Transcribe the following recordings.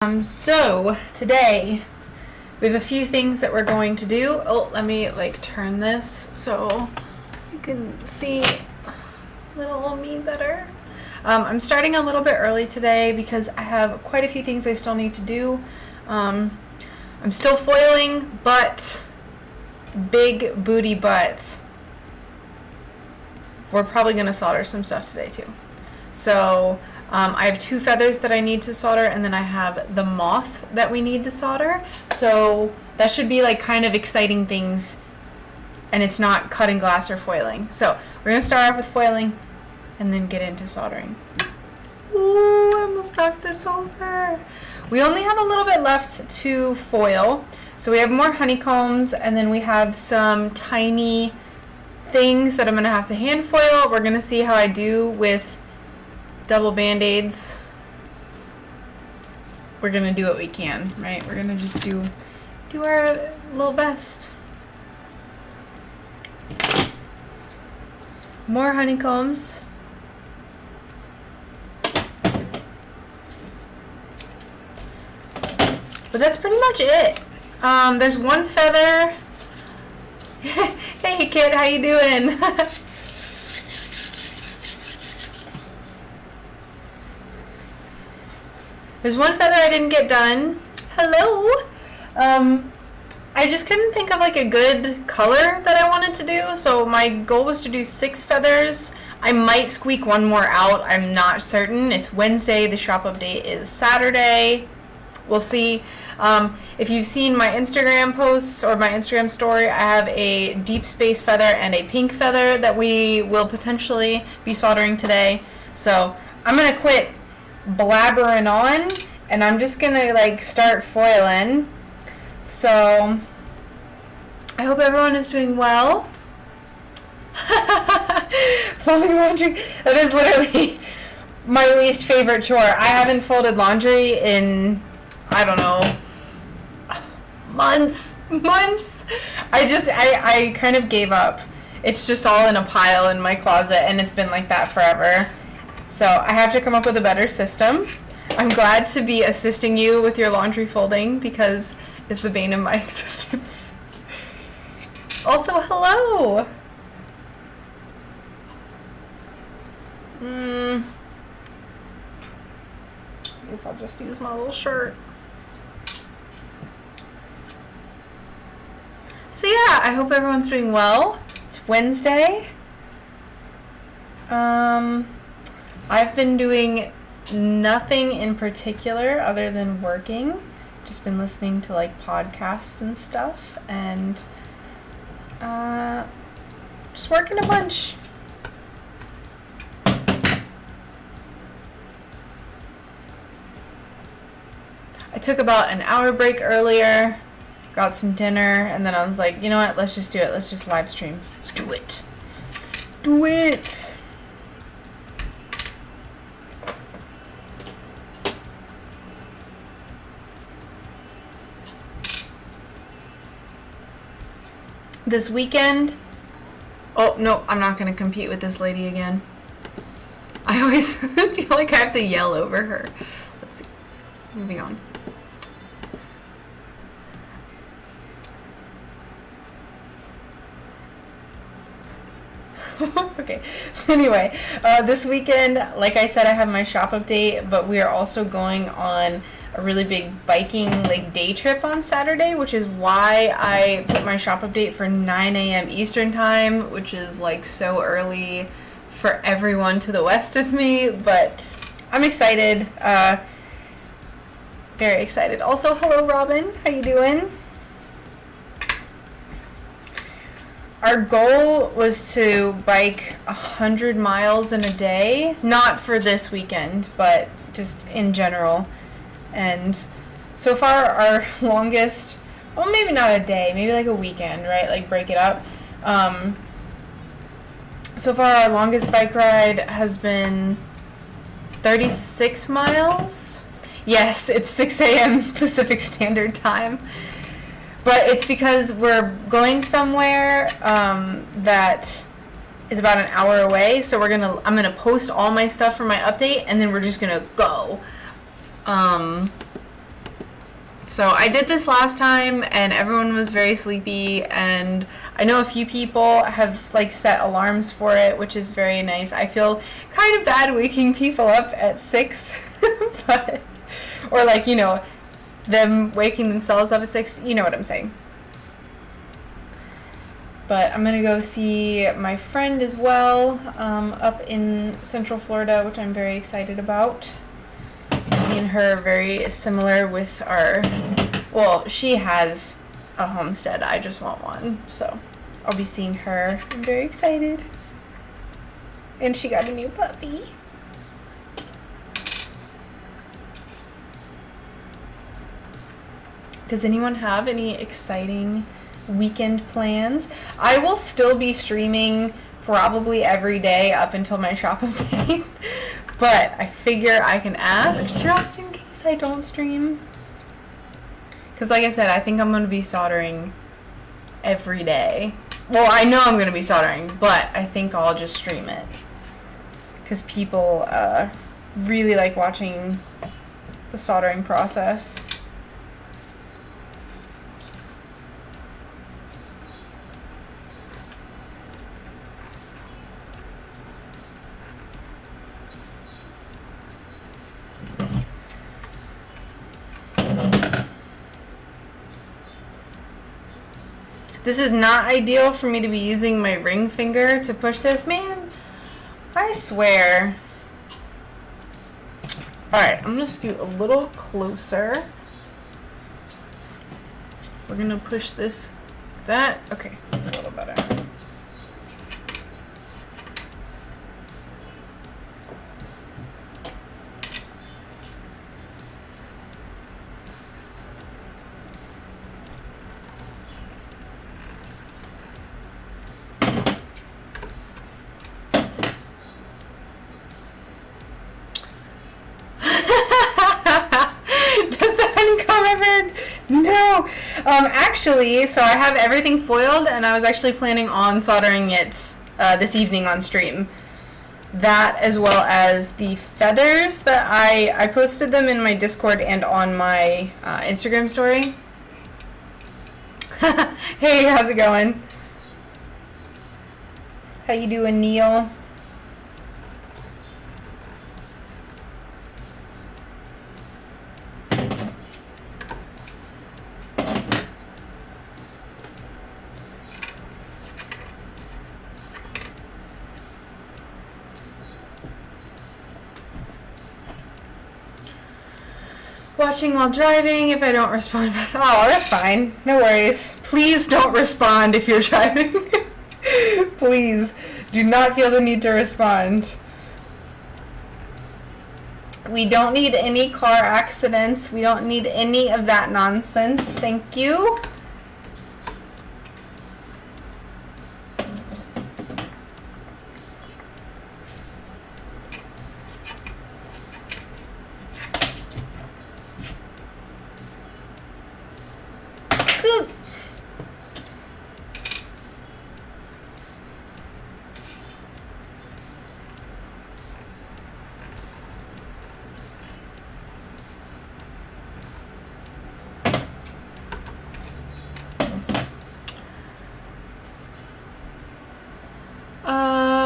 So today we have a few things that we're going to do. Oh, let me turn this so you can see little old me better. I'm starting a little bit early today because I have quite a few things I still need to do. I'm still foiling, but big booty butts. We're probably going to solder some stuff today too. So I have 2 feathers that I need to solder, and then I have the moth that we need to solder. So that should be kind of exciting things, and it's not cutting glass or foiling. So we're going to start off with foiling and then get into soldering. Ooh, I almost knocked this over. We only have a little bit left to foil. So we have more honeycombs, and then we have some tiny things that I'm going to have to hand foil. We're going to see how I do with double band-aids. We're gonna do what we can, right? We're gonna just do our little best. More honeycombs. But that's pretty much it. There's one feather. Hey kid, how you doing? There's one feather I didn't get done. Hello! I just couldn't think of a good color that I wanted to do, so my goal was to do 6 feathers. I might squeak one more out, I'm not certain. It's Wednesday, the shop update is Saturday. We'll see. If you've seen my Instagram posts or my Instagram story, I have a deep space feather and a pink feather that we will potentially be soldering today. So I'm gonna quit blabbering on, and I'm just gonna start foiling. So I hope everyone is doing well. Folding laundry, that is literally my least favorite chore. I haven't folded laundry in, I don't know, months. I kind of gave up. It's just all in a pile in my closet, and it's been like that forever. So I have to come up with a better system. I'm glad to be assisting you with your laundry folding because it's the bane of my existence. Also, hello! I guess I'll just use my little shirt. So yeah, I hope everyone's doing well. It's Wednesday. I've been doing nothing in particular other than working. Just been listening to podcasts and stuff, and just working a bunch. I took about an hour break earlier, got some dinner, and then I was like, you know what, let's just do it. Let's just live stream. Let's do it. Do it. This weekend, oh no, I'm not going to compete with this lady again. I always feel like I have to yell over her. Let's see. Moving on. Okay, anyway, this weekend, like I said, I have my shop update, but we are also going on a really big biking day trip on Saturday, which is why I put my shop update for 9 a.m. Eastern time, which is so early for everyone to the west of me, but I'm excited, very excited. Also, hello Robin, how you doing? Our goal was to bike 100 miles in a day, not for this weekend, but just in general. And so far our longest, well, maybe not a day, maybe a weekend, right? Break it up. So far our longest bike ride has been 36 miles. Yes, it's 6 a.m. Pacific Standard Time. But it's because we're going somewhere that is about an hour away. So I'm gonna post all my stuff for my update, and then we're just gonna go. So I did this last time and everyone was very sleepy, and I know a few people have like set alarms for it, which is very nice. I feel kind of bad waking people up at 6, but, or like, you know, them waking themselves up at 6, you know what I'm saying. But I'm gonna go see my friend as well, up in Central Florida, which I'm very excited about. Me and her are very similar with our, well, she has a homestead, I just want one, so I'll be seeing her. I'm very excited. And she got a new puppy. Does anyone have any exciting weekend plans? I will still be streaming probably every day up until my shop update. But I figure I can ask just in case I don't stream. Because like I said, I think I'm going to be soldering every day. Well, I know I'm going to be soldering, but I think I'll just stream it. Because people really like watching the soldering process. This is not ideal for me to be using my ring finger to push this, man. I swear. Alright, I'm gonna scoot a little closer. We're gonna push this like that. Okay, that's a little better. No, actually, so I have everything foiled, and I was actually planning on soldering it this evening on stream. That, as well as the feathers that I posted them in my Discord and on my Instagram story. Hey, how's it going? How you doing, Neil? Watching while driving. If I don't respond, oh, that's fine. No worries. Please don't respond if you're driving. Please do not feel the need to respond. We don't need any car accidents. We don't need any of that nonsense. Thank you.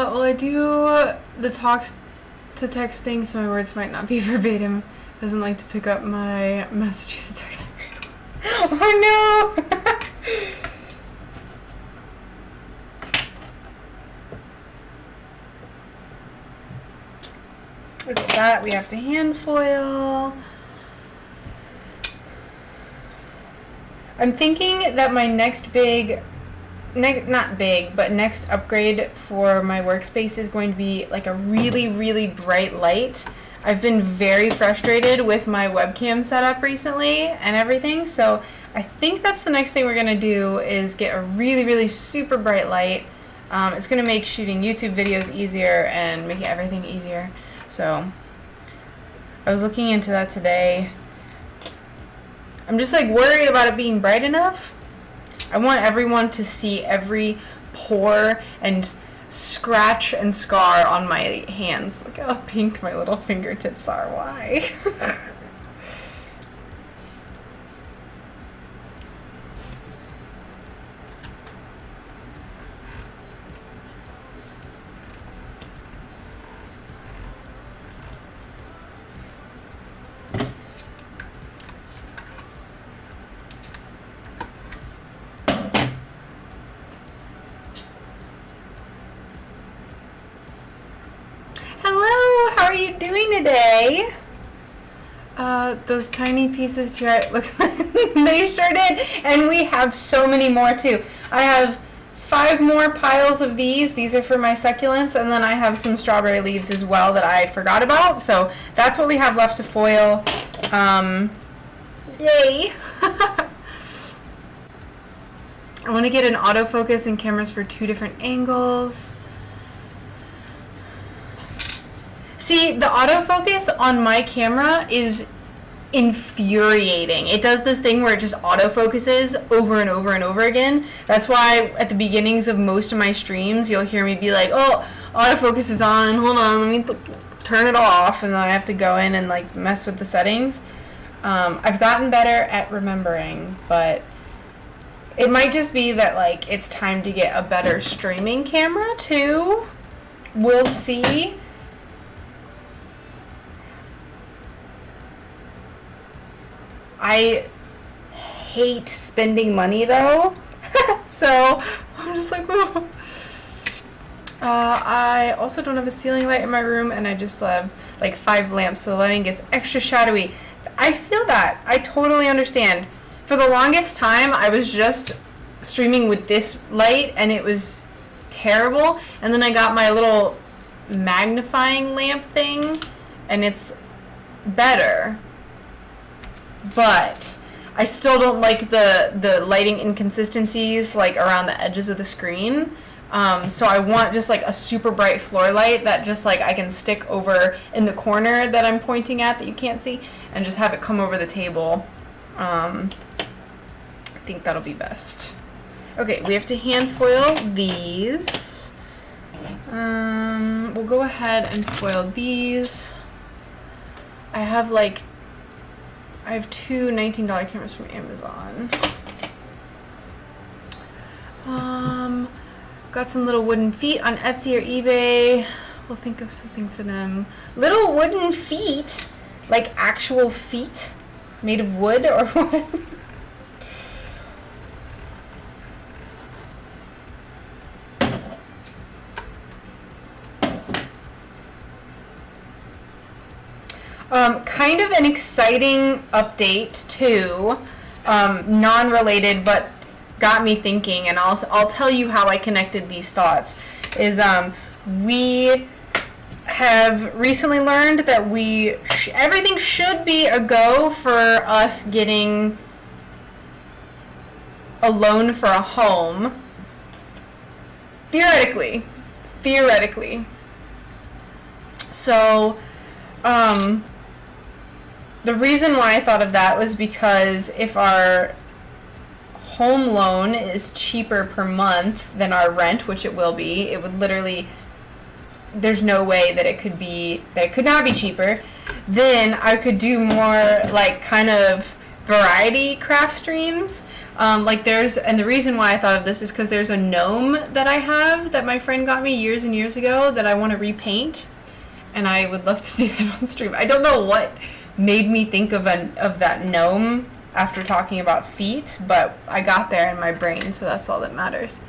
Well, I do the talks to text thing, so my words might not be verbatim. Doesn't like to pick up my Massachusetts accent. Oh no! Look at that, we have to hand foil. I'm thinking that my next next upgrade for my workspace is going to be like a really, really bright light. I've been very frustrated with my webcam setup recently and everything, so I think that's the next thing we're going to do is get a really, really super bright light. It's going to make shooting YouTube videos easier and make everything easier. So I was looking into that today. I'm just like worried about it being bright enough. I want everyone to see every pore and scratch and scar on my hands. Look how pink my little fingertips are. Why? those tiny pieces to it look like they sure did. And we have so many more too. I have 5 more piles of these. These are for my succulents, and then I have some strawberry leaves as well that I forgot about. So that's what we have left to foil. Yay! I want to get an autofocus and cameras for 2 different angles. See, the autofocus on my camera is infuriating. It does this thing where it just autofocuses over and over and over again. That's why at the beginnings of most of my streams, you'll hear me be like, oh, autofocus is on, hold on, let me turn it off, and then I have to go in and like mess with the settings. I've gotten better at remembering, but it might just be that like it's time to get a better streaming camera too. We'll see. I hate spending money though, so I'm just like, oh. I also don't have a ceiling light in my room, and I just have like 5 lamps, so the lighting gets extra shadowy. I feel that. I totally understand. For the longest time, I was just streaming with this light, and it was terrible, and then I got my little magnifying lamp thing, and it's better. But I still don't like the lighting inconsistencies like around the edges of the screen. So I want just like a super bright floor light that just like I can stick over in the corner that I'm pointing at that you can't see, and just have it come over the table. I think that'll be best. Okay, we have to hand foil these. We'll go ahead and foil these. I have 2 $19 cameras from Amazon. Got some little wooden feet on Etsy or eBay. We'll think of something for them. Little wooden feet? Like actual feet? Made of wood or what? Kind of an exciting update too, non-related, but got me thinking, and I'll tell you how I connected these thoughts. Is we have recently learned that everything should be a go for us getting a loan for a home. Theoretically. So, the reason why I thought of that was because if our home loan is cheaper per month than our rent, which it will be, it would literally, there's no way that it could not be cheaper, then I could do more like kind of variety craft streams. And the reason why I thought of this is because there's a gnome that I have that my friend got me years and years ago that I want to repaint, and I would love to do that on stream. I don't know what made me think of that gnome after talking about feet, but I got there in my brain, so that's all that matters.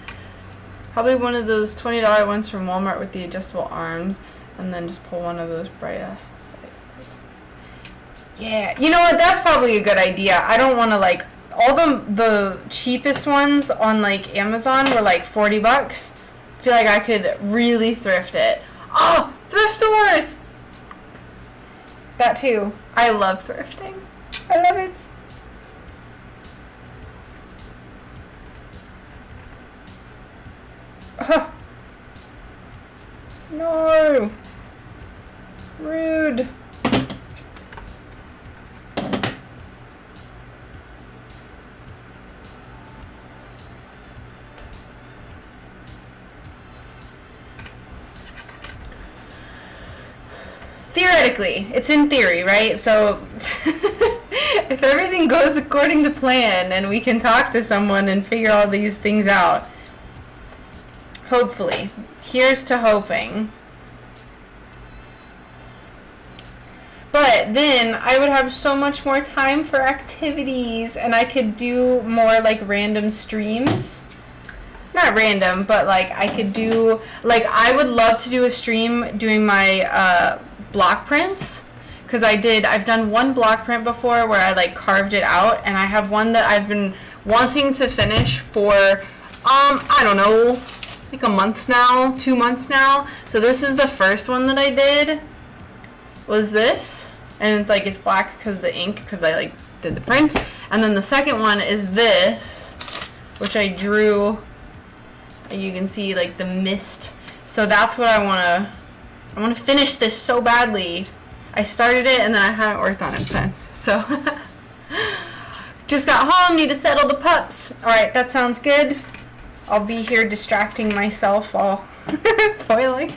Probably one of those $20 ones from Walmart with the adjustable arms, and then just pull one of those bright lights. Yeah, you know what? That's probably a good idea. I don't want to like all the cheapest ones on like Amazon were like $40. I feel like I could really thrift it. Oh, thrift stores! That too. I love thrifting. I love it. Oh. No. Rude. Theoretically, it's in theory, right? So if everything goes according to plan and we can talk to someone and figure all these things out, hopefully, here's to hoping. But then I would have so much more time for activities, and I could do more like random streams. Not random, but like I could do, like I would love to do a stream doing my block prints, because I've done one block print before where I like carved it out, and I have one that I've been wanting to finish for, I don't know, like a month now, 2 months now. So this is the first one that I did, was this, and it's like, it's black because the ink, because I like did the print. And then the second one is this, which I drew, and you can see like the mist. So that's what I want to finish this so badly. I started it and then I haven't worked on it since. So just got home, need to settle the pups. All right, that sounds good. I'll be here distracting myself while foiling.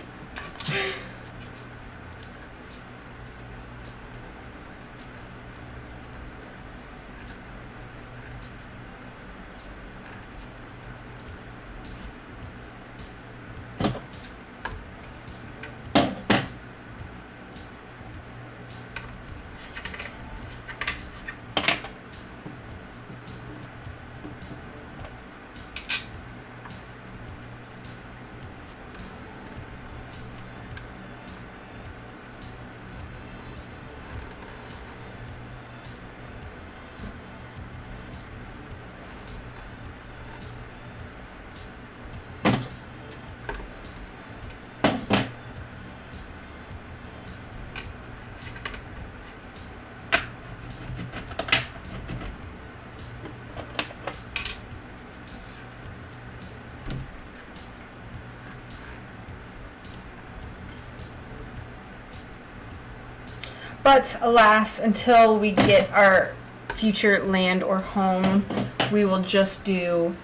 But alas, until we get our future land or home, we will just do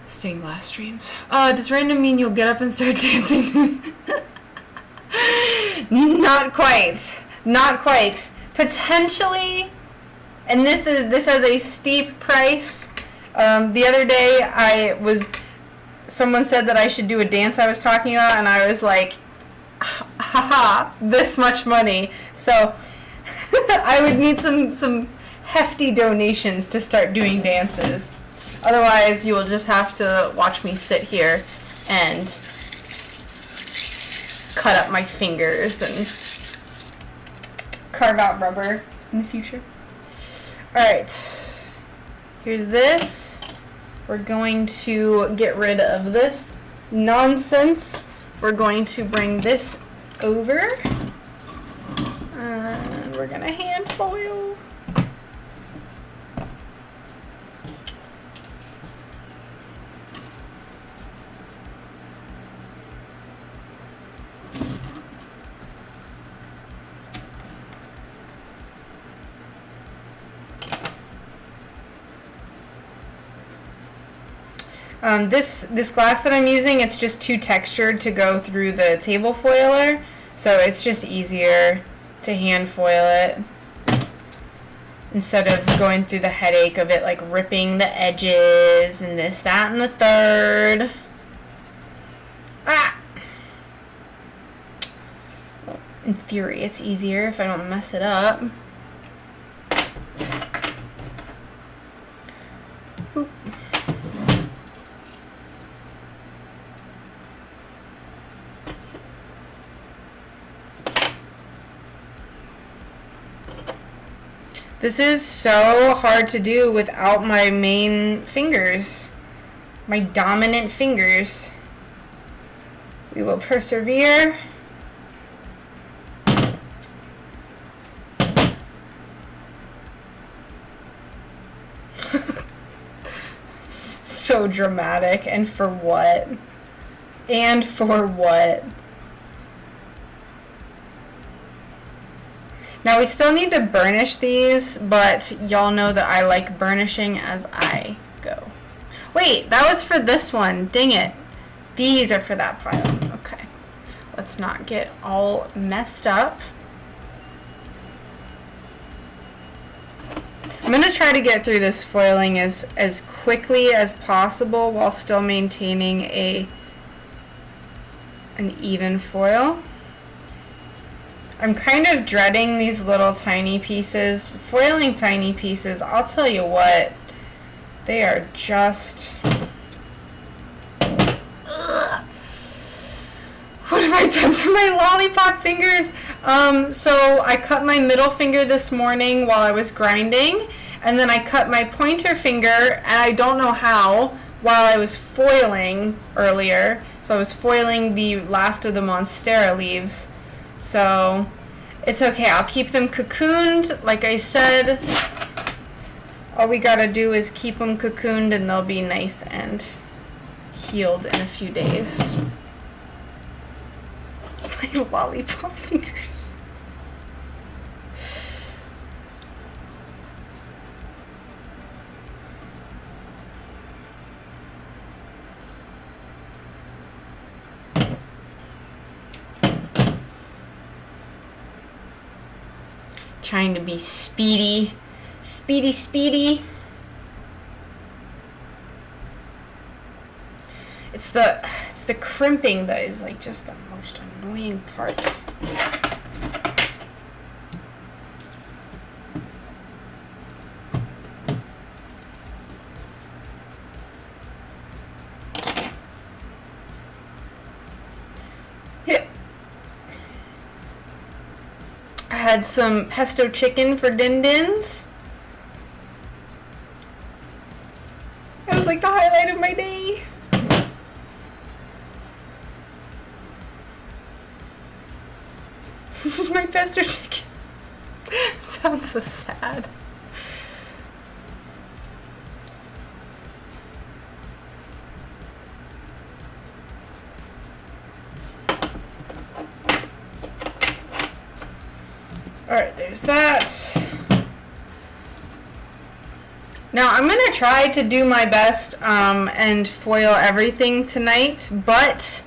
stained glass streams. Does random mean you'll get up and start dancing? Not quite. Not quite. Potentially, and this has a steep price. The other day someone said that I should do a dance I was talking about, and I was like, haha, this much money. So I would need some hefty donations to start doing dances. Otherwise, you will just have to watch me sit here and cut up my fingers and carve out rubber in the future. Alright, here's this. We're going to get rid of this nonsense. We're going to bring this over, and we're gonna hand foil. This glass that I'm using, it's just too textured to go through the table foiler, so it's just easier to hand foil it instead of going through the headache of it like ripping the edges and this, that, and the third. Ah! Well, in theory, it's easier if I don't mess it up. Oop. This is so hard to do without my main fingers, my dominant fingers. We will persevere. So dramatic, and for what? And for what? Now we still need to burnish these, but y'all know that I like burnishing as I go. Wait, that was for this one. Dang it. These are for that pile. Okay. Let's not get all messed up. I'm going to try to get through this foiling as quickly as possible while still maintaining an even foil. I'm kind of dreading these little tiny pieces. Foiling tiny pieces, I'll tell you what, they are just... Ugh. What am I done to my lollipop fingers? So I cut my middle finger this morning while I was grinding, and then I cut my pointer finger, and I don't know how, while I was foiling earlier. So I was foiling the last of the Monstera leaves. So it's okay. I'll keep them cocooned. Like I said, all we gotta do is keep them cocooned, and they'll be nice and healed in a few days. My lollipop fingers. Trying to be speedy. Speedy. It's the crimping that is like just the most annoying part. Yeah. I had some pesto chicken for din-dins. It was like the highlight of my day. This is my pesto chicken. It sounds so sad. Alright, there's that. Now I'm going to try to do my best and foil everything tonight, but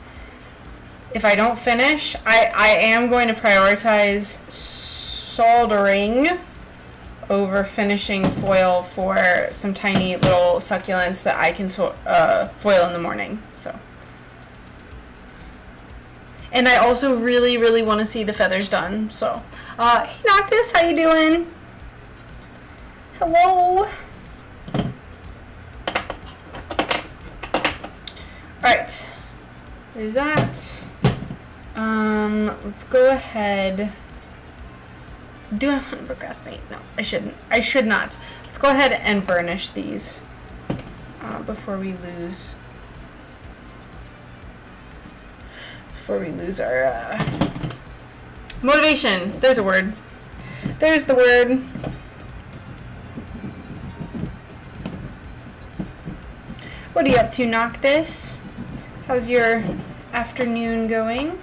if I don't finish, I am going to prioritize soldering over finishing foil for some tiny little succulents that I can foil in the morning. So, and I also really, really want to see the feathers done. So, hey Noctis, how you doing? Hello. Alright, there's that. Let's go ahead. Do I want to procrastinate? No, I shouldn't. I should not. Let's go ahead and burnish these before we lose our motivation. There's a word. There's the word. What are you up to, Noctis? How's your afternoon going?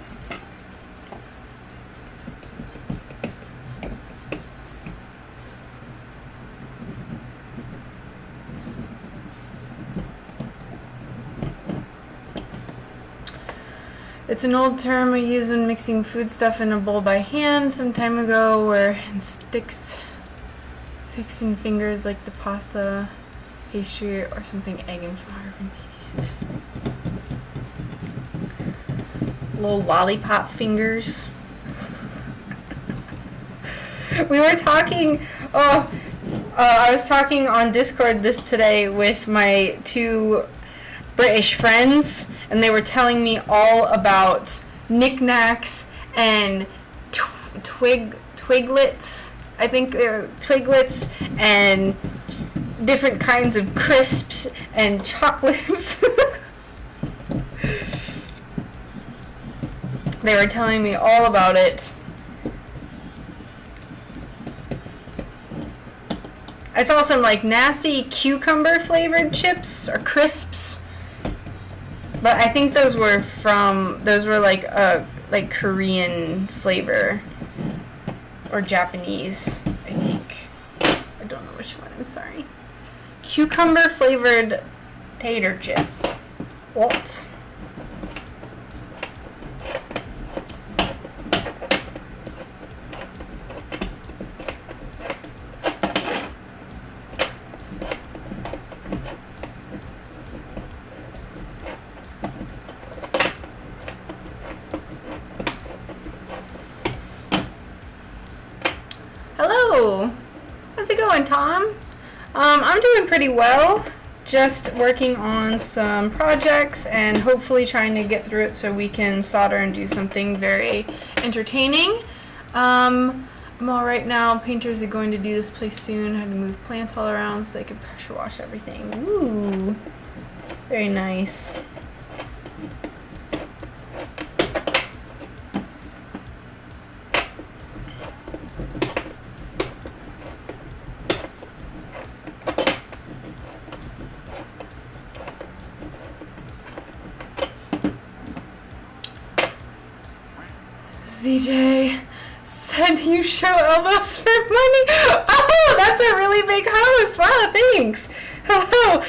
It's an old term I use when mixing foodstuff in a bowl by hand some time ago, where it sticks 16 fingers like the pasta, pastry, or something, egg and flour ingredient. Little lollipop fingers. We were talking, I was talking on Discord today with my two British friends, and they were telling me all about knickknacks and twiglets. I think they're twiglets and different kinds of crisps and chocolates. They were telling me all about it. I saw some like nasty cucumber flavored chips or crisps. But I think those were like Korean flavor or Japanese, I think. I don't know which one, I'm sorry. Cucumber flavored tater chips. What? Hello. How's it going, Tom? I'm doing pretty well. just working on some projects and hopefully trying to get through it so we can solder and do something very entertaining. I'm all right now. Painters are going to do this place soon. I had to move plants all around so they could pressure wash everything. Ooh, very nice. CJ said you show elbows for money. Oh, that's a really big host. Wow, thanks. Hello.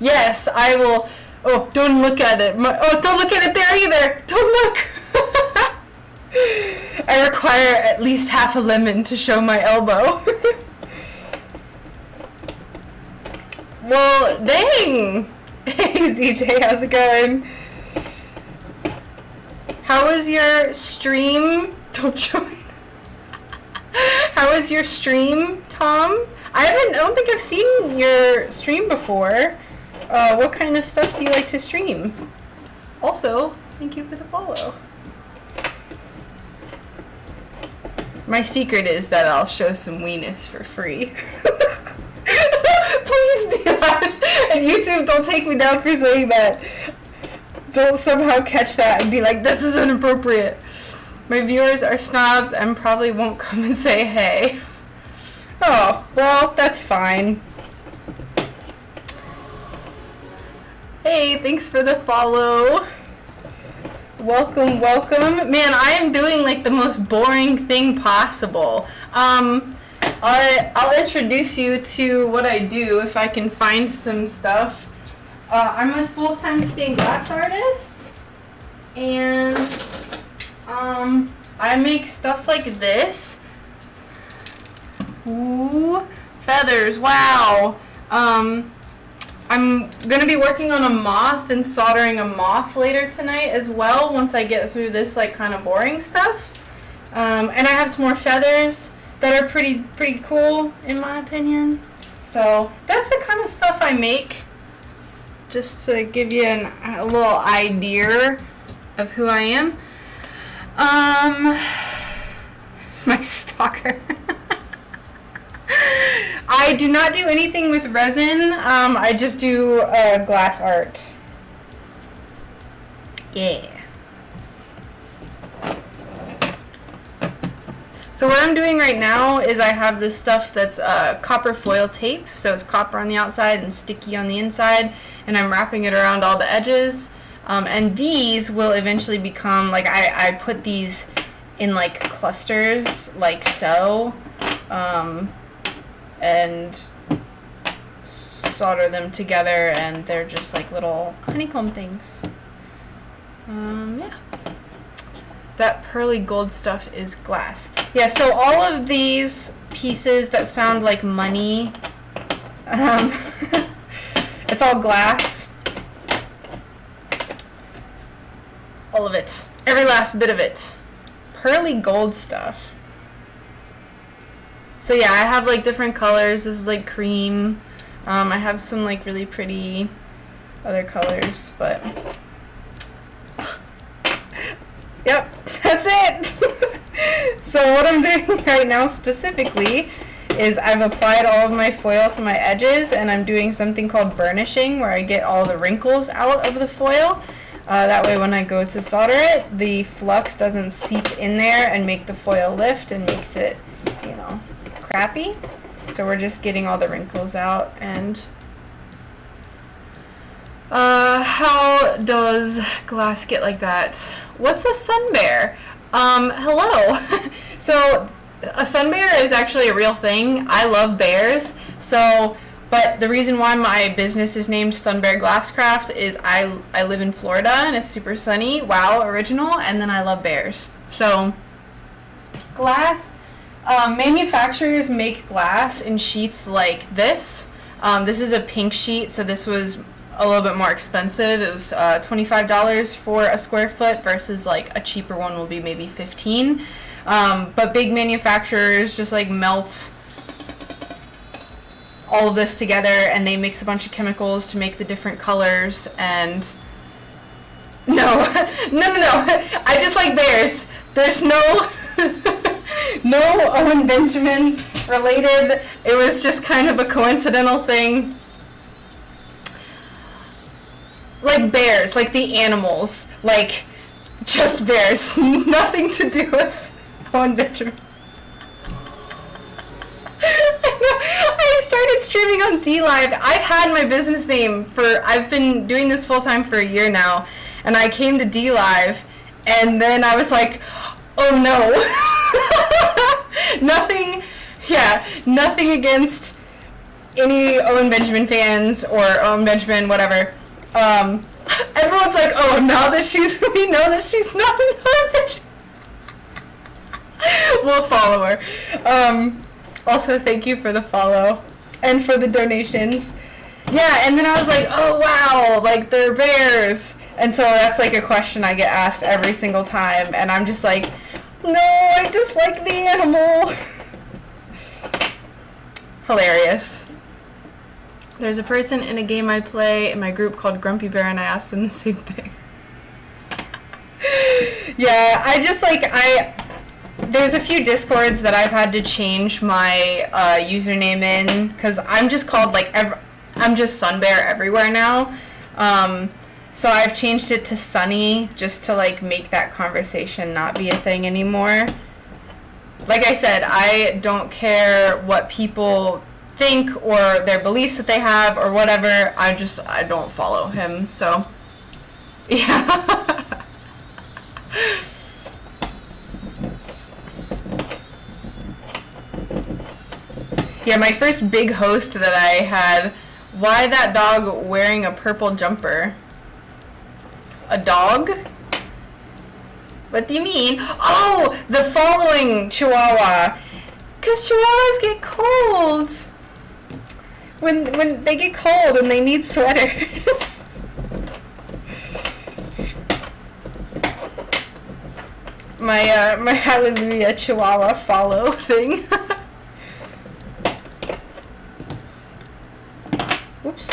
Yes, I will. Oh, don't look at it. Don't look at it there either. Don't look. I require at least half a lemon to show my elbow. Well, dang. Hey, CJ, how's it going? How was your stream? Don't join. How was your stream, Tom? I don't think I've seen your stream before. What kind of stuff do you like to stream? Also, thank you for the follow. My secret is that I'll show some weenus for free. Please do not. And YouTube, don't take me down for saying that. Don't somehow catch that and be like, this is inappropriate. My viewers are snobs and probably won't come and say hey. Oh, well, that's fine. Hey, thanks for the follow. Welcome, welcome. Man, I am doing like the most boring thing possible. I'll introduce you to what I do if I can find some stuff. I'm a full-time stained glass artist, and I make stuff like this. Ooh, feathers, wow. I'm gonna be working on a moth and soldering a moth later tonight as well, once I get through this like kind of boring stuff. And I have some more feathers that are pretty cool in my opinion. So that's the kind of stuff I make. Just to give you a little idea of who I am. It's my stalker. I do not do anything with resin. I just do glass art. Yeah. So what I'm doing right now is I have this stuff that's copper foil tape. So it's copper on the outside and sticky on the inside. And I'm wrapping it around all the edges. And these will eventually become, like, I put these in, like, clusters, like so. And solder them together. And they're just, like, little honeycomb things. Yeah. That pearly gold stuff is glass. Yeah, so all of these pieces that sound like money, it's all glass. All of it. Every last bit of it. Pearly gold stuff. So yeah, I have like different colors. This is like cream. I have some like really pretty other colors, but... Yep, that's it! So what I'm doing right now specifically is I've applied all of my foil to my edges, and I'm doing something called burnishing, where I get all the wrinkles out of the foil. That way when I go to solder it, the flux doesn't seep in there and make the foil lift and makes it, you know, crappy. So we're just getting all the wrinkles out. And how does glass get like that? What's a sun bear? Hello. So a sun bear is actually a real thing. I love bears. So, but the reason why my business is named Sun Bear Glasscraft is I live in Florida and it's super sunny. Wow, original. And then I love bears. So glass, manufacturers make glass in sheets like this. This is a pink sheet, so this was a little bit more expensive. It was $25 for a square foot versus like a cheaper one will be maybe $15. But big manufacturers just like melt all of this together, and they mix a bunch of chemicals to make the different colors. And no, I just like bears. There's no no Owen Benjamin related. It was just kind of a coincidental thing. Like bears, like the animals, like just bears. Nothing to do with Owen Benjamin. I started streaming on DLive. I've had my business name I've been doing this full time for a year now, and I came to DLive, and then I was like, oh no. Nothing against any Owen Benjamin fans or Owen Benjamin, whatever. Everyone's like, oh, we know that she's not an Owen Benjamin. We'll follow her. Also, thank you for the follow and for the donations. Yeah, and then I was like, oh wow, like they're bears. And so that's like a question I get asked every single time, and I'm just like, no, I just like the animal. Hilarious. There's a person in a game I play in my group called Grumpy Bear, and I asked him the same thing. Yeah, I just like, there's a few Discords that I've had to change my username in, because I'm just called, like, I'm just Sun Bear everywhere now. So I've changed it to Sunny, just to, like, make that conversation not be a thing anymore. Like I said, I don't care what people think or their beliefs that they have or whatever. I don't follow him, so yeah. Yeah, my first big host that I had, why that dog wearing a purple jumper? A dog? What do you mean? Oh, the following Chihuahua. Because Chihuahuas get cold. When they get cold and they need sweaters. My Hallelujah Chihuahua follow thing. Whoops.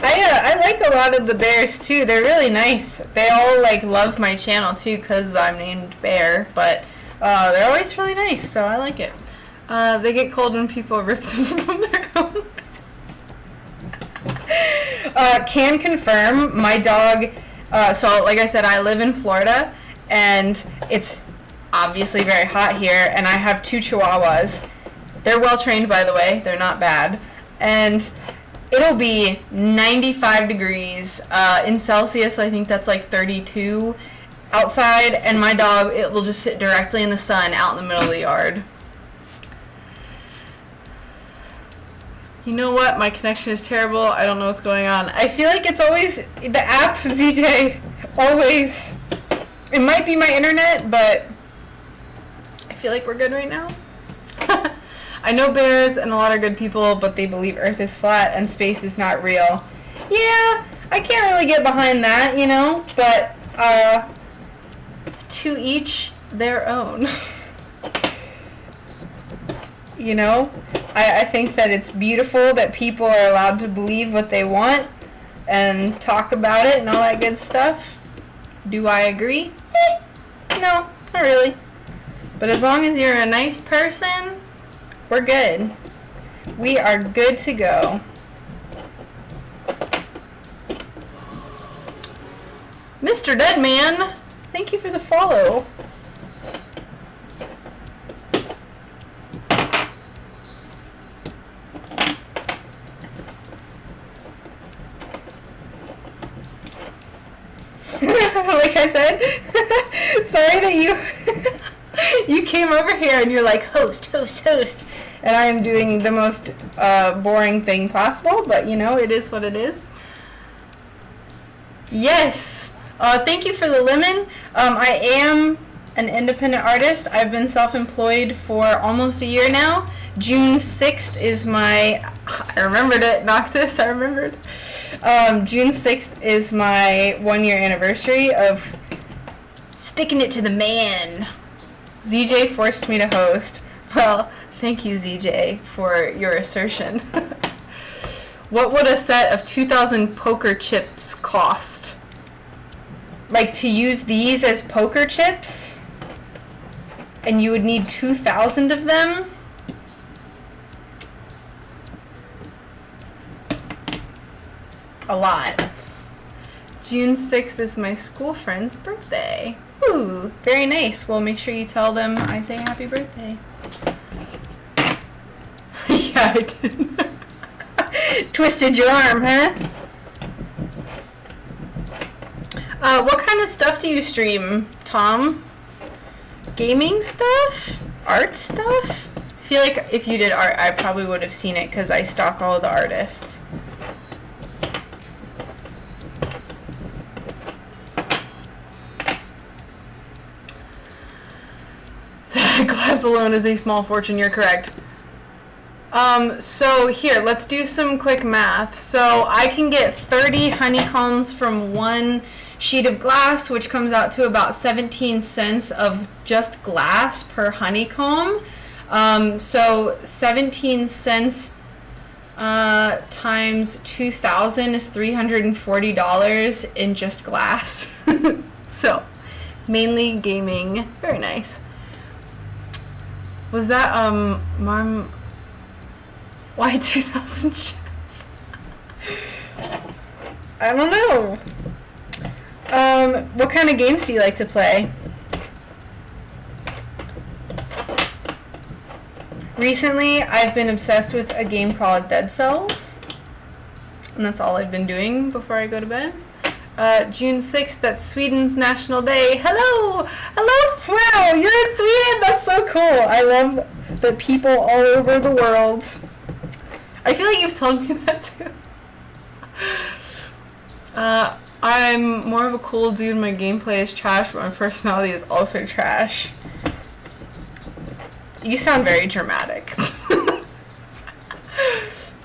I like a lot of the bears too. They're really nice. They all like love my channel too because I'm named Bear, but they're always really nice, so I like it. They get cold when people rip them from their home. Can confirm, my dog, so like I said, I live in Florida, and it's obviously very hot here, and I have 2 Chihuahuas. They're well trained, by the way. They're not bad. And it'll be 95 degrees in Celsius. I think that's like 32 outside, and my dog, it will just sit directly in the sun out in the middle of the yard. You know what? My connection is terrible. I don't know what's going on. I feel like it's always the app, ZJ. Always. It might be my internet, but I feel like we're good right now. I know bears and a lot of good people, but they believe Earth is flat and space is not real. Yeah, I can't really get behind that, you know, but to each their own. You know, I think that it's beautiful that people are allowed to believe what they want and talk about it and all that good stuff. Do I agree? No, not really. But as long as you're a nice person, we're good. We are good to go. Mr. Deadman, thank you for the follow. Like I said, sorry that you came over here and you're like, host, and I am doing the most boring thing possible, but you know, it is what it is. Yes, thank you for the lemon. I am an independent artist. I've been self-employed for almost a year now. June 6th is my, I remembered it, Noctis, I remembered. June 6th is my 1-year anniversary of Sticking it to the man. ZJ forced me to host. Well, thank you, ZJ, for your assertion. What would a set of 2,000 poker chips cost? Like, to use these as poker chips? And you would need 2,000 of them? A lot. June 6th is my school friend's birthday. Ooh, very nice. Well, make sure you tell them I say happy birthday. Yeah, I did. Twisted your arm, huh? What kind of stuff do you stream, Tom? Gaming stuff? Art stuff? I feel like if you did art, I probably would have seen it because I stalk all of the artists. Glass alone is a small fortune, you're correct. So here, let's do some quick math. So I can get 30 honeycombs from one sheet of glass, which comes out to about 17 cents of just glass per honeycomb. So 17 cents times 2,000 is $340 in just glass. So mainly gaming. Very nice. Was that, Mom, why 2,000 chips? I don't know. What kind of games do you like to play? Recently, I've been obsessed with a game called Dead Cells. And that's all I've been doing before I go to bed. June 6th, that's Sweden's National Day. Hello! Hello! Wow, you're in Sweden! That's so cool! I love the people all over the world. I feel like you've told me that too. I'm more of a cool dude. My gameplay is trash, but my personality is also trash. You sound very dramatic.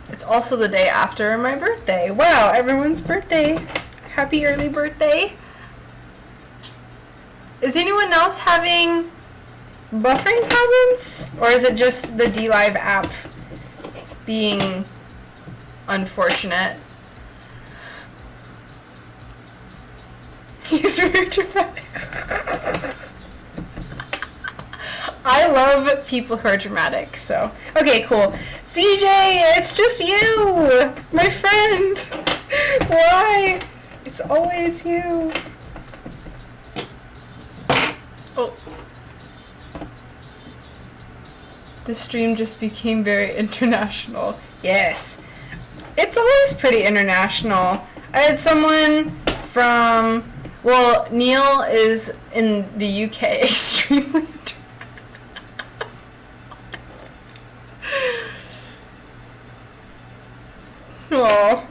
It's also the day after my birthday. Wow, everyone's birthday. Happy early birthday. Is anyone else having buffering problems? Or is it just the DLive app being unfortunate? He's very dramatic. I love people who are dramatic, so. Okay, cool. CJ, it's just you! My friend! Why? It's always you. Oh. The stream just became very international. Yes. It's always pretty international. I had someone from, well, Neil is in the UK, extremely Oh.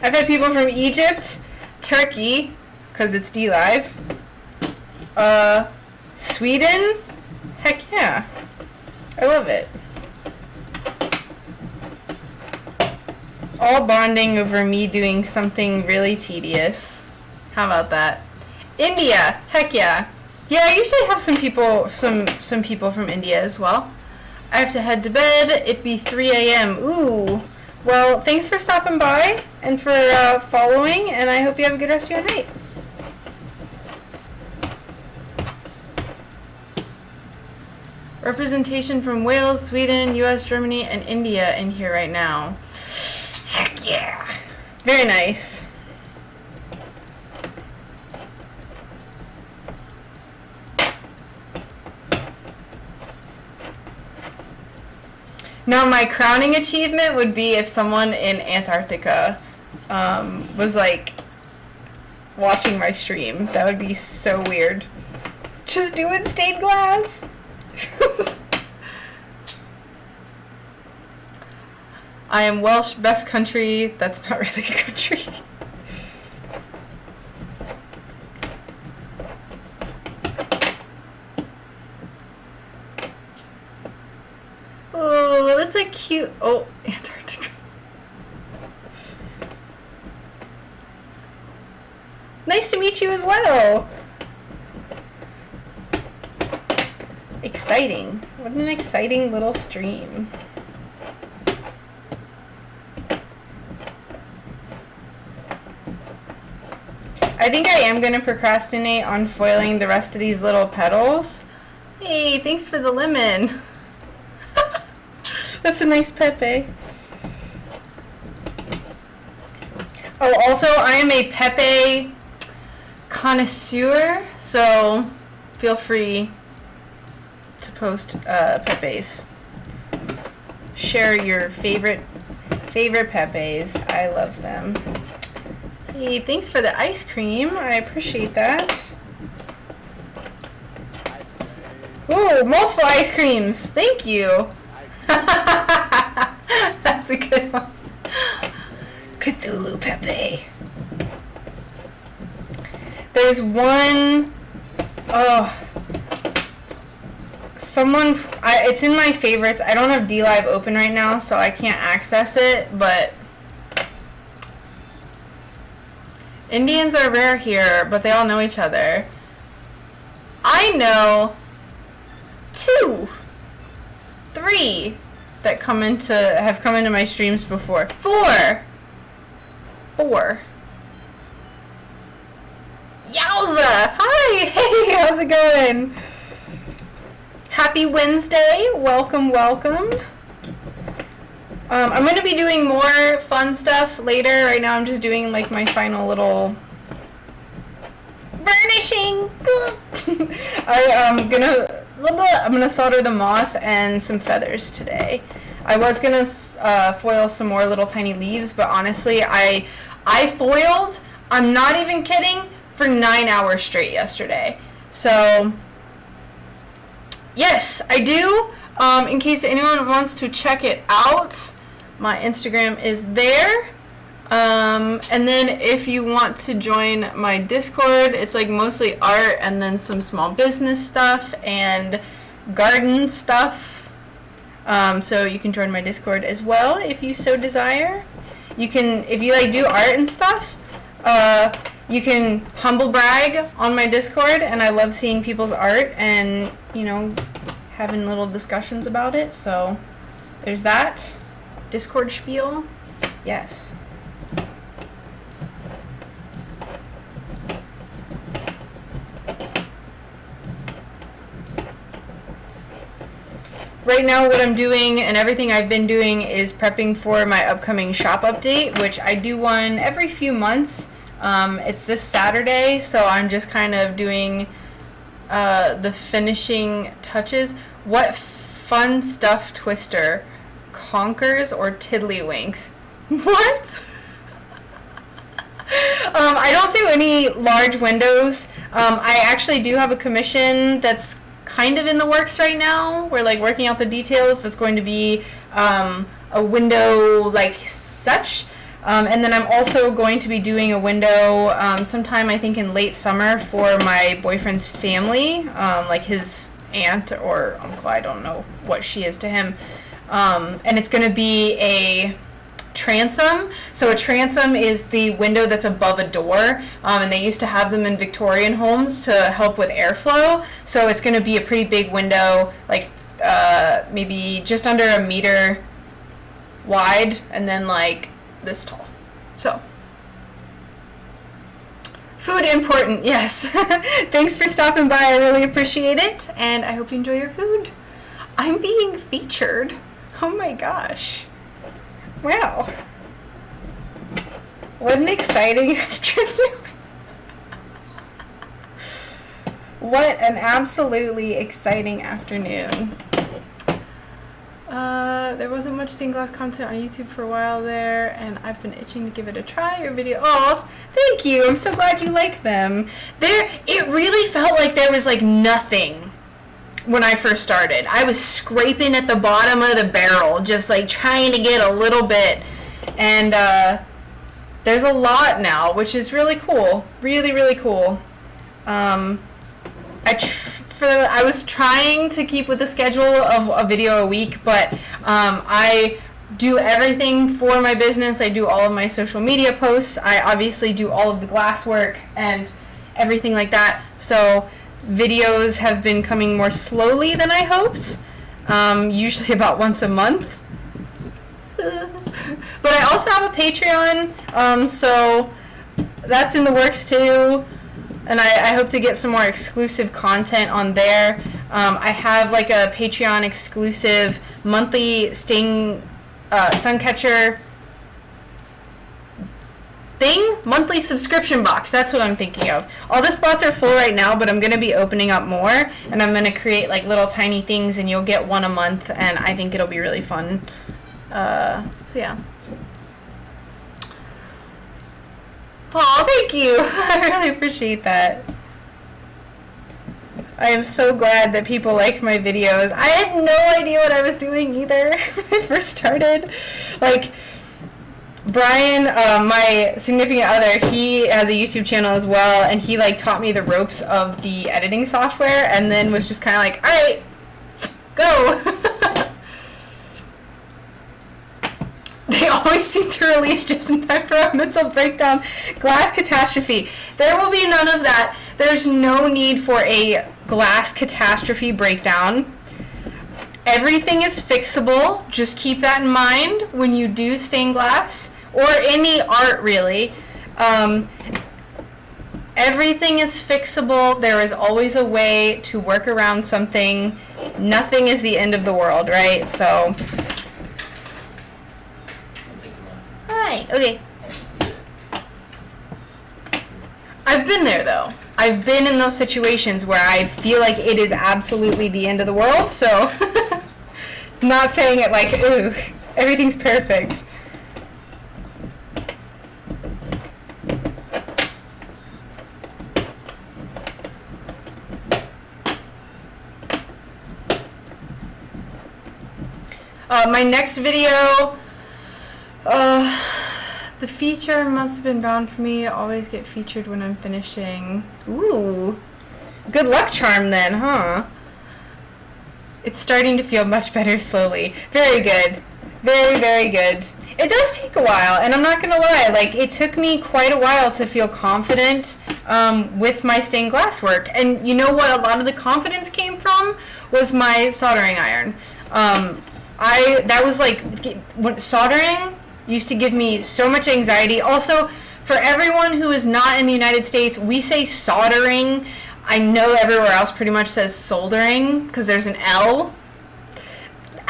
I've had people from Egypt, Turkey, because it's DLive, Sweden, heck yeah, I love it. All bonding over me doing something really tedious. How about that? India, heck yeah. Yeah, I usually have some people from India as well. I have to head to bed. It'd be 3 a.m. Ooh. Well, thanks for stopping by and for following, and I hope you have a good rest of your night. Representation from Wales, Sweden, US, Germany, and India in here right now. Heck yeah. Very nice. Now, my crowning achievement would be if someone in Antarctica was, like, watching my stream. That would be so weird. Just doing stained glass. I am Welsh, best country. That's not really a country. Oh, that's a cute... Oh, Antarctica. Nice to meet you as well. Exciting. What an exciting little stream. I think I am going to procrastinate on foiling the rest of these little petals. Hey, thanks for the lemon. That's a nice Pepe. Oh, also, I am a Pepe connoisseur, so feel free to post Pepes. Share your favorite Pepes. I love them. Hey, thanks for the ice cream. I appreciate that. Ooh, multiple ice creams. Thank you. That's a good one. Cthulhu Pepe. There's one, it's in my favorites. I don't have DLive open right now, so I can't access it, but Indians are rare here, but they all know each other. I know 2, 3 that have come into my streams before. 4. Yowza! Hi! Hey, how's it going? Happy Wednesday. Welcome, welcome. I'm going to be doing more fun stuff later. Right now I'm just doing like my final little burnishing. I'm gonna solder the moth and some feathers today. I was gonna foil some more little tiny leaves, but honestly, I foiled, I'm not even kidding, for 9 hours straight yesterday. So, yes, I do. In case anyone wants to check it out, my Instagram is there. And then if you want to join my Discord, it's like mostly art and then some small business stuff and garden stuff. So you can join my Discord as well if you so desire. You can, if you like do art and stuff, you can humble brag on my Discord, and I love seeing people's art and, you know, having little discussions about it. So there's that. Discord spiel. Yes. Right now what I'm doing and everything I've been doing is prepping for my upcoming shop update, which I do one every few months. It's this Saturday, so I'm just kind of doing the finishing touches. What fun stuff twister? Conkers or tiddlywinks? What? I don't do any large windows. I actually do have a commission that's kind of in the works right now. We're like working out the details. That's going to be a window like such. And then I'm also going to be doing a window sometime, I think, in late summer for my boyfriend's family, like his aunt or uncle. I don't know what she is to him. And it's going to be a transom. So a transom is the window that's above a door, and they used to have them in Victorian homes to help with airflow. So it's going to be a pretty big window, like maybe just under a meter wide, and then like this tall. So food important, yes. Thanks for stopping by. I really appreciate it, and I hope you enjoy your food. I'm being featured. Oh my gosh. Wow. What an exciting afternoon. What an absolutely exciting afternoon. There wasn't much stained glass content on YouTube for a while there, and I've been itching to give it a try. Your video, oh, thank you. I'm so glad you like them. It really felt like there was like nothing when I first started. I was scraping at the bottom of the barrel, just like trying to get a little bit, and there's a lot now, which is really cool. Really, really cool. I was trying to keep with the schedule of a video a week, but I do everything for my business. I do all of my social media posts. I obviously do all of the glass work and everything like that. So videos have been coming more slowly than I hoped, usually about once a month. But I also have a Patreon, so that's in the works too. And I hope to get some more exclusive content on there. I have like a Patreon exclusive monthly sting suncatcher thing, monthly subscription box. That's what I'm thinking of. All the spots are full right now, but I'm going to be opening up more, and I'm going to create like little tiny things, and you'll get one a month, and I think it'll be really fun. So yeah. Oh, thank you. I really appreciate that. I am so glad that people like my videos. I had no idea what I was doing either when I first started. Like, Brian, my significant other, he has a YouTube channel as well, and he like taught me the ropes of the editing software, and then was just kind of like, all right, go. They always seem to release just in time for a mental breakdown. Glass catastrophe. There will be none of that. There's no need for a glass catastrophe breakdown. Everything is fixable. Just keep that in mind when you do stained glass, or any art really. Everything is fixable. There is always a way to work around something. Nothing is the end of the world, right? So... Hi. Okay. I've been there though. I've been in those situations where I feel like it is absolutely the end of the world, so not saying it like, ooh, everything's perfect. My next video, the feature must have been bound for me. Always get featured when I'm finishing. Ooh, good luck charm then, huh? It's starting to feel much better slowly. Very good. Very, very good. It does take a while, and I'm not gonna lie, like, it took me quite a while to feel confident with my stained glass work. And you know what a lot of the confidence came from? Was my soldering iron. That was like, soldering used to give me so much anxiety. Also, for everyone who is not in the United States, we say soldering. I know everywhere else pretty much says soldering because there's an L.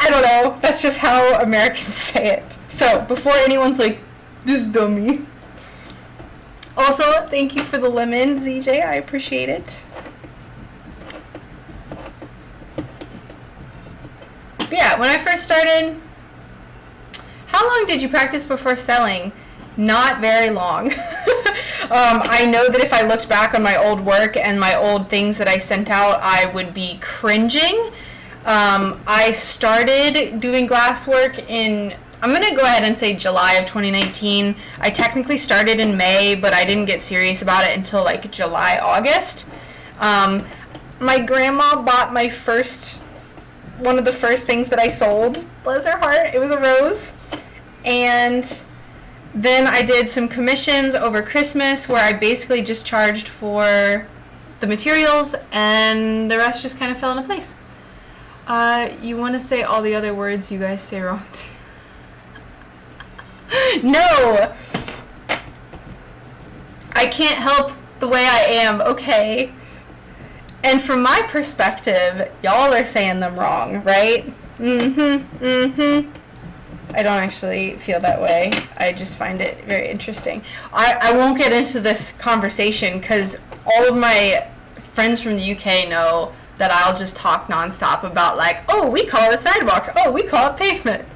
I don't know. That's just how Americans say it. So, before anyone's like, this dummy. Also, thank you for the lemon, ZJ. I appreciate it. But yeah, when I first started... How long did you practice before selling? Not very long. I know that if I looked back on my old work and my old things that I sent out, I would be cringing. I started doing glass work in, I'm going to go ahead and say July of 2019. I technically started in May, but I didn't get serious about it until like July, August. My grandma bought my one of the first things that I sold. Bless her heart. It was a rose. And then I did some commissions over Christmas where I basically just charged for the materials, and the rest just kind of fell into place. You want to say all the other words you guys say wrong too? No! I can't help the way I am, okay? And from my perspective, y'all are saying them wrong, right? I don't actually feel that way. I just find it very interesting. I won't get into this conversation because all of my friends from the UK know that I'll just talk nonstop about like, oh, we call it sidewalks. Oh, we call it pavement.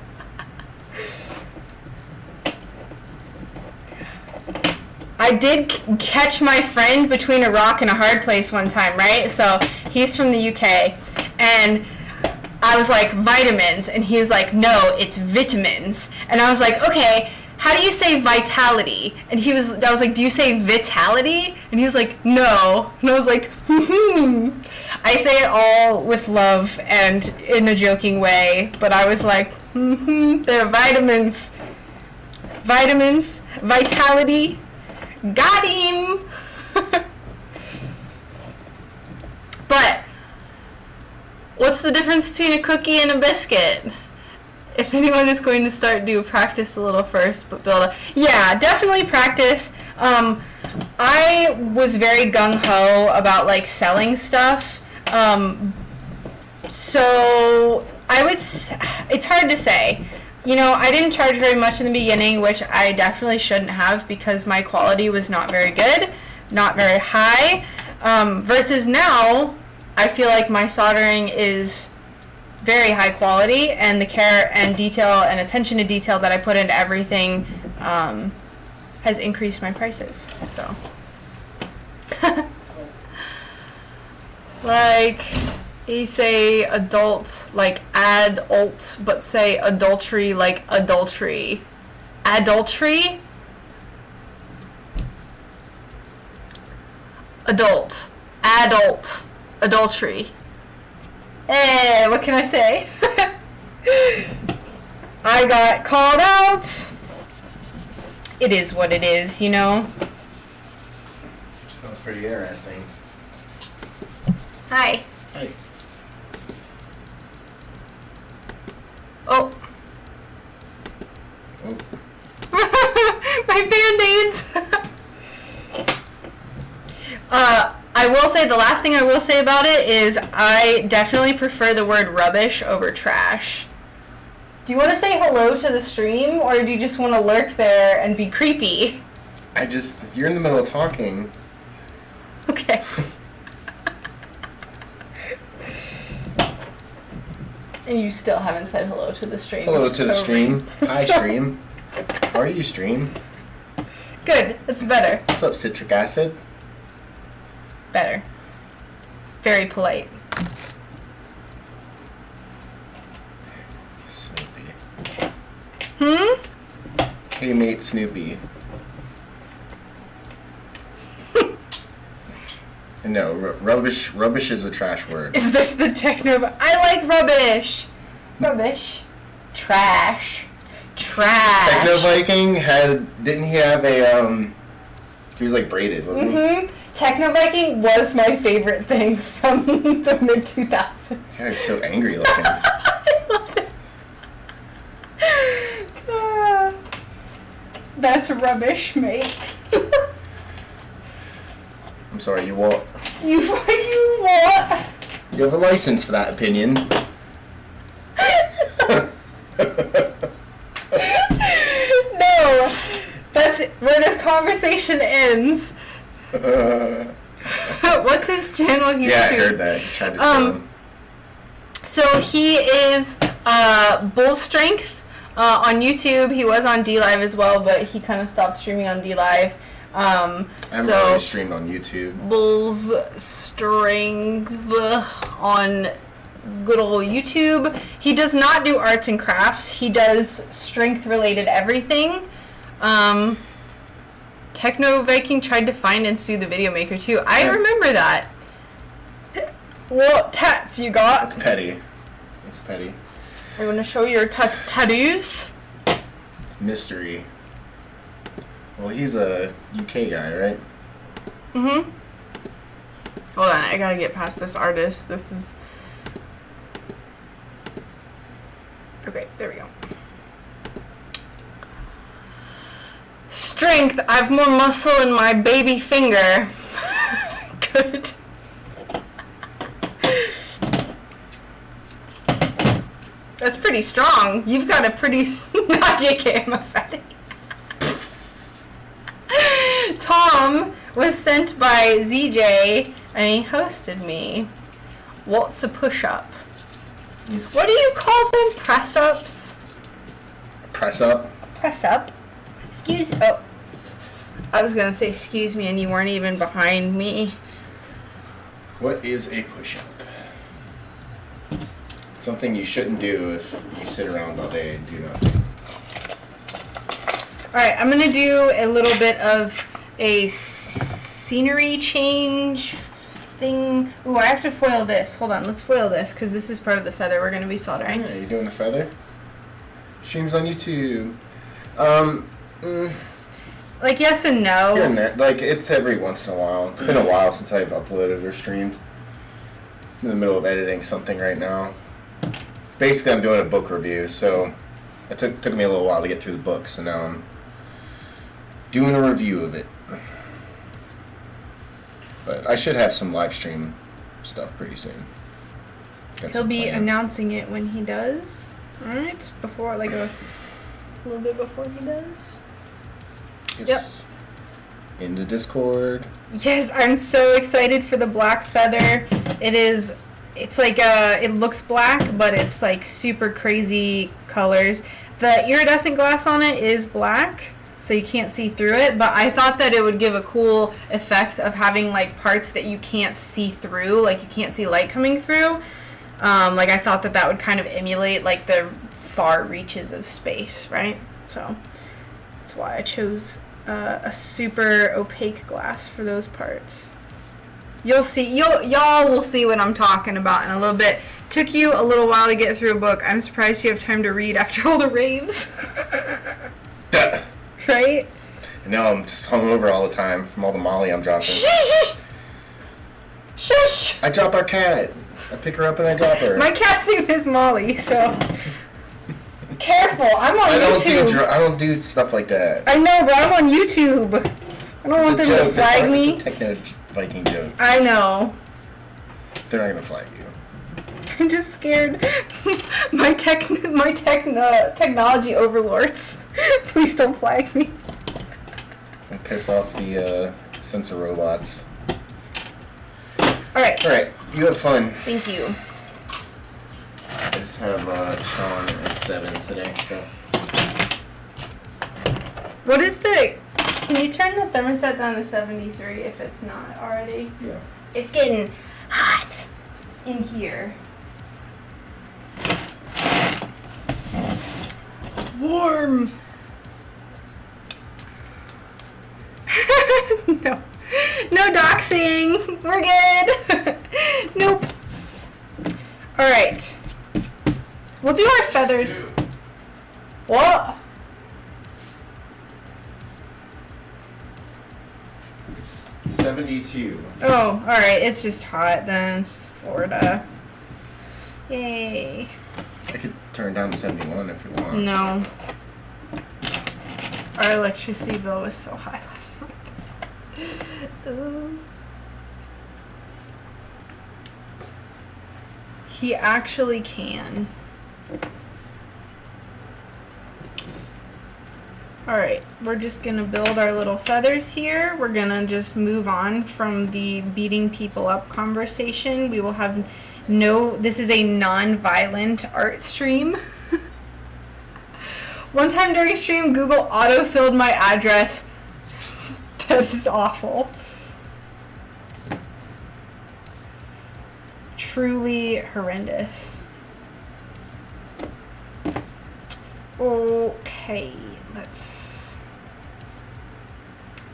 I did catch my friend between a rock and a hard place one time, right? So he's from the UK, and I was like, vitamins, and he was like, no, it's vitamins. And I was like, okay, how do you say vitality? And I was like, do you say vitality? And he was like, no. And I was like, I say it all with love and in a joking way, but I was like, they're vitamins. Vitamins, vitality, got him. But what's the difference between a cookie and a biscuit? If anyone is going to start, practice a little first, but build definitely practice. I was very gung-ho about like selling stuff. So it's hard to say. You know, I didn't charge very much in the beginning, which I definitely shouldn't have because my quality was not very good, not very high. Versus now, I feel like my soldering is very high quality, and the care and detail and attention to detail that I put into everything has increased my prices. So, like, you say adult, like adult, but say adultery, like adultery. Adultery? Adult. Adult. Adultery. Hey, what can I say? I got called out. It is what it is, you know? That was pretty interesting. Hi. Hi. Oh. Oh. My Band-Aids. I will say, the last thing I will say about it is I definitely prefer the word rubbish over trash. Do you want to say hello to the stream, or do you just want to lurk there and be creepy? You're in the middle of talking. Okay. And you still haven't said hello to the stream. Hello to the stream. Hi, So- stream. How are you, stream? Good. That's better. What's up, citric acid? Better. Very polite. Snoopy. Hey, mate, Snoopy. No, rubbish. Rubbish is a trash word. Is this the techno? I like rubbish. Rubbish. Trash. Trash. Techno Viking didn't he have a he was like braided, wasn't he? Techno Viking was my favorite thing from the mid 2000s. Yeah, he's so angry looking. I loved it. That's rubbish, mate. I'm sorry, you what? You what? You have a license for that opinion. No, that's where this conversation ends. What's his channel? Yeah, I heard that. He tried to sell him. So he is Bull Strength on YouTube. He was on D-Live as well, but he kind of stopped streaming on D-Live. I haven't really streamed on YouTube. Bull's Strength on good old YouTube. He does not do arts and crafts. He does strength-related everything. Techno Viking tried to find and sue the video maker too. I remember that. What tats you got? It's petty. It's petty. Are you want to show your tattoos? It's mystery. Well, he's a UK guy, right? Mm-hmm. Hold on, I gotta get past this artist. This is... Okay, there we go. Strength. I have more muscle in my baby finger. Good. That's pretty strong. You've got a pretty... Not JK, I'm pathetic. Tom was sent by ZJ and he hosted me. What's a push-up? What do you call them? Press-ups? Press up? Press-up? Oh. I was gonna say excuse me and you weren't even behind me. What is a push-up? Something you shouldn't do if you sit around all day and do nothing. Alright, I'm gonna do a little bit of a scenery change thing. Ooh, I have to foil this. Hold on, let's foil this, because this is part of the feather we're gonna be soldering. Are you doing a feather? Streams on YouTube. Like, yes and no. Here and there. Like, it's every once in a while. It's been a while since I've uploaded or streamed. I'm in the middle of editing something right now. Basically, I'm doing a book review, so it took me a little while to get through the book, so now I'm doing a review of it. But I should have some live stream stuff pretty soon. He'll be announcing it when he does. Alright? Before, like a little bit before he does. Yes. Yep. In the Discord. Yes, I'm so excited for the black feather. It's like it looks black, but it's like super crazy colors. The iridescent glass on it is black, so you can't see through it, but I thought that it would give a cool effect of having like parts that you can't see through, like you can't see light coming through. Like I thought that would kind of emulate like the far reaches of space, right? So that's why I chose a super opaque glass for those parts. You'll see, y'all will see what I'm talking about in a little bit. Took you a little while to get through a book. I'm surprised you have time to read after all the raves. Right? No, I'm just hungover all the time from all the Molly I'm dropping. Shush! I drop our cat. I pick her up and I drop her. My cat's name is Molly, so careful. I'm on YouTube. I don't do stuff like that. I know, but I'm on YouTube. I don't want them to flag me. It's a techno Viking joke. I know. They're not gonna flag you. I'm just scared. my technology overlords. Please don't flag me. And piss off the sensor robots. Alright. Alright, you have fun. Thank you. I just have Sean at 7 today, so. What is the... Can you turn the thermostat down to 73 if it's not already? Yeah. It's getting hot in here. Warm! No. No doxing! We're good! Nope. Alright. We'll do our feathers. What? It's 72. Oh, alright. It's just hot then. It's Florida. Yay. I could turn down to 71 if you want. No. Our electricity bill was so high last month. He actually can. Alright, we're just gonna build our little feathers here. We're gonna just move on from the beating people up conversation. We will have this is a non-violent art stream. One time during stream, Google auto-filled my address. That is awful. Truly horrendous. Okay, let's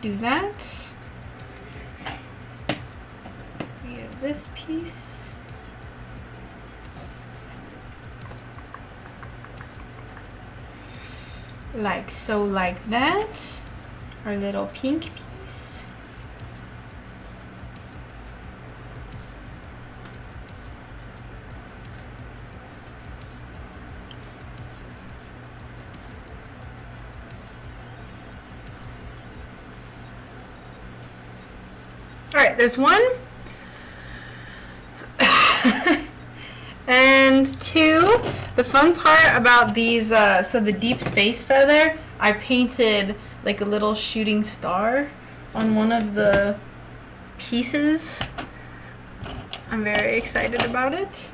do that. We have this piece. Like so, like that. Our little pink piece. Alright, there's one. And two. The fun part about these, so the deep space feather, I painted like a little shooting star on one of the pieces. I'm very excited about it.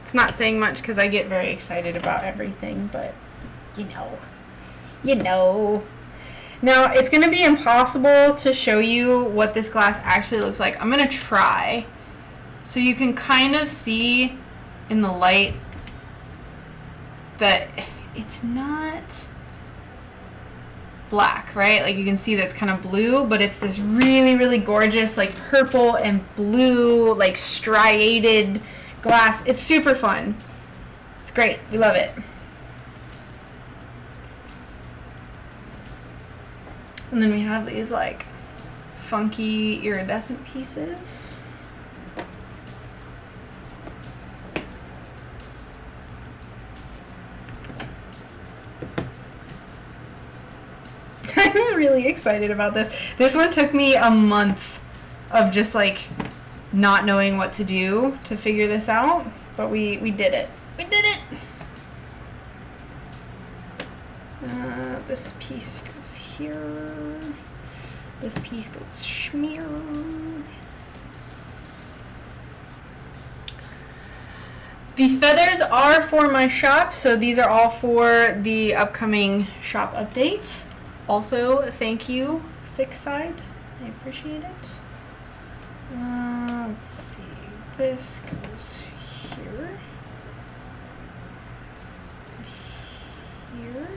It's not saying much because I get very excited about everything, but you know. Now, it's going to be impossible to show you what this glass actually looks like. I'm going to try. So you can kind of see in the light that it's not black, right? Like you can see that's kind of blue, but it's this really, really gorgeous, like purple and blue, like striated glass. It's super fun. It's great. We love it. And then we have these like funky iridescent pieces. I'm really excited about this. This one took me a month of just like not knowing what to do to figure this out, but we did it. We did it! This piece goes here. This piece goes schmear. The feathers are for my shop, so these are all for the upcoming shop updates. Also, thank you, Six Side. I appreciate it. Let's see. This goes here. Here.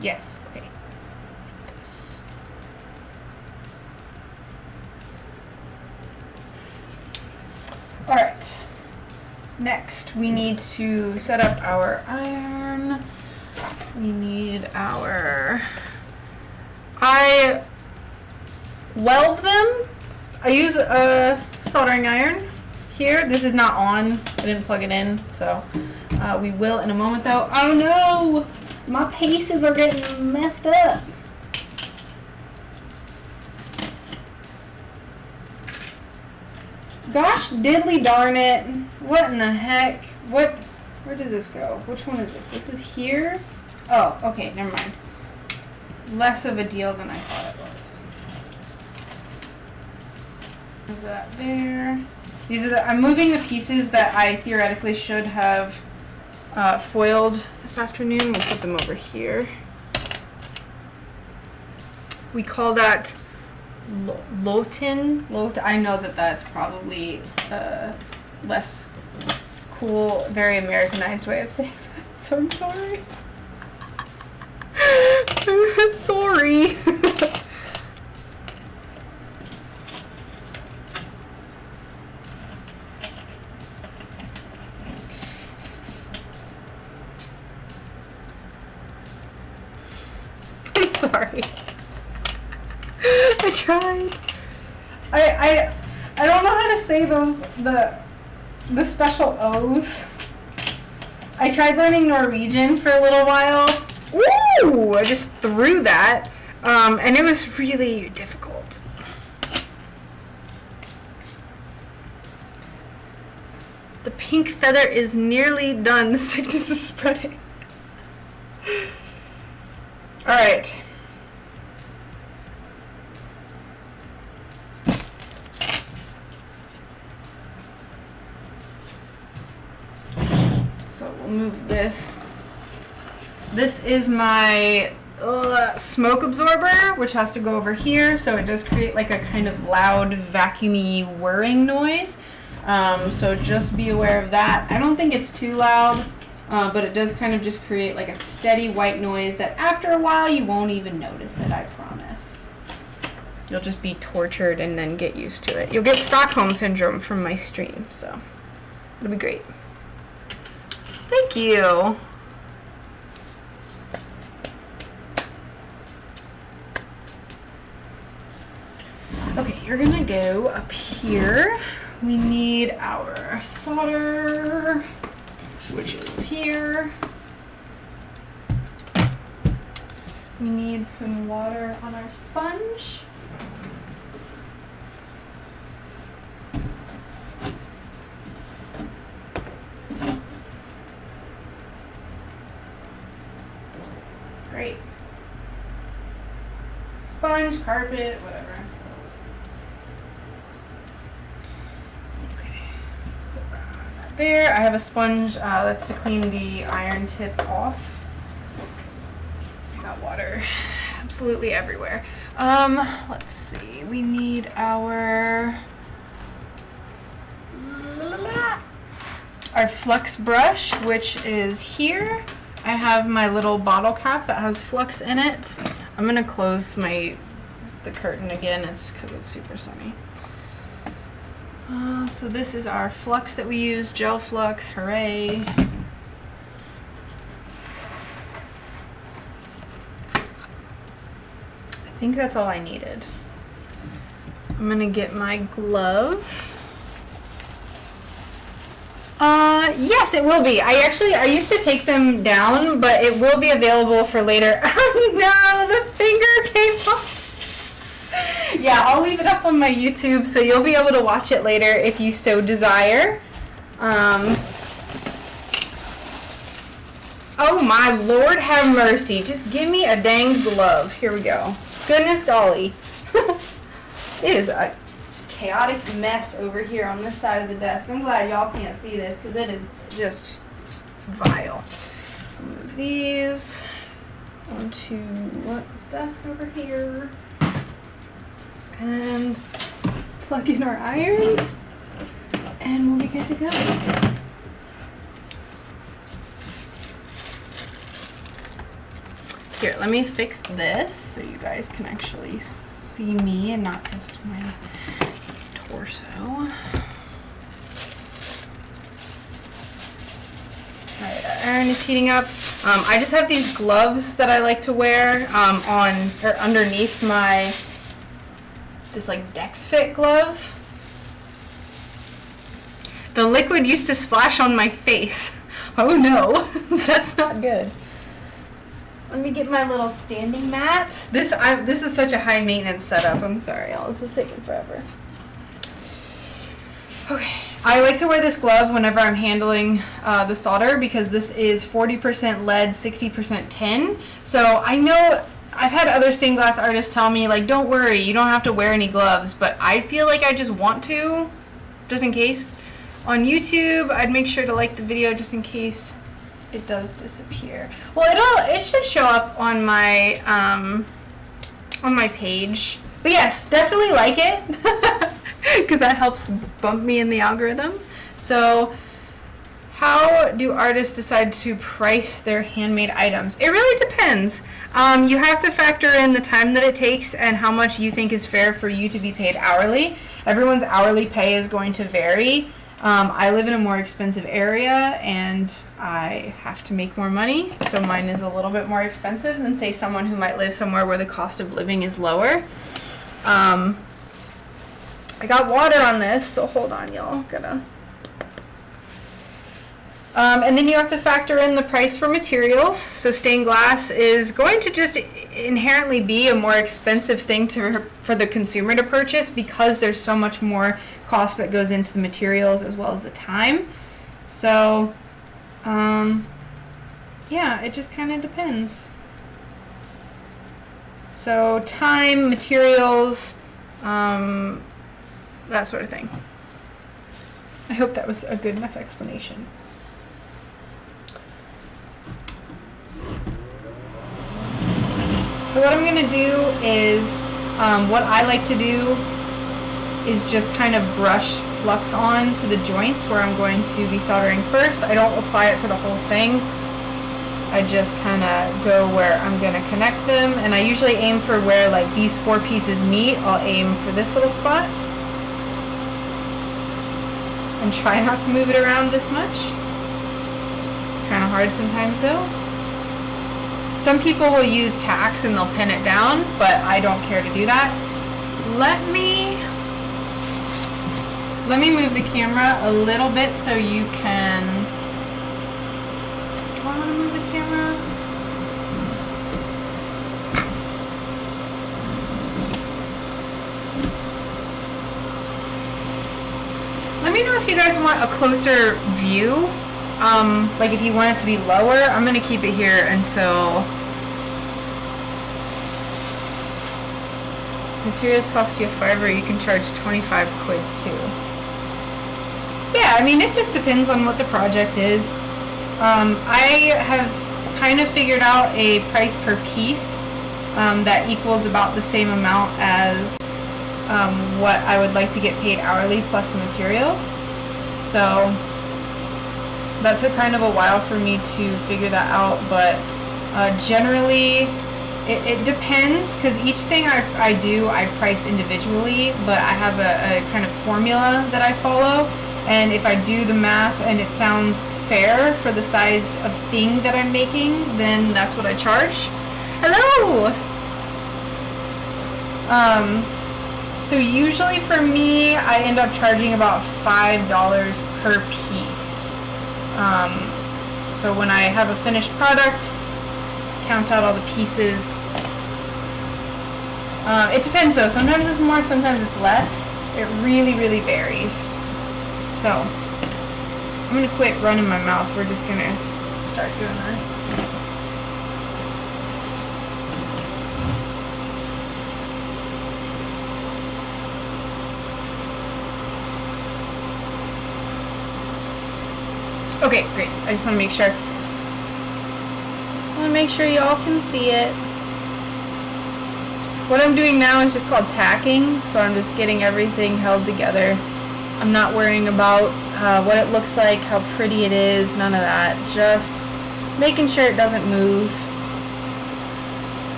Yes, okay. This. Alright. Next, we need to set up our iron. We need our... I weld them. I use a soldering iron here. This is not on. I didn't plug it in, so we will in a moment though. Oh no! My pieces are getting messed up. Gosh diddly darn it. What in the heck? What? Where does this go? Which one is this? This is here? Oh, okay, never mind. Less of a deal than I thought it was. Move that there. These are I'm moving the pieces that I theoretically should have foiled this afternoon. We'll put them over here. We call that Lotin. I know that that's probably less cool, very Americanized way of saying that, so I'm sorry. Sorry. I'm sorry. I tried. I don't know how to say those the special O's. I tried learning Norwegian for a little while. Ooh! I just threw that, and it was really difficult. The pink feather is nearly done. The sickness is spreading. All right. So we'll move this. This is my smoke absorber, which has to go over here, so it does create like a kind of loud, vacuumy whirring noise. So just be aware of that. I don't think it's too loud, but it does kind of just create like a steady white noise that after a while you won't even notice it, I promise. You'll just be tortured and then get used to it. You'll get Stockholm Syndrome from my stream, so it'll be great. Thank you. Okay, you're gonna go up here. We need our solder, which is here. We need some water on our sponge. Great. Sponge, carpet, whatever. There, I have a sponge that's to clean the iron tip off. I got water solder absolutely everywhere. Let's see. We need our Flux brush, which is here. I have my little bottle cap that has Flux in it. I'm gonna close the curtain again. It's because it's super sunny. So this is our Flux that we use, gel Flux. Hooray! I think that's all I needed. I'm gonna get my glove. Yes, it will be. I used to take them down, but it will be available for later. Oh no, the finger came off. Yeah, I'll leave it up on my YouTube, so you'll be able to watch it later if you so desire. Oh my Lord, have mercy. Just give me a dang glove. Here we go. Goodness golly. It is a just chaotic mess over here on this side of the desk. I'm glad y'all can't see this because it is just vile. Move these onto this desk over here. And plug in our iron. And we'll be good to go. Here, let me fix this so you guys can actually see me and not just my torso. Alright, our iron is heating up. I just have these gloves that I like to wear underneath this like Dex Fit glove. The liquid used to splash on my face. Oh no, that's not good. Let me get my little standing mat. This is such a high maintenance setup. I'm sorry, y'all. This is taking forever. Okay. I like to wear this glove whenever I'm handling the solder because this is 40% lead, 60% tin. So I know I've had other stained glass artists tell me, like, don't worry, you don't have to wear any gloves. But I feel like I just want to, just in case. On YouTube, I'd make sure to like the video just in case it does disappear. Well, it should show up on my page. But yes, definitely like it because that helps bump me in the algorithm. So, how do artists decide to price their handmade items? It really depends. You have to factor in the time that it takes and how much you think is fair for you to be paid hourly. Everyone's hourly pay is going to vary. I live in a more expensive area and I have to make more money, so mine is a little bit more expensive than, say, someone who might live somewhere where the cost of living is lower. I got water on this, so hold on, y'all. And then you have to factor in the price for materials. So stained glass is going to just inherently be a more expensive thing for the consumer to purchase because there's so much more cost that goes into the materials as well as the time. So, yeah, it just kind of depends. So time, materials, that sort of thing. I hope that was a good enough explanation. So what I'm going to do is, what I like to do is just kind of brush Flux on to the joints where I'm going to be soldering first. I don't apply it to the whole thing. I just kind of go where I'm going to connect them, and I usually aim for where like these 4 pieces meet. I'll aim for this little spot and try not to move it around this much. It's kind of hard sometimes though. Some people will use tacks and they'll pin it down, but I don't care to do that. Let me move the camera a little bit so you can... Do I want to move the camera? Let me know if you guys want a closer view. Like if you want it to be lower, I'm going to keep it here until... Materials cost you $5, you can charge 25 quid too. Yeah, I mean, it just depends on what the project is. I have kind of figured out a price per piece that equals about the same amount as what I would like to get paid hourly plus the materials. So that took kind of a while for me to figure that out, but generally it depends, because each thing I do I price individually, but I have a kind of formula that I follow, and if I do the math and it sounds fair for the size of thing that I'm making, then that's what I charge. Hello! So usually for me, I end up charging about $5 per piece. So when I have a finished product, count out all the pieces. It depends though. Sometimes it's more, sometimes it's less. It really, really varies. So I'm gonna quit running my mouth. We're just gonna start doing this. Okay, great. I just want to make sure. Y'all can see it. What I'm doing now is just called tacking, so I'm just getting everything held together. I'm not worrying about what it looks like, how pretty it is, none of that. Just making sure it doesn't move.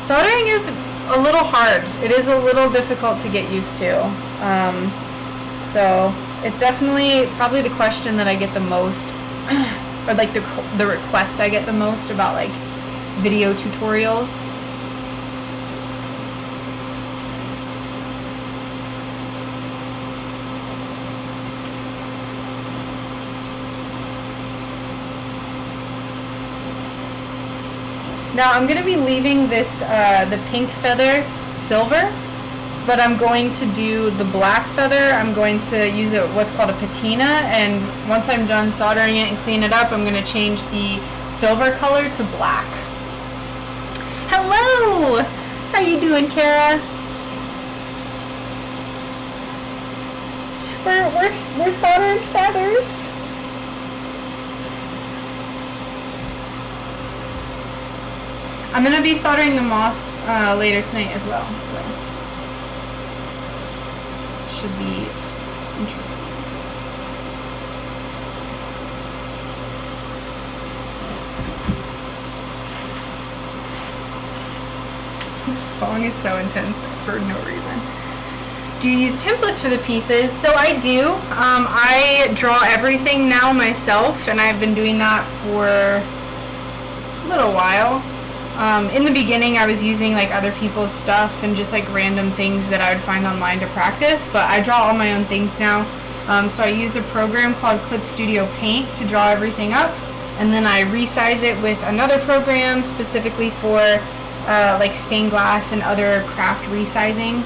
Soldering is a little hard. It is a little difficult to get used to. So it's definitely probably the question that I get the most, or like the request I get the most about like video tutorials. Now I'm going to be leaving this, the pink feather silver, but I'm going to do the black feather. I'm going to use what's called a patina, and once I'm done soldering it and clean it up, I'm going to change the silver color to black. Hello! How you doing, Kara? We're soldering feathers. I'm going to be soldering the moth later tonight as well, so should be interesting. This song is so intense for no reason. Do you use templates for the pieces? So I do. I draw everything now myself, and I've been doing that for a little while. In the beginning, I was using like other people's stuff and just like random things that I would find online to practice, but I draw all my own things now. So I use a program called Clip Studio Paint to draw everything up, and then I resize it with another program specifically for like stained glass and other craft resizing.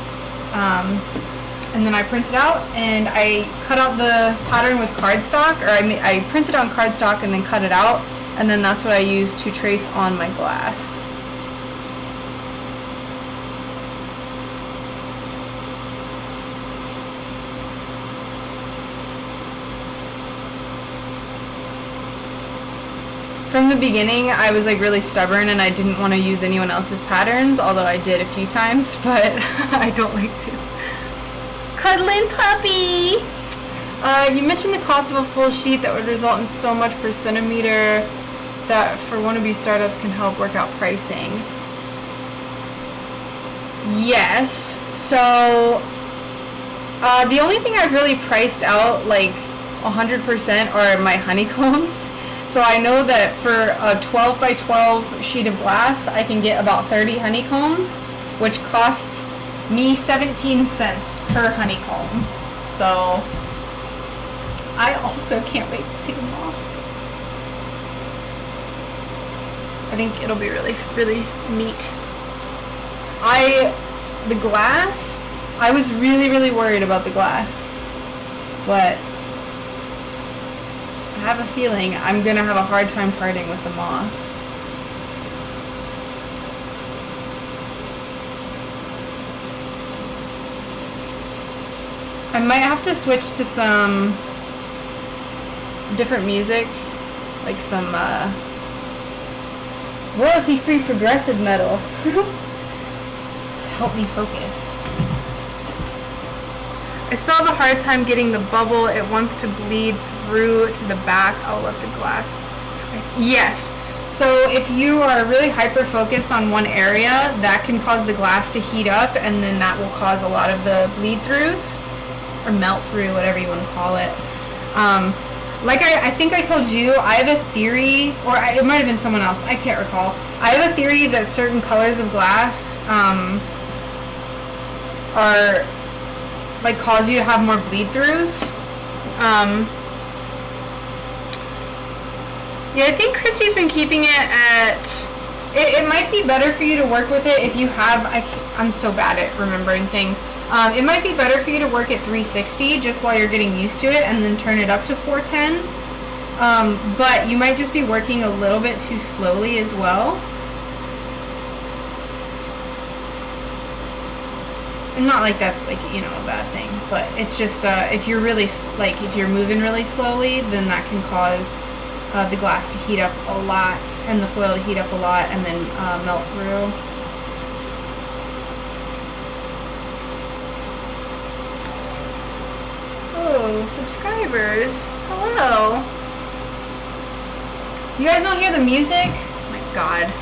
And then I print it out and I cut out the pattern with cardstock, or I print it on cardstock and then cut it out. And then that's what I use to trace on my glass. From the beginning, I was like really stubborn and I didn't want to use anyone else's patterns, although I did a few times, but I don't like to. Cuddling puppy! You mentioned the cost of a full sheet that would result in so much per centimeter that for wannabe startups can help work out pricing. Yes. So the only thing I've really priced out like 100% are my honeycombs. So I know that for a 12 by 12 sheet of glass, I can get about 30 honeycombs, which costs me 17 cents per honeycomb. So I also can't wait to see them off. I think it'll be really, really neat. The glass, I was really, really worried about the glass, but I have a feeling I'm gonna have a hard time parting with the moth. I might have to switch to some different music, like some royalty-free progressive metal. help me focus. I still have a hard time getting the bubble. It wants to bleed through to the back. I'll let the glass. Yes. So if you are really hyper focused on one area, that can cause the glass to heat up, and then that will cause a lot of the bleed throughs or melt through, whatever you want to call it. Like I think I told you, I have a theory, or it might have been someone else, I can't recall. I have a theory that certain colors of glass are like cause you to have more bleed throughs. Yeah, I think Christy's been keeping it at. It might be better for you to work with it if you have. I'm so bad at remembering things. It might be better for you to work at 360 just while you're getting used to it, and then turn it up to 410. But you might just be working a little bit too slowly as well. And not like that's like, you know, a bad thing, but it's just if you're really if you're moving really slowly, then that can cause the glass to heat up a lot and the foil to heat up a lot and then melt through. Oh, subscribers. Hello. You guys don't hear the music? Oh my god.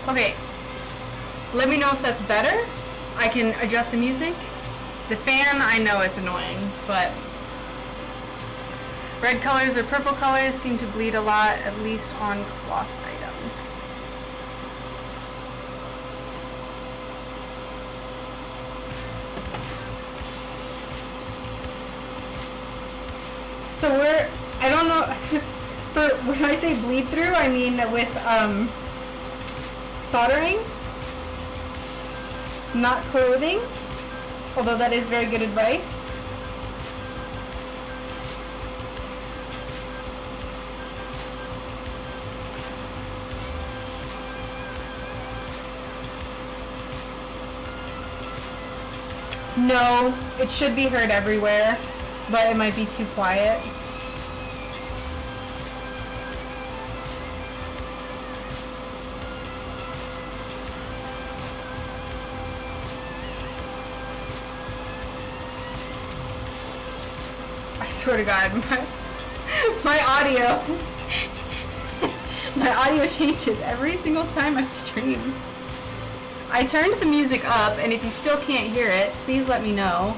Okay, let me know if that's better. I can adjust the music. The fan, I know it's annoying, but red colors or purple colors seem to bleed a lot, at least on cloth items. So I don't know, but when I say bleed through, I mean with, soldering, not clothing, although that is very good advice. No, it should be heard everywhere, but it might be too quiet. I swear to God, my audio, my audio changes every single time I stream. I turned the music up, and if you still can't hear it, please let me know.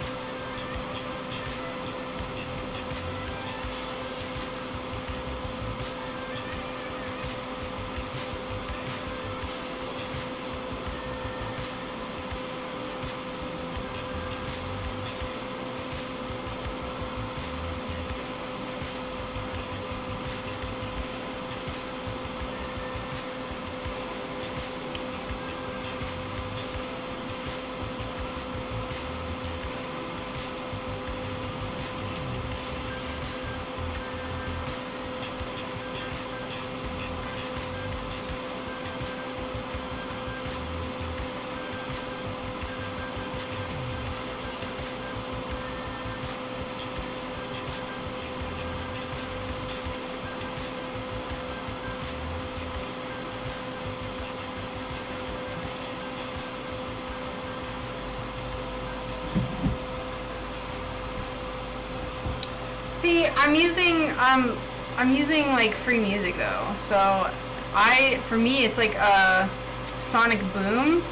See, I'm using like free music though, so for me it's like a sonic boom.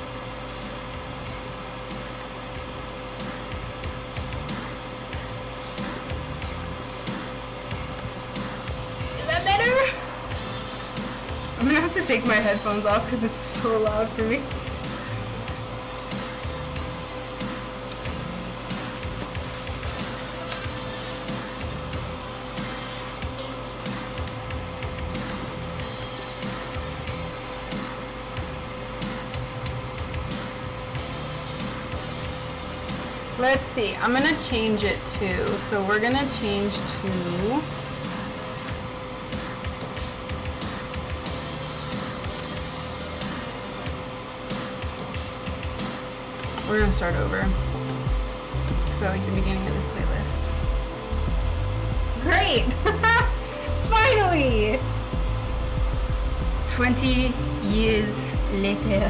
Is that better? I'm gonna have to take my headphones off because it's so loud for me. Let's see, I'm gonna change it to, so we're gonna change to We're gonna start over. So like the beginning of this playlist. Great! Finally! 20 years later.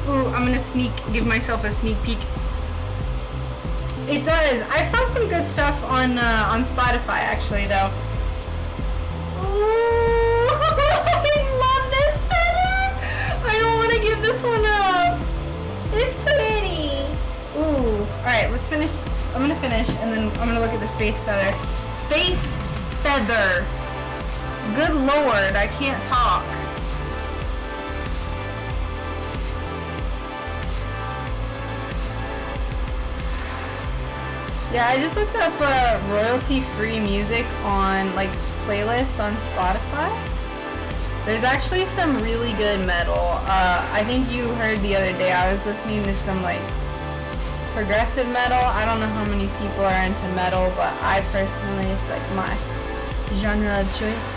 Ooh, I'm gonna give myself a sneak peek. It does. I found some good stuff on Spotify actually though. Ooh, I love this feather! I don't want to give this one up. It's pretty. Ooh. Alright, let's finish. I'm gonna finish and then I'm gonna look at the space feather. Space feather. Good lord, I can't talk. Yeah, I just looked up royalty-free music on like playlists on Spotify. There's actually some really good metal. I think you heard the other day I was listening to some like progressive metal. I don't know how many people are into metal, but I personally, it's like my genre of choice.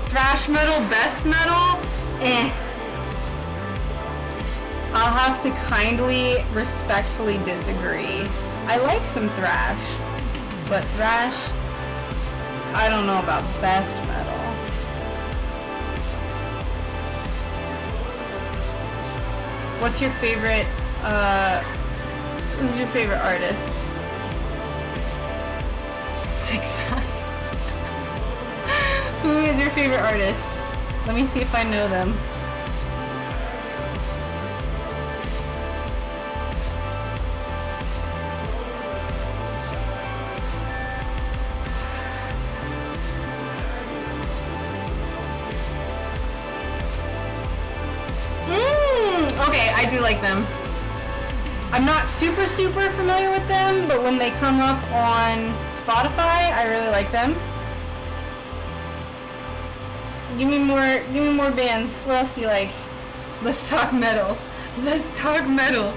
Thrash metal, best metal? Eh. I'll have to kindly, respectfully disagree. I like some thrash, but thrash, I don't know about best metal. What's your favorite, who's your favorite artist? 6ix9ine. Who is your favorite artist? Let me see if I know them. Okay, I do like them. I'm not super familiar with them, but when they come up on Spotify, I really like them. Give me more bands. What else do you like? Let's talk metal. Let's talk metal.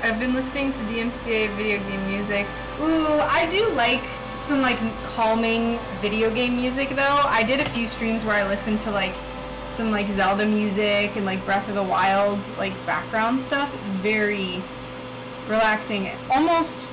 I've been listening to DMCA video game music. Ooh, I do like some like calming video game music though. I did a few streams where I listened to like some like Zelda music and like Breath of the Wild's like background stuff. Very relaxing. Almost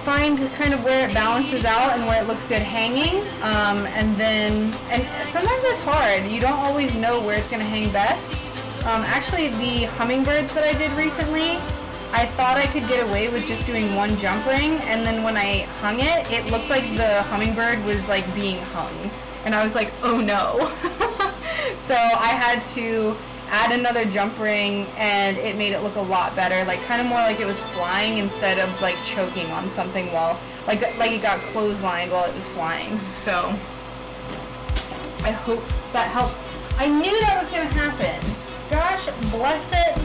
find kind of where it balances out and where it looks good hanging. And sometimes it's hard. You don't always know where it's going to hang best. Actually, the hummingbirds that I did recently, I thought I could get away with just doing one jump ring, and then when I hung it, it looked like the hummingbird was like being hung. And I was like, oh no. So I had to add another jump ring, and it made it look a lot better, like kind of more like it was flying instead of like choking on something while, like it got clotheslined while it was flying. So I hope that helps. I knew that was gonna happen. Gosh bless it.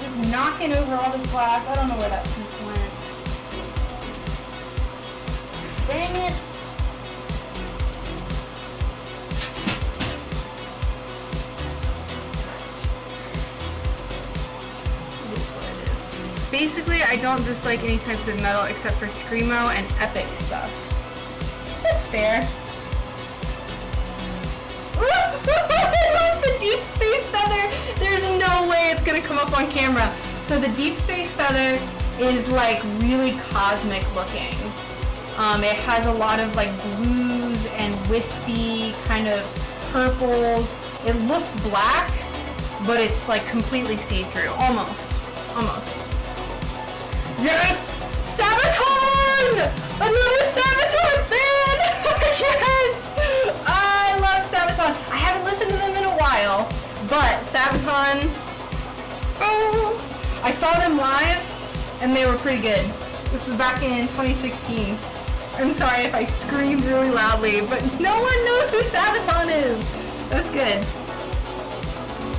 Just knocking over all this glass. I don't know where that piece went. Dang it. Basically, I don't dislike any types of metal except for Screamo and Epic stuff. That's fair. The deep space feather! There's no way it's gonna come up on camera. So the deep space feather is like really cosmic looking. It has a lot of like blues and wispy kind of purples. It looks black, but it's like completely see-through. Almost. Yes! Sabaton! Another Sabaton fan! Yes! I love Sabaton. I haven't listened to them in a while, but Sabaton, oh, I saw them live and they were pretty good. This is back in 2016. I'm sorry if I screamed really loudly, but no one knows who Sabaton is. That's good.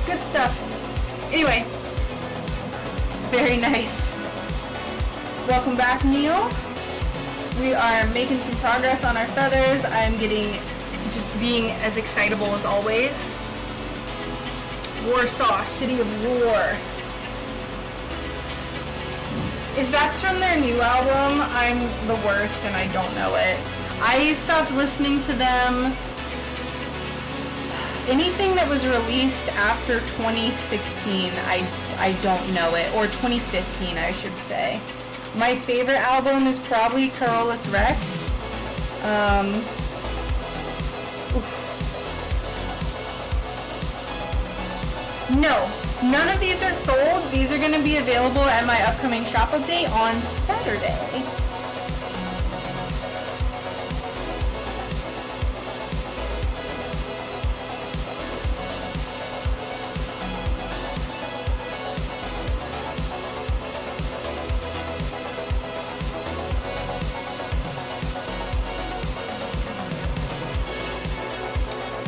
Good stuff. Anyway, very nice. Welcome back, Neil. We are making some progress on our feathers. I'm just being as excitable as always. Warsaw, City of War. If that's from their new album, I'm the worst and I don't know it. I stopped listening to them. Anything that was released after 2016, I don't know it. Or 2015, I should say. My favorite album is probably Carolus Rex. No, none of these are sold. These are going to be available at my upcoming shop update on Saturday.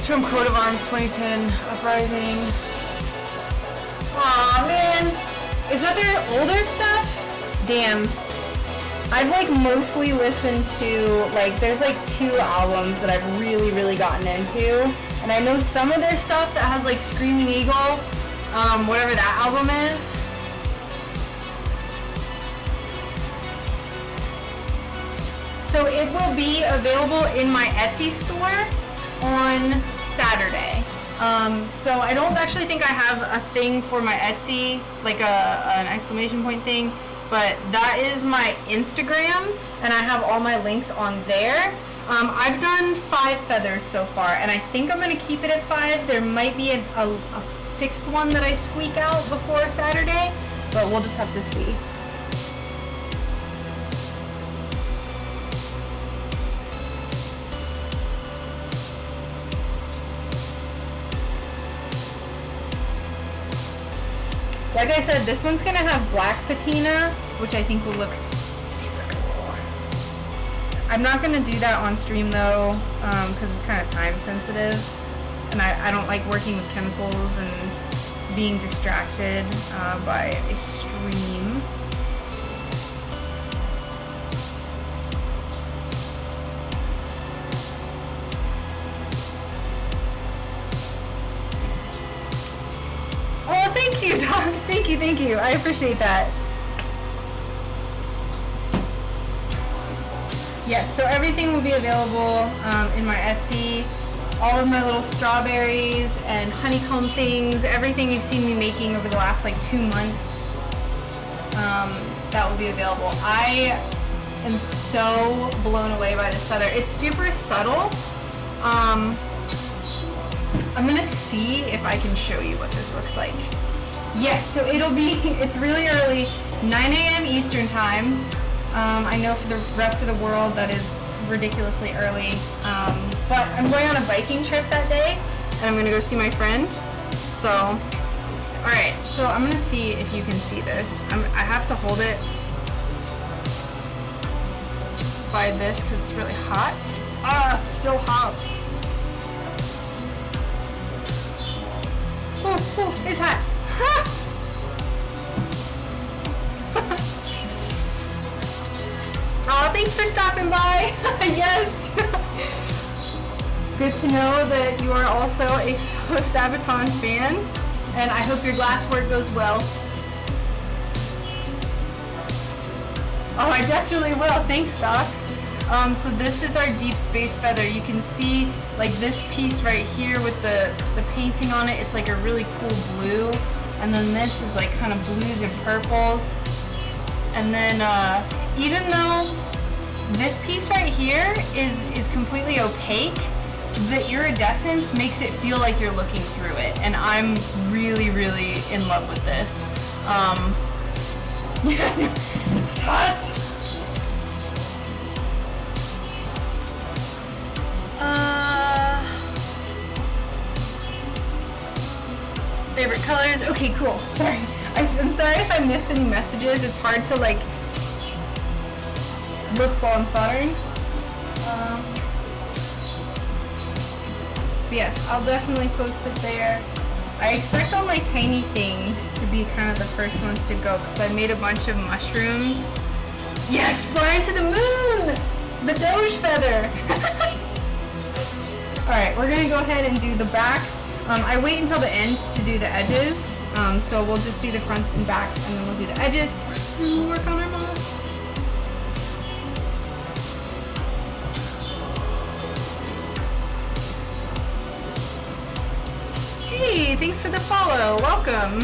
From Coat of Arms 2010 Uprising. Aw, man. Is that their older stuff? Damn. I've like mostly listened to, like, there's like 2 albums that I've really gotten into. And I know some of their stuff that has like Screaming Eagle, whatever that album is. So it will be available in my Etsy store on Saturday. So I don't actually think I have a thing for my Etsy, like an exclamation point thing, but that is my Instagram, and I have all my links on there. I've done 5 feathers so far, and I think I'm going to keep it at 5. There might be a 6th one that I squeak out before Saturday, but we'll just have to see. Like I said, this one's gonna have black patina, which I think will look super cool. I'm not gonna do that on stream though, because it's kind of time sensitive, and I don't like working with chemicals and being distracted by a stream. Oh, thank you, Doc. Thank you. I appreciate that. Yes, so everything will be available in my Etsy. All of my little strawberries and honeycomb things, everything you've seen me making over the last like 2 months, that will be available. I am so blown away by this feather. It's super subtle. I'm gonna see if I can show you what this looks like. Yes, so it's really early, 9 a.m. Eastern time. I know for the rest of the world that is ridiculously early, but I'm going on a biking trip that day, and I'm gonna go see my friend. So, alright, so I'm gonna see if you can see this. I have to hold it by this because it's really hot. Ah, it's still hot. Oh, it's hot. Oh, thanks for stopping by. Yes. Good to know that you are also a fellow Sabaton fan, and I hope your glass work goes well. Oh, I definitely will. Thanks, Doc. So this is our deep space feather. You can see like this piece right here with the painting on it. It's like a really cool blue, and then this is like kind of blues and purples. And then even though this piece right here is completely opaque, the iridescence makes it feel like you're looking through it, and I'm really, really in love with this. It's hot. Favorite colors? Okay, cool. Sorry. I'm sorry if I missed any messages. It's hard to like look while I'm soldering. But yes, I'll definitely post it there. I expect all my tiny things to be kind of the first ones to go because I made a bunch of mushrooms. Yes, fly into the moon! The Doge feather! Alright, we're gonna go ahead and do the backs. I wait until the end to do the edges, so we'll just do the fronts and backs, and then we'll do the edges, and we'll work on our mouth. Hey, thanks for the follow. Welcome.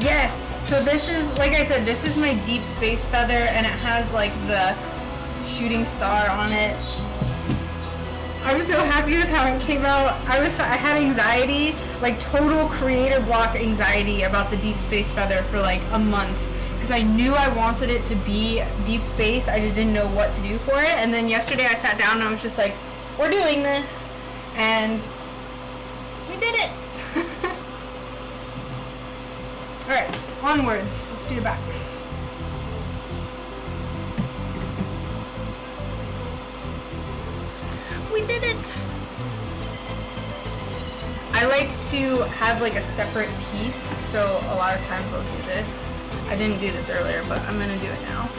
Yes, so this is, like I said, this is my deep space feather, and it has like the shooting star on it. I was so happy with how it came out. I had anxiety, like total creator block anxiety about the deep space feather for like a month because I knew I wanted it to be deep space. I just didn't know what to do for it. And then yesterday I sat down and I was just like, we're doing this. And we did it. All right, onwards. Let's do the backs. We did it! I like to have like a separate piece, so a lot of times I'll do this. I didn't do this earlier, but I'm gonna do it now.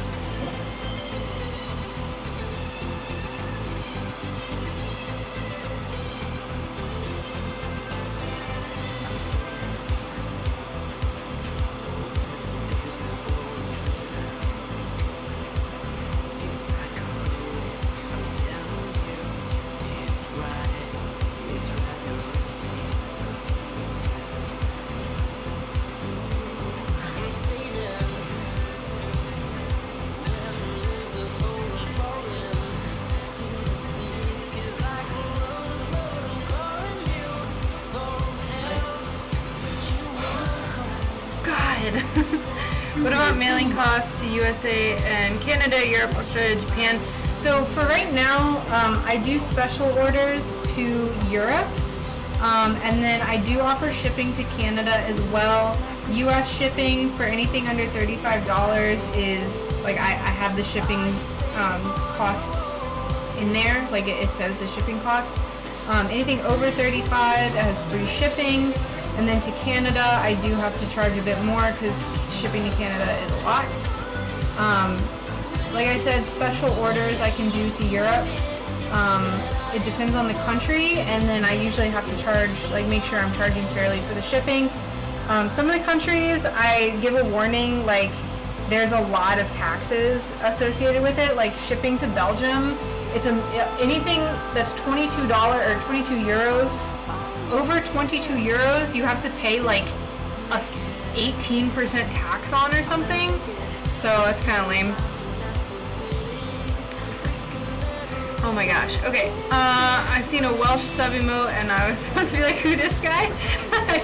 What about mailing costs to USA and Canada, Europe, Australia, Japan? So for right now, I do special orders to Europe, and then I do offer shipping to Canada as well. US shipping for anything under $35 is, like, I have the shipping costs in there, like it says the shipping costs. Anything over $35 has free shipping. And then to Canada, I do have to charge a bit more because shipping to Canada is a lot. Like I said, special orders I can do to Europe. It depends on the country, and then I usually have to charge, like make sure I'm charging fairly for the shipping. Some of the countries, I give a warning, like there's a lot of taxes associated with it, like shipping to Belgium. It's anything that's $22 or 22 euros. Over 22 euros, you have to pay like a 18% tax on or something. So it's kind of lame. Oh my gosh. Okay. I seen a Welsh sub emote and I was supposed to be like, who this guy?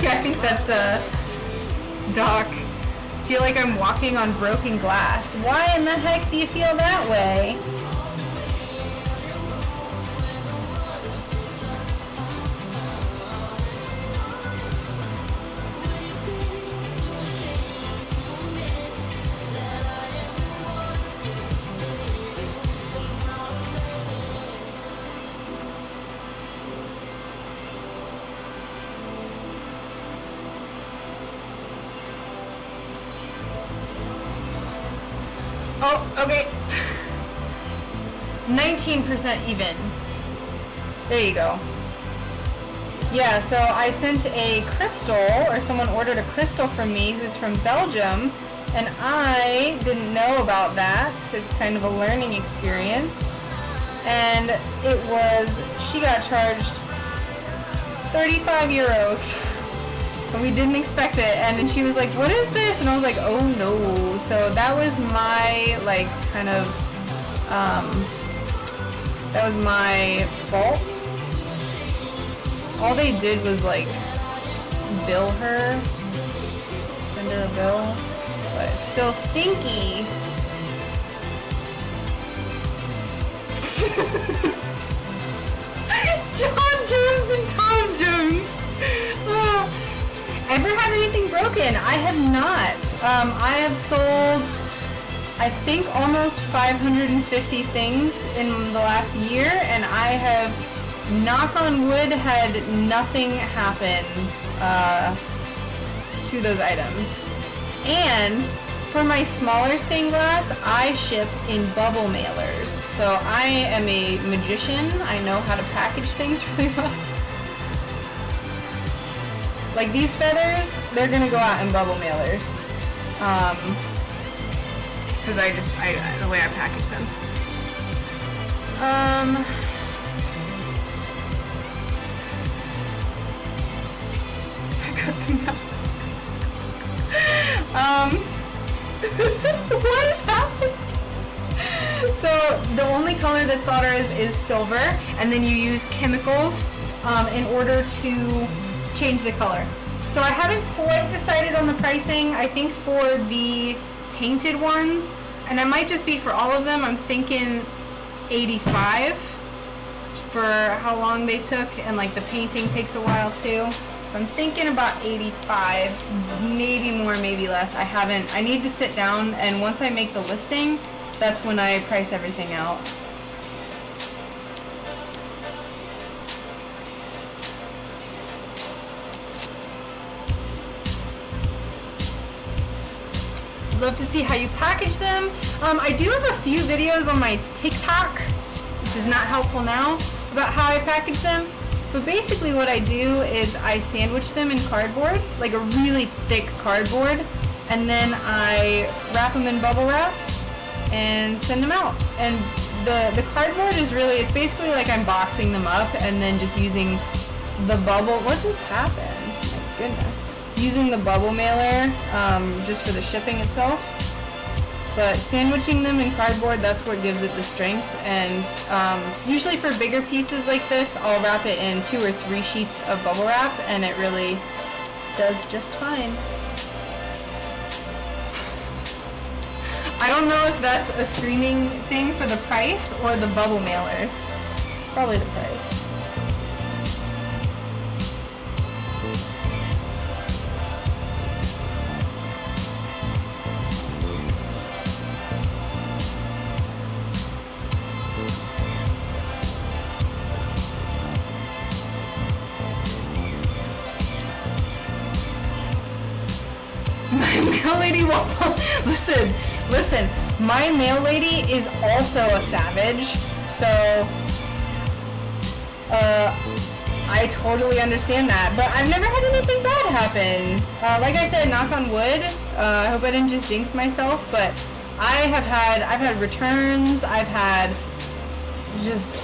Yeah, I think that's Doc. Feel like I'm walking on broken glass. Why in the heck do you feel that way? Oh, okay. 19% even. There you go. Yeah, so I sent a crystal, or someone ordered a crystal from me who's from Belgium, and I didn't know about that. So it's kind of a learning experience. And it was, she got charged 35 euros. And we didn't expect it, and then she was like, what is this? And I was like, oh no. So that was my, like, kind of, that was my fault. All they did was, like, bill her, send her a bill, but it's still stinky. John Jones and Tom Jones. Oh. Ever had anything broken? I have not. I have sold, I think, almost 550 things in the last year, and I have, knock on wood, had nothing happen to those items. And for my smaller stained glass, I ship in bubble mailers. So I am a magician. I know how to package things really well. Like these feathers, they're gonna go out in bubble mailers. Cause the way I package them. I got them now. What is happening? So the only color that solder is silver, and then you use chemicals in order to change the color. So I haven't quite decided on the pricing. I think for the painted ones, and I might just be for all of them, I'm thinking 85 for how long they took, and like the painting takes a while too. So I'm thinking about 85, maybe more, maybe less. I need to sit down, and once I make the listing, that's when I price everything out. Love to see how you package them. I do have a few videos on my TikTok, which is not helpful now, about how I package them. But basically what I do is I sandwich them in cardboard, like a really thick cardboard, and then I wrap them in bubble wrap and send them out. And the cardboard is really, it's basically like I'm boxing them up and then just using the bubble. What just happened? My goodness. Using the bubble mailer just for the shipping itself, but sandwiching them in cardboard, that's what gives it the strength. And usually for bigger pieces like this, I'll wrap it in 2 or 3 sheets of bubble wrap, and it really does just fine. I don't know if that's a streaming thing for the price or the bubble mailers. Probably the price. Mail lady waffle. Listen, my mail lady is also a savage, so I totally understand that, but I've never had anything bad happen. Like I said, knock on wood, I hope I didn't just jinx myself, but I've had returns, I've had just,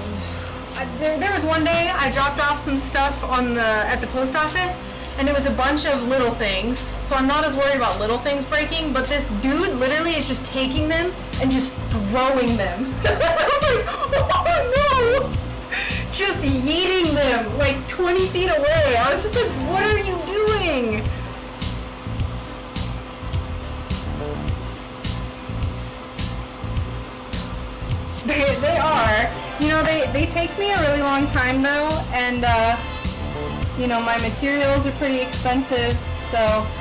there was one day I dropped off some stuff at the post office, and it was a bunch of little things, so I'm not as worried about little things breaking, but this dude literally is just taking them and just throwing them. I was like, oh feet away. I was just like, what are you doing? They are. You know, they take me a really long time though, and you know, my materials are pretty expensive. So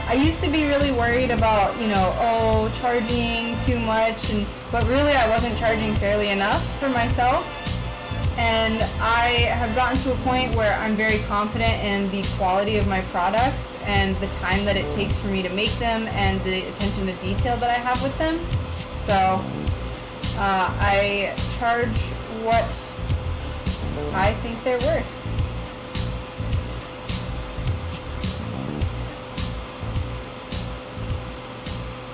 I used to be really worried about, you know, oh, charging too much, but really I wasn't charging fairly enough for myself. And I have gotten to a point where I'm very confident in the quality of my products and the time that it takes for me to make them and the attention to detail that I have with them. So I charge what I think they're worth.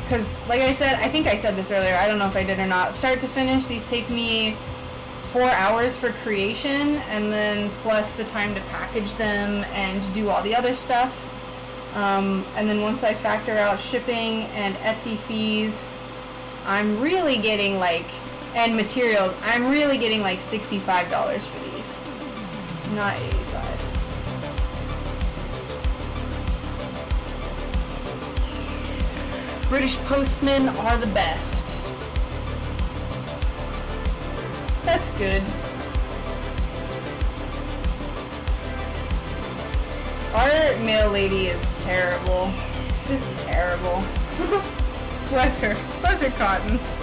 Because, like I said, I think I said this earlier, I don't know if I did or not, start to finish, these take me 4 hours for creation, and then plus the time to package them and do all the other stuff. And then once I factor out shipping and Etsy fees, I'm really getting like, and materials, I'm really getting like $65 for these, not $85. British postmen are the best. That's good. Our mail lady is terrible. Just terrible. Bless her. Bless her cottons.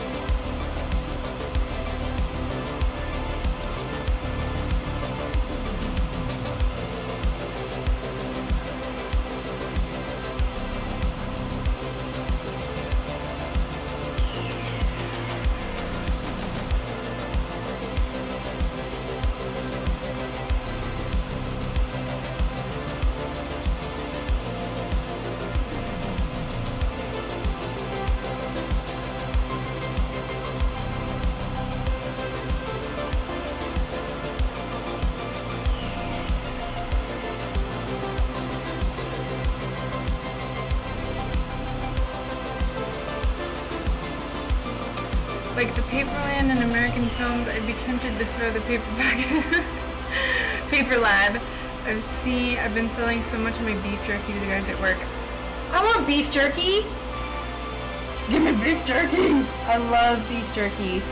Like the Paperland and American films, I'd be tempted to throw the paper back in. Paper Lad. I've been selling so much of my beef jerky to the guys at work. I want beef jerky! Give me beef jerky! I love beef jerky.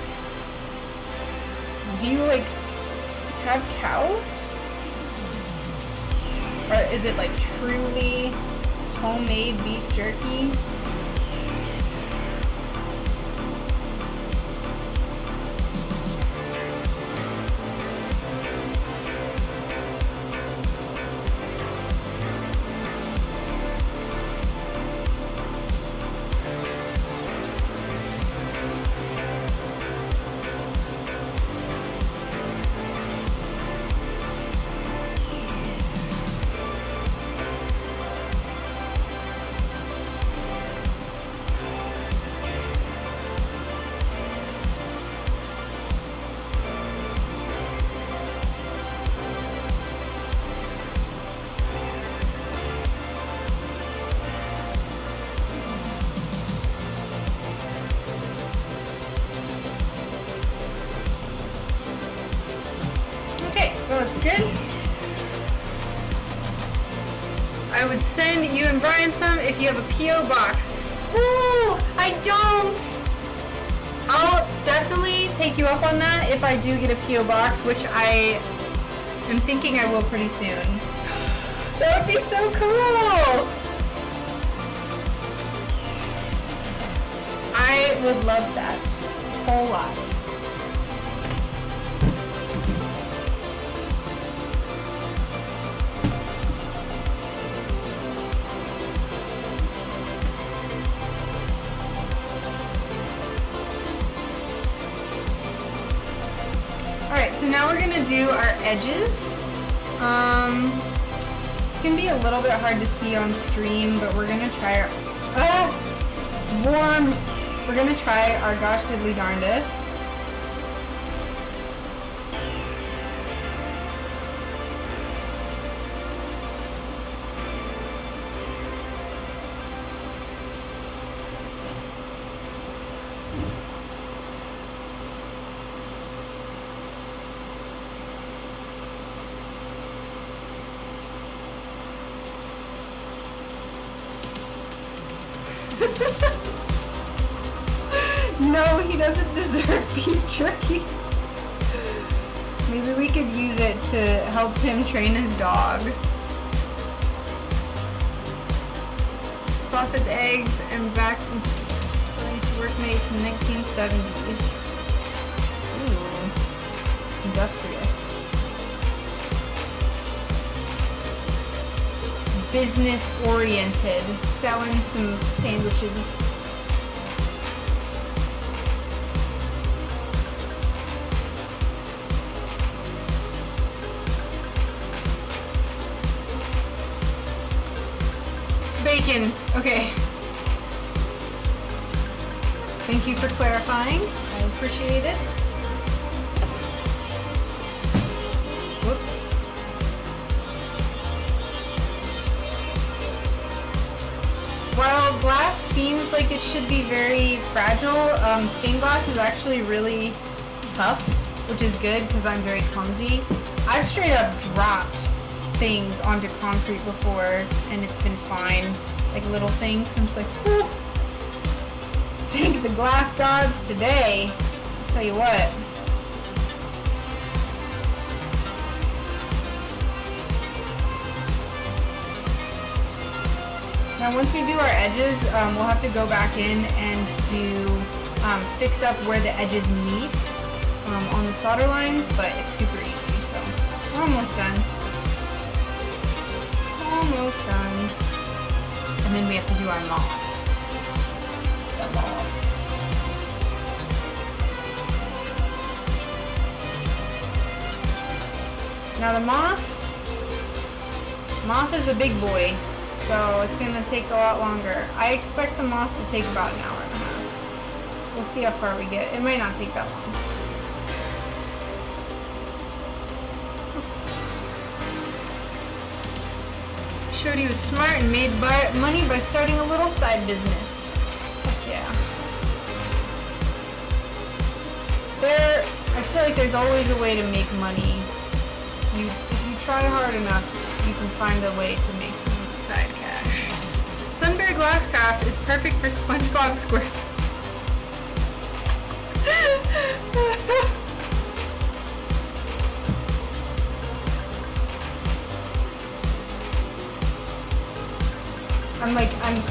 Do you like have cows? Or is it like truly homemade beef jerky? Looks good. I would send you and Brian some if you have a P.O. box. Ooh, I don't! I'll definitely take you up on that if I do get a P.O. box, which I am thinking I will pretty soon. That would be so cool! I would love that a whole lot. Alright, so now we're going to do our edges. It's going to be a little bit hard to see on stream, but we're going to try our... it's warm! We're going to try our gosh diddly darndest. No, he doesn't deserve beef jerky. Maybe we could use it to help him train his dog. Sausage, eggs, and back and selling to workmates in 1970s. Ooh, industrious. Business oriented, selling some sandwiches. Bacon. Okay. Thank you for clarifying. I appreciate it. Whoops. While glass seems like it should be very fragile, stained glass is actually really tough, which is good because I'm very clumsy. I've straight up dropped things onto concrete before and it's been fine, like little things. I'm just like, whew. Thank the glass gods today. I'll tell you what. Now once we do our edges, we'll have to go back in and do fix up where the edges meet on the solder lines, but it's super easy, so we're almost done. Almost done. And then we have to do our moth. The moth. Now the moth is a big boy, so it's gonna take a lot longer. I expect the moth to take about an hour and a half. We'll see how far we get. It might not take that long. Showed he was smart and made money by starting a little side business. Heck yeah. I feel like there's always a way to make money. If you try hard enough, you can find a way to make some side cash. Sunbury Glasscraft is perfect for SpongeBob SquarePants.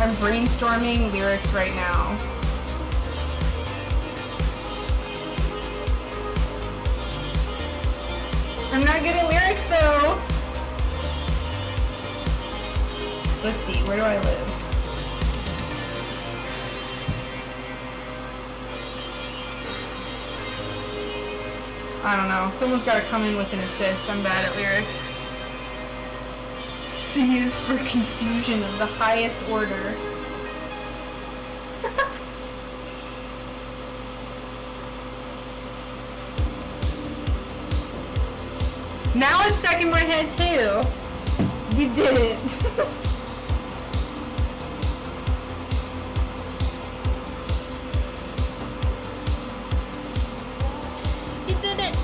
I'm brainstorming lyrics right now. I'm not good at lyrics though. Let's see, where do I live? I don't know. Someone's got to come in with an assist. I'm bad at lyrics. C is for confusion of the highest order. Now it's stuck in my head too. You did it. You did it.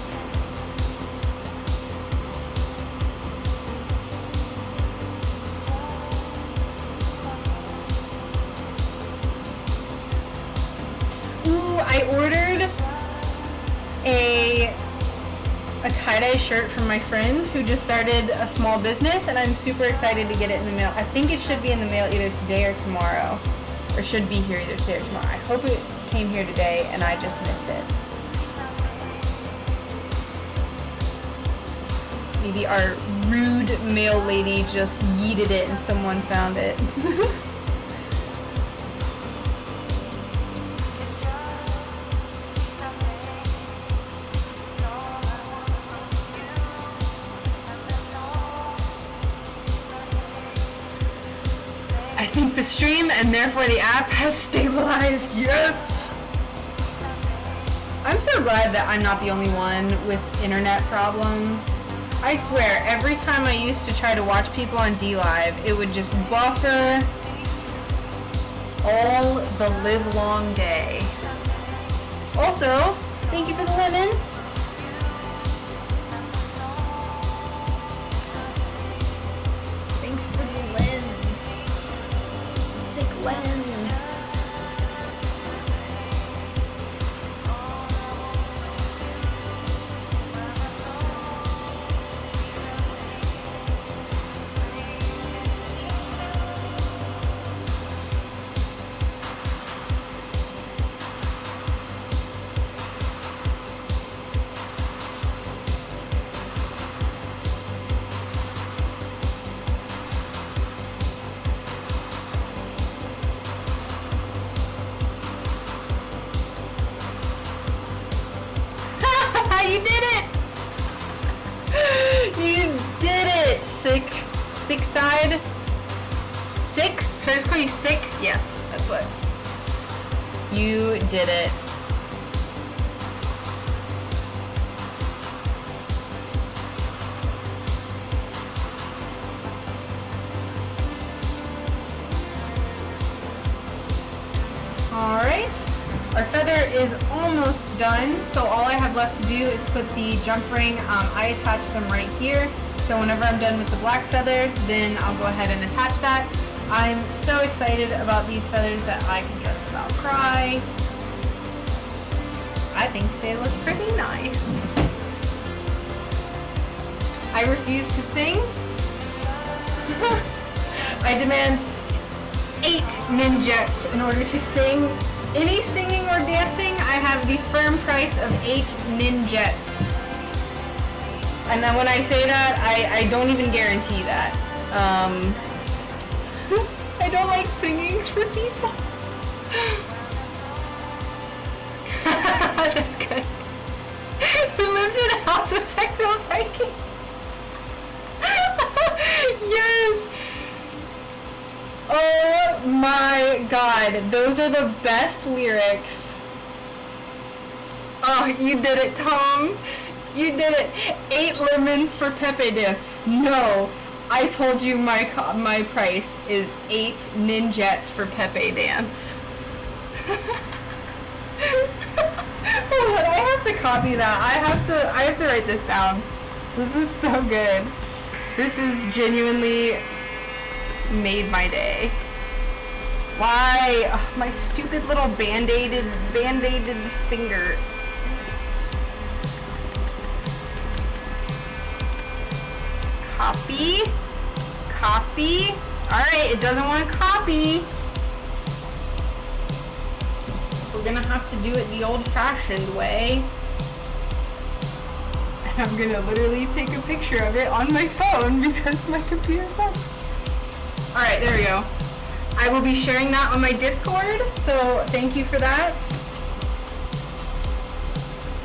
Ooh, I ordered a tie-dye shirt from my friend who just started a small business, and I'm super excited to get it in the mail. I think it should be in the mail either today or tomorrow, or should be here either today or tomorrow. I hope it came here today and I just missed it. Maybe our rude mail lady just yeeted it and someone found it. I think the stream and therefore the app has stabilized. Yes! I'm so glad that I'm not the only one with internet problems. I swear, every time I used to try to watch people on DLive, it would just buffer all the livelong day. Also, thank you for the lemon. Thanks for the lens. Sick lens. sick side. Sick? Should I just call you sick? Yes, that's what. You did it. Alright, our feather is almost done, so all I have left to do is put the jump ring. I attach them right here, so whenever I'm done with the black feather, then I'll go ahead and attach that. I'm so excited about these feathers that I can just about cry. I think they look pretty nice. I refuse to sing. I demand 8 ninjets in order to sing. Any singing or dancing, I have the firm price of 8 ninjets. And then when I say that, I don't even guarantee that. I don't like singing for people. That's good. Who lives in a house of techno hiking? Yes! Oh my god, those are the best lyrics. Oh, you did it, Tom. You did it. 8 lemons for Pepe Dance. No, I told you my price is 8 ninjets for Pepe Dance. Oh, I have to copy that. I have to write this down. This is so good. This is genuinely made my day. Why? Ugh, my stupid little band-aided finger. Copy. Copy. Alright, it doesn't want to copy. We're gonna have to do it the old-fashioned way. And I'm gonna literally take a picture of it on my phone because my computer sucks. Alright, there we go. I will be sharing that on my Discord, so thank you for that.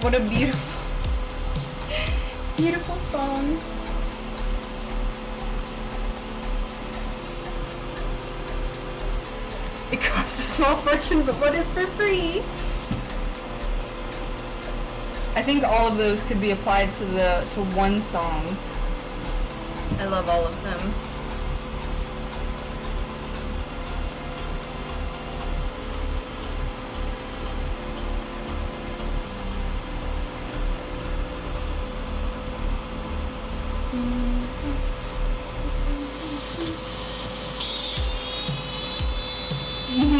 What a beautiful, beautiful song. It costs a small fortune, but what is for free? I think all of those could be applied to one song. I love all of them.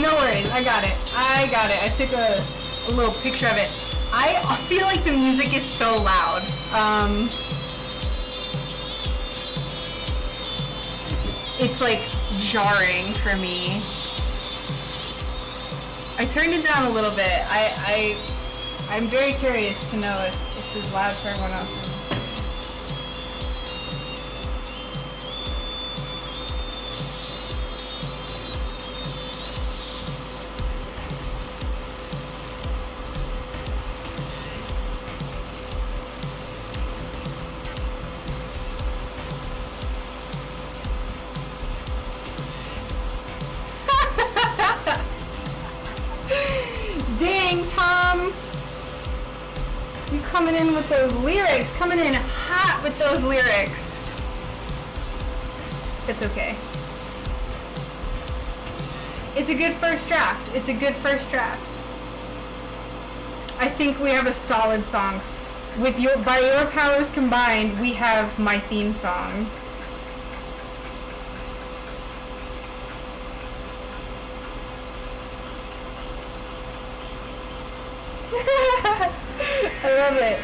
No worries, I got it. I took a little picture of it. I feel like the music is so loud. It's like jarring for me. I turned it down a little bit. I'm very curious to know if it's as loud for everyone else. Dang, Tom! You coming in with those lyrics, coming in hot with those lyrics. It's okay. It's a good first draft. It's a good first draft. I think we have a solid song. By your powers combined, we have my theme song. I love it.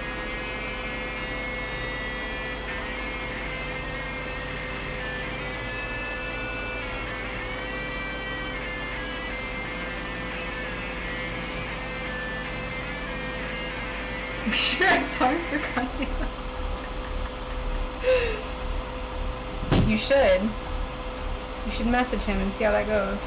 I'm sure it songs for Kanye West. You should. You should message him and see how that goes.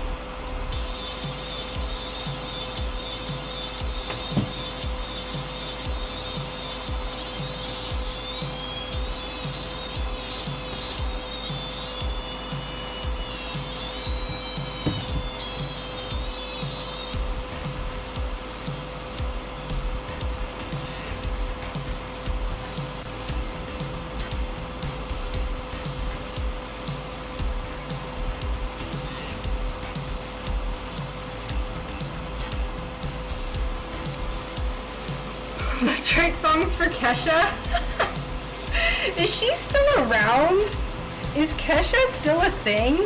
Let's write songs for Kesha. Is she still around? Is Kesha still a thing?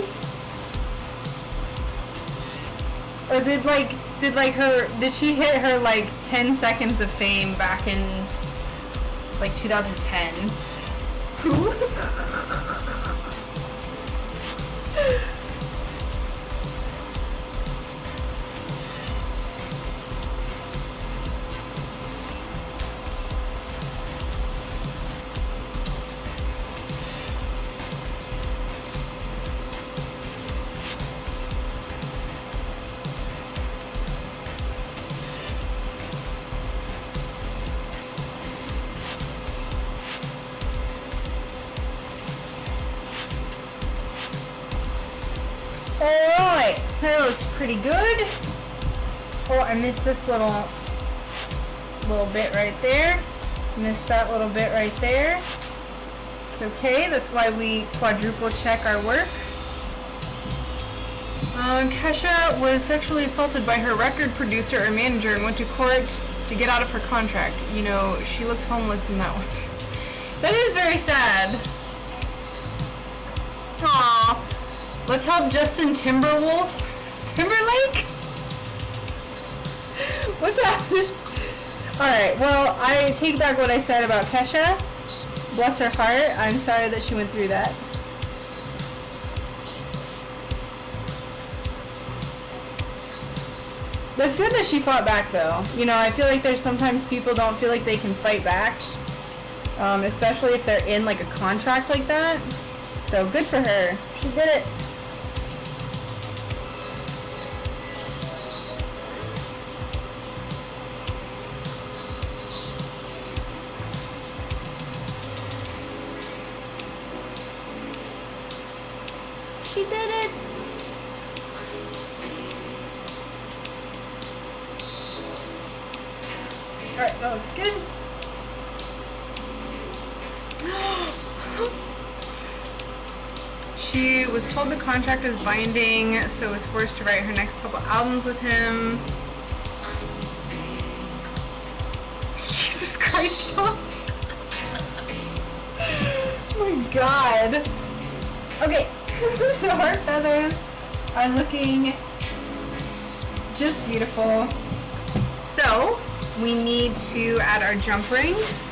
Or did she hit her like 10 seconds of fame back in like 2010? Who? Alright, that looks pretty good. Oh, I missed this little bit right there. Missed that little bit right there. It's okay, that's why we quadruple check our work. Kesha was sexually assaulted by her record producer or manager and went to court to get out of her contract. You know, she looks homeless in that one. That is very sad. Aww. Let's help Justin Timberlake? What's happening? Alright, well, I take back what I said about Kesha. Bless her heart. I'm sorry that she went through that. That's good that she fought back, though. You know, I feel like there's sometimes people don't feel like they can fight back. Especially if they're in, like, a contract like that. So, good for her. She did it. She did it! Alright, that looks good. She was told the contract was binding, so was forced to write her next couple albums with him. Jesus Christ. Oh my god. Okay. So our feathers are looking just beautiful. So we need to add our jump rings.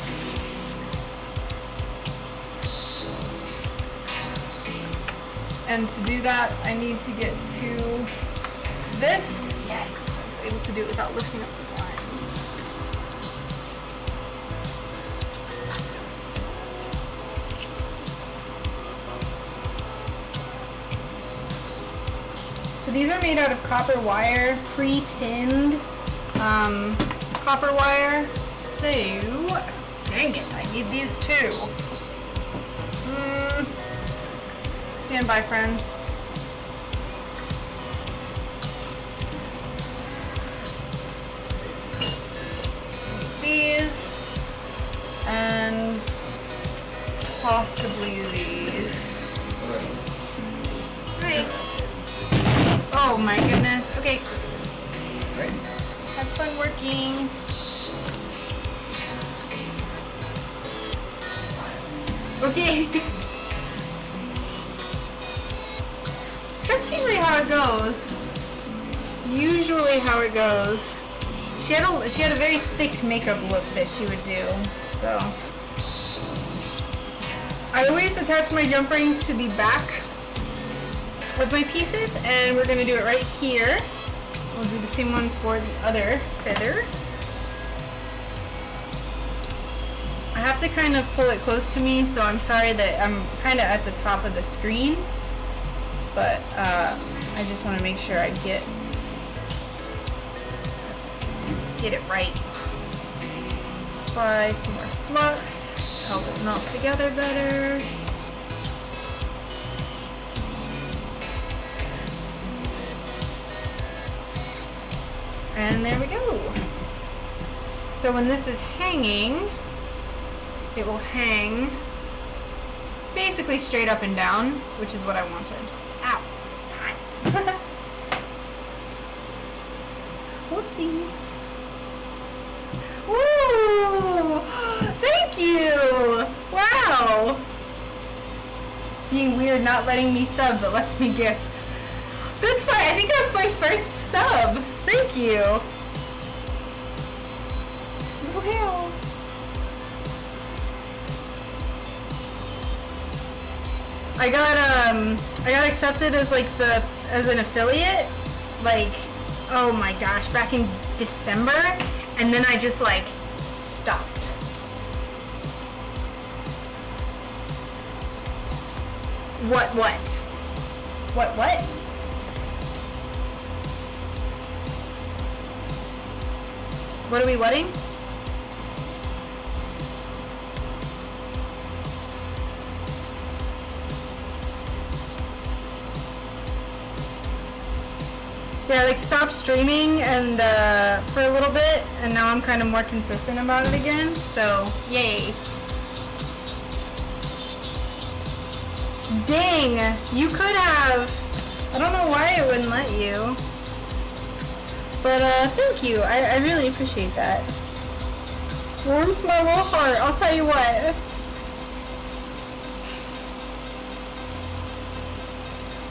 And to do that, I need to get to this. Yes, I was able to do it without lifting up the blinds. So these are made out of copper wire, pre-tinned copper wire. So, dang it, I need these too. Stand by, friends. These and possibly these. Right. Oh my goodness. Okay. Right. Have fun working. Okay. That's usually how it goes. Usually how it goes. She had a very thick makeup look that she would do. So I always attach my jump rings to the back of my pieces, and we're gonna do it right here. We'll do the same one for the other feather. I have to kind of pull it close to me, so I'm sorry that I'm kind of at the top of the screen. But I just want to make sure I get it right. Apply some more flux, help it melt together better. And there we go. So when this is hanging, it will hang basically straight up and down, which is what I wanted. Ow, it's hot. Whoopsies. Woo! you! Wow! Being weird not letting me sub, but lets me gift. That's fine. I think that's my first sub. Thank you. Wow. I got accepted as like as an affiliate, like, oh my gosh, back in December, and then I just like stopped. What? What are we wedding? Yeah, like stopped streaming and for a little bit, and now I'm kind of more consistent about it again. So, yay! Dang, you could have. I don't know why it wouldn't let you, but thank you. I really appreciate that. Warms my little heart. I'll tell you what.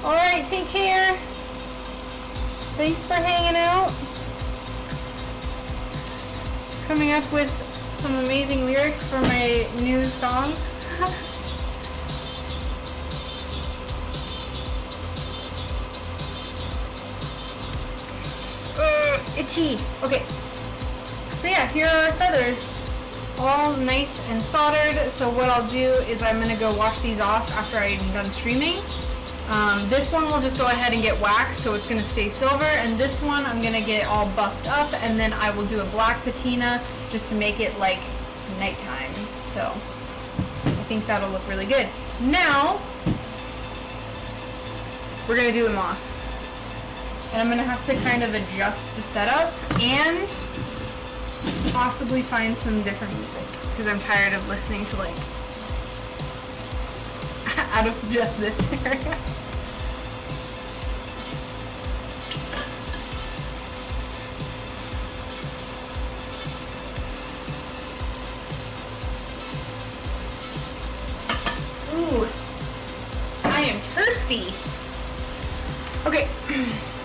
All right, take care. Thanks for hanging out. Coming up with some amazing lyrics for my new song. Itchy. Okay. So yeah, here are our feathers. All nice and soldered. So what I'll do is I'm gonna go wash these off after I'm done streaming. This one will just go ahead and get waxed, so it's going to stay silver, and this one I'm going to get all buffed up, and then I will do a black patina just to make it like nighttime. So I think that'll look really good. Now we're going to do them off, and I'm going to have to kind of adjust the setup and possibly find some different music because I'm tired of listening to like out of just this area. Ooh, I am thirsty. Okay,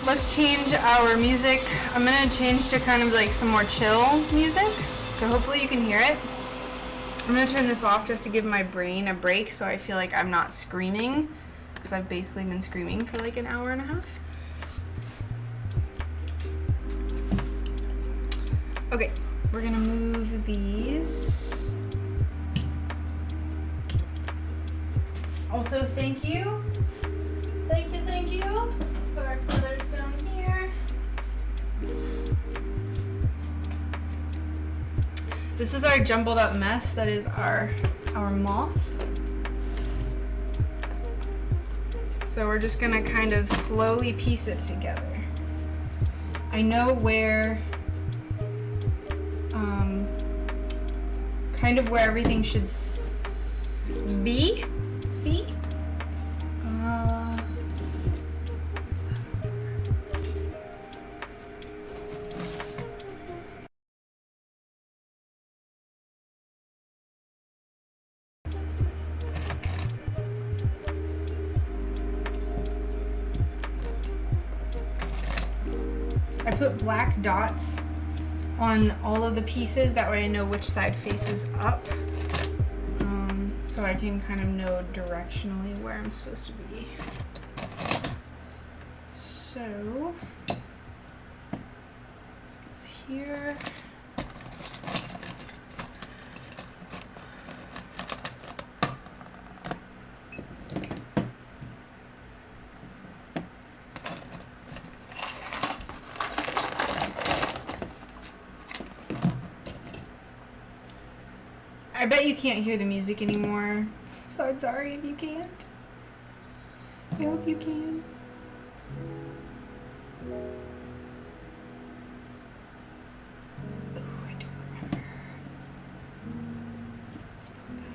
let's change our music. I'm gonna change to kind of like some more chill music, so hopefully you can hear it. I'm gonna turn this off just to give my brain a break so I feel like I'm not screaming, because I've basically been screaming for like an hour and a half. Okay, we're gonna move these. Also, thank you. Thank you. Put our feathers down here. This is our jumbled up mess that is our moth. So we're just gonna kind of slowly piece it together. I know where, kind of where everything should be. I put black dots on all of the pieces, that way I know which side faces up, so I can kind of know directionally where I'm supposed to be. So this goes here. I bet you can't hear the music anymore, so I'm sorry if you can't. I hope you can. Oh, I don't remember. It's not that.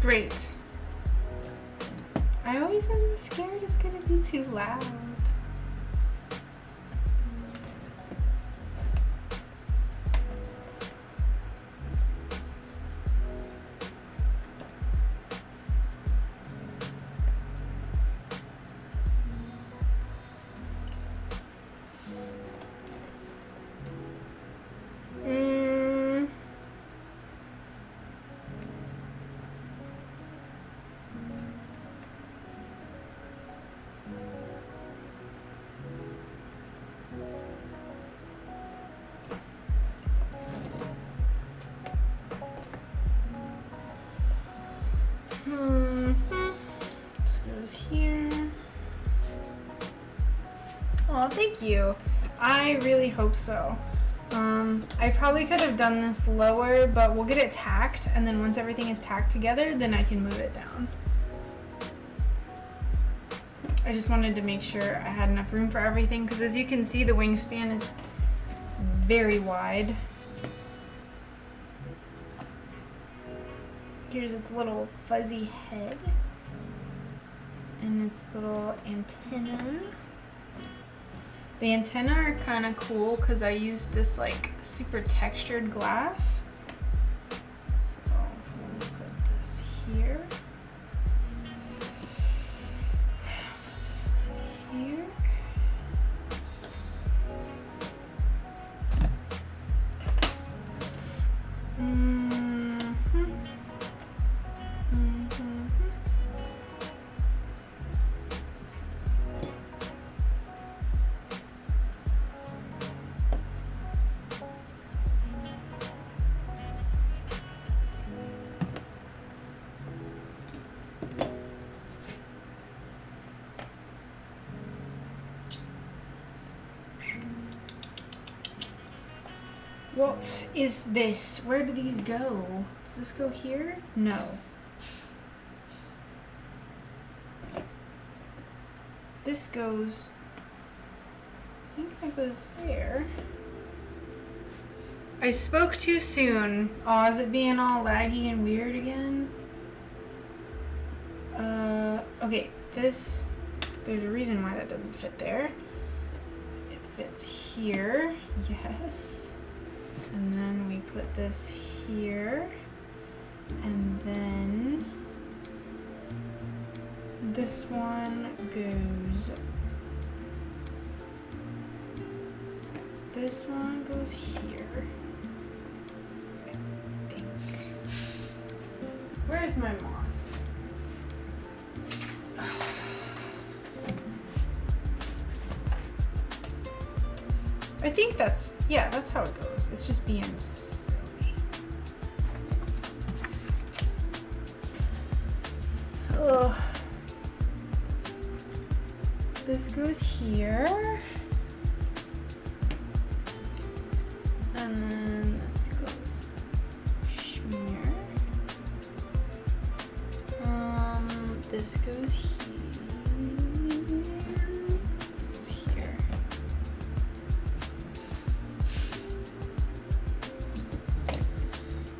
Great. I always am scared it's gonna be too loud. This goes here. Oh, thank you. I really hope so. I probably could have done this lower, but we'll get it tacked, and then once everything is tacked together, then I can move it down. I just wanted to make sure I had enough room for everything, because as you can see, the wingspan is very wide. Here's its little fuzzy head and its little antenna. The antenna are kind of cool because I used this like super textured glass. So we'll put this here. This one here. What is this? Where do these go? Does this go here? No. This goes, I think that goes there. I spoke too soon. Oh, is it being all laggy and weird again? Okay, this, there's a reason why that doesn't fit there. It fits here, yes. And then we put this here, and then this one goes, this one goes here, I think. Where's my moth? I think that's, yeah, that's how it goes. It's just being silly. Ugh. This goes here. And then this goes here. This goes here.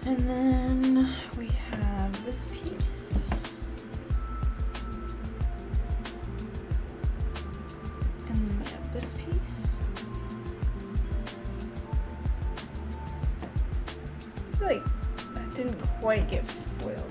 And then we have this piece. And then we have this piece. I feel like that didn't quite get foiled enough.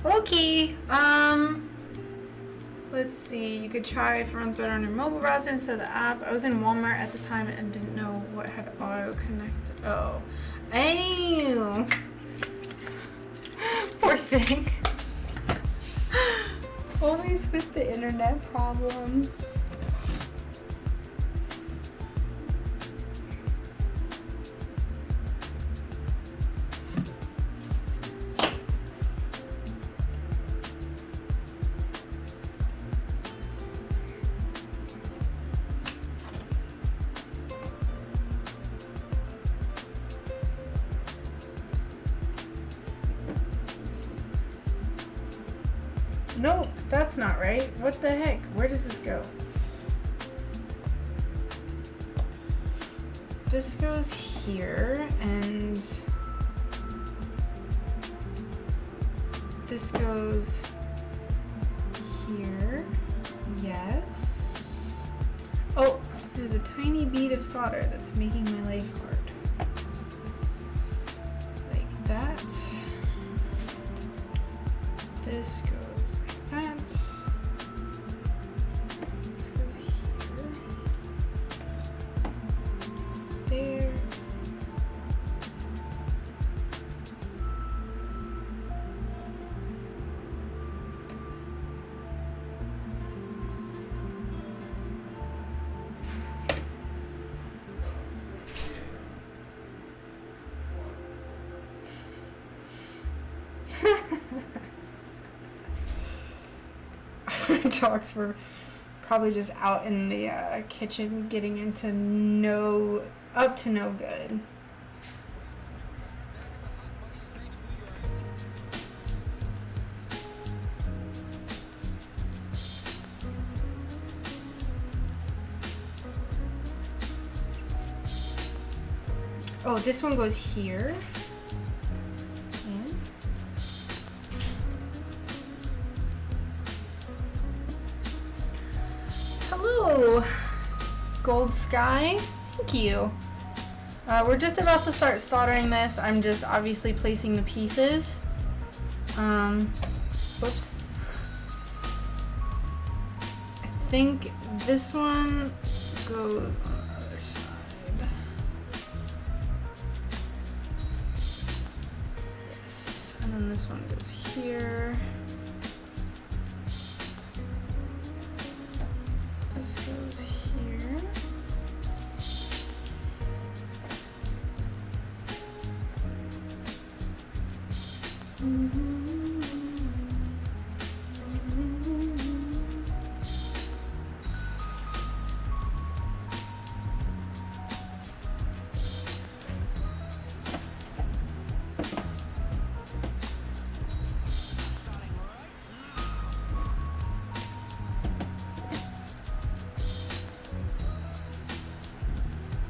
Okay, let's see, you could try if it runs better on your mobile browser instead of the app. I was in Walmart at the time and didn't know what had auto connect. Oh, ew. Poor thing. Always with the internet problems. Nope, that's not right. What the heck? Where does this go? This goes here, and this goes here. Yes. Oh, there's a tiny bead of solder that's making my life hard. Like that. This goes like that. This goes here. There. Dogs were probably just out in the kitchen getting into up to no good. Oh, this one goes here. Hello, Gold Sky. Thank you. We're just about to start soldering this. I'm just obviously placing the pieces. Whoops. I think this one goes on the other side. Yes, and then this one goes here. This goes here.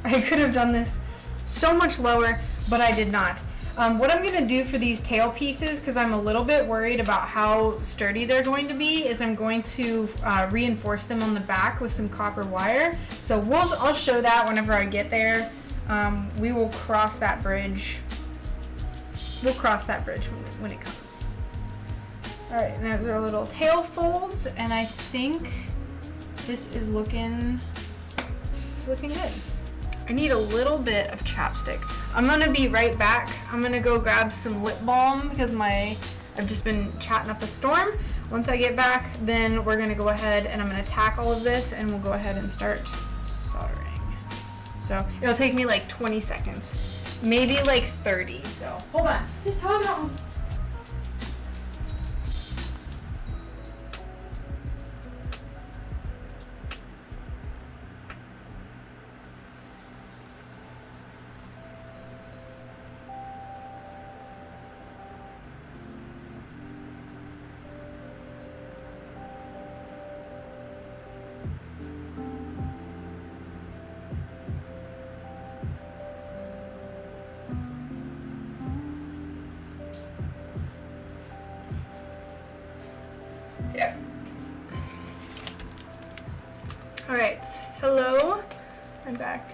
I could have done this so much lower, but I did not. What I'm going to do for these tail pieces, because I'm a little bit worried about how sturdy they're going to be, is I'm going to reinforce them on the back with some copper wire. So I'll show that whenever I get there. We will cross that bridge. We'll cross that bridge when it comes. All right, and there's our little tail folds, and I think this is looking good. I need a little bit of chapstick. I'm gonna be right back. I'm gonna go grab some lip balm because I've just been chatting up a storm. Once I get back, then we're gonna go ahead and I'm gonna tack all of this and we'll go ahead and start soldering. So it'll take me like 20 seconds, maybe like 30. So hold on, just hold on. Yeah. All right. Hello. I'm back.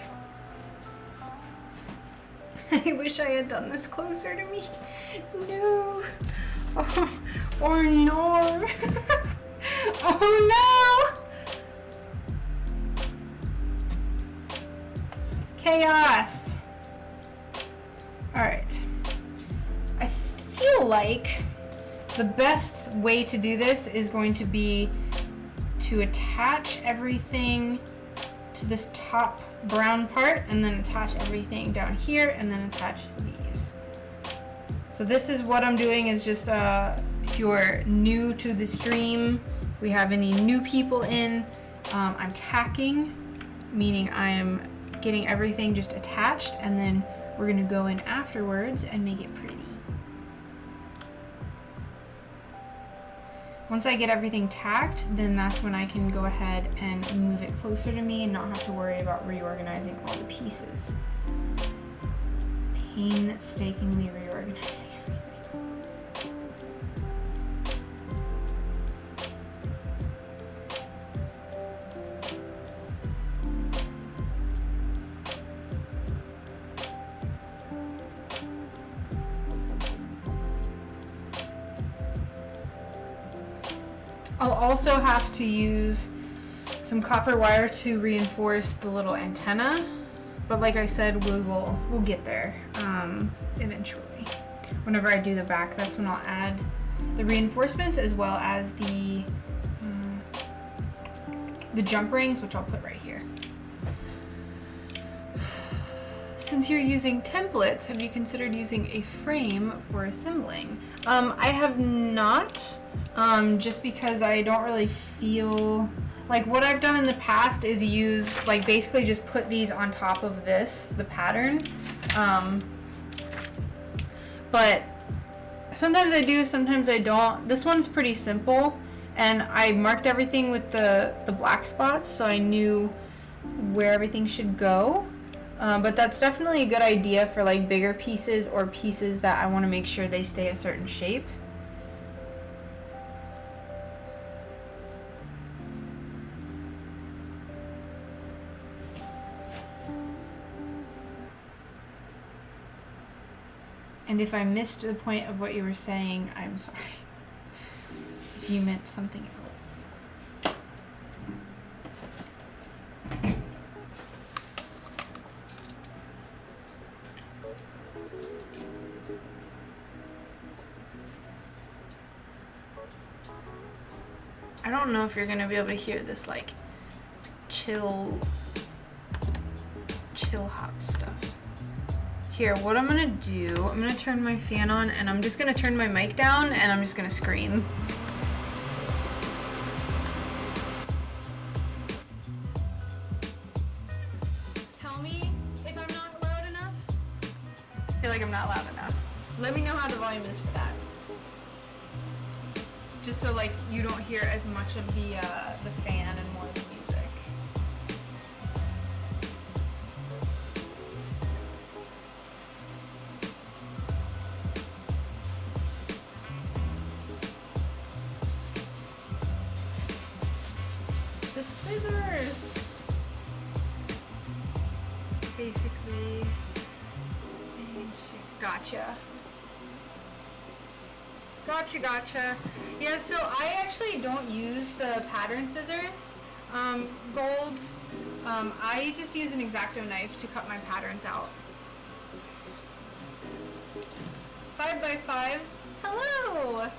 I wish I had done this closer to me. No. Oh, or no. Oh no. Chaos. All right. I feel like the best way to do this is going to be to attach everything to this top brown part and then attach everything down here and then attach these. So this is what I'm doing is just if you're new to the stream, we have any new people in, I'm tacking, meaning I am getting everything just attached and then we're gonna go in afterwards and make it pretty. Once I get everything tacked, then that's when I can go ahead and move it closer to me and not have to worry about reorganizing all the pieces. Painstakingly reorganizing everything. I'll also have to use some copper wire to reinforce the little antenna, but like I said, we'll get there eventually. Whenever I do the back, that's when I'll add the reinforcements as well as the jump rings, which I'll put right here. Since you're using templates, have you considered using a frame for assembling? I have not. Just because I don't really feel like what I've done in the past is use like basically just put these on top of the pattern. But sometimes I do, sometimes I don't. This one's pretty simple, and I marked everything with the black spots so I knew where everything should go. But that's definitely a good idea for like bigger pieces or pieces that I want to make sure they stay a certain shape. And if I missed the point of what you were saying, I'm sorry. If you meant something else. I don't know if you're gonna be able to hear this like chill hop stuff. Here, what I'm gonna do, I'm gonna turn my fan on and I'm just gonna turn my mic down and I'm just gonna scream. Tell me if I'm not loud enough. I feel like I'm not loud enough. Let me know how the volume is for that. Just so like you don't hear as much of the fan and more of the music. The scissors! Basically, staying in shape. Gotcha. Gotcha. Yeah, so I actually don't use the pattern scissors, gold. I just use an X-Acto knife to cut my patterns out. 5x5. Hello!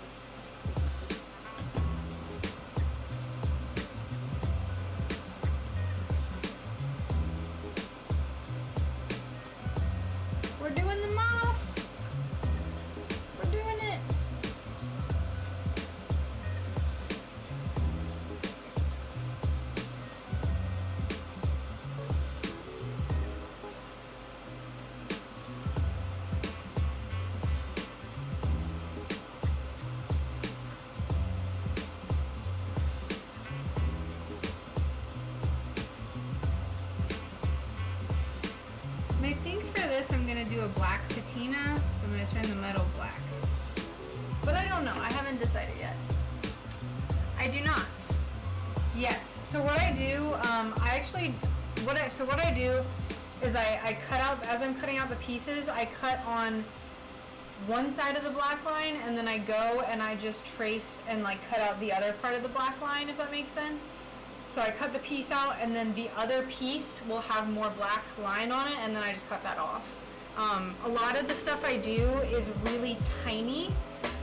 We're doing the moth. We're doing it. And I think for this I'm gonna do a black patina, so I'm gonna turn the metal black. But I don't know, I haven't decided yet. I do not. Yes, so what I do, what I do is I cut out, as I'm cutting out the pieces, I cut on one side of the black line and then I go and I just trace and like cut out the other part of the black line, if that makes sense. So I cut the piece out and then the other piece will have more black line on it and then I just cut that off. A lot of the stuff I do is really tiny,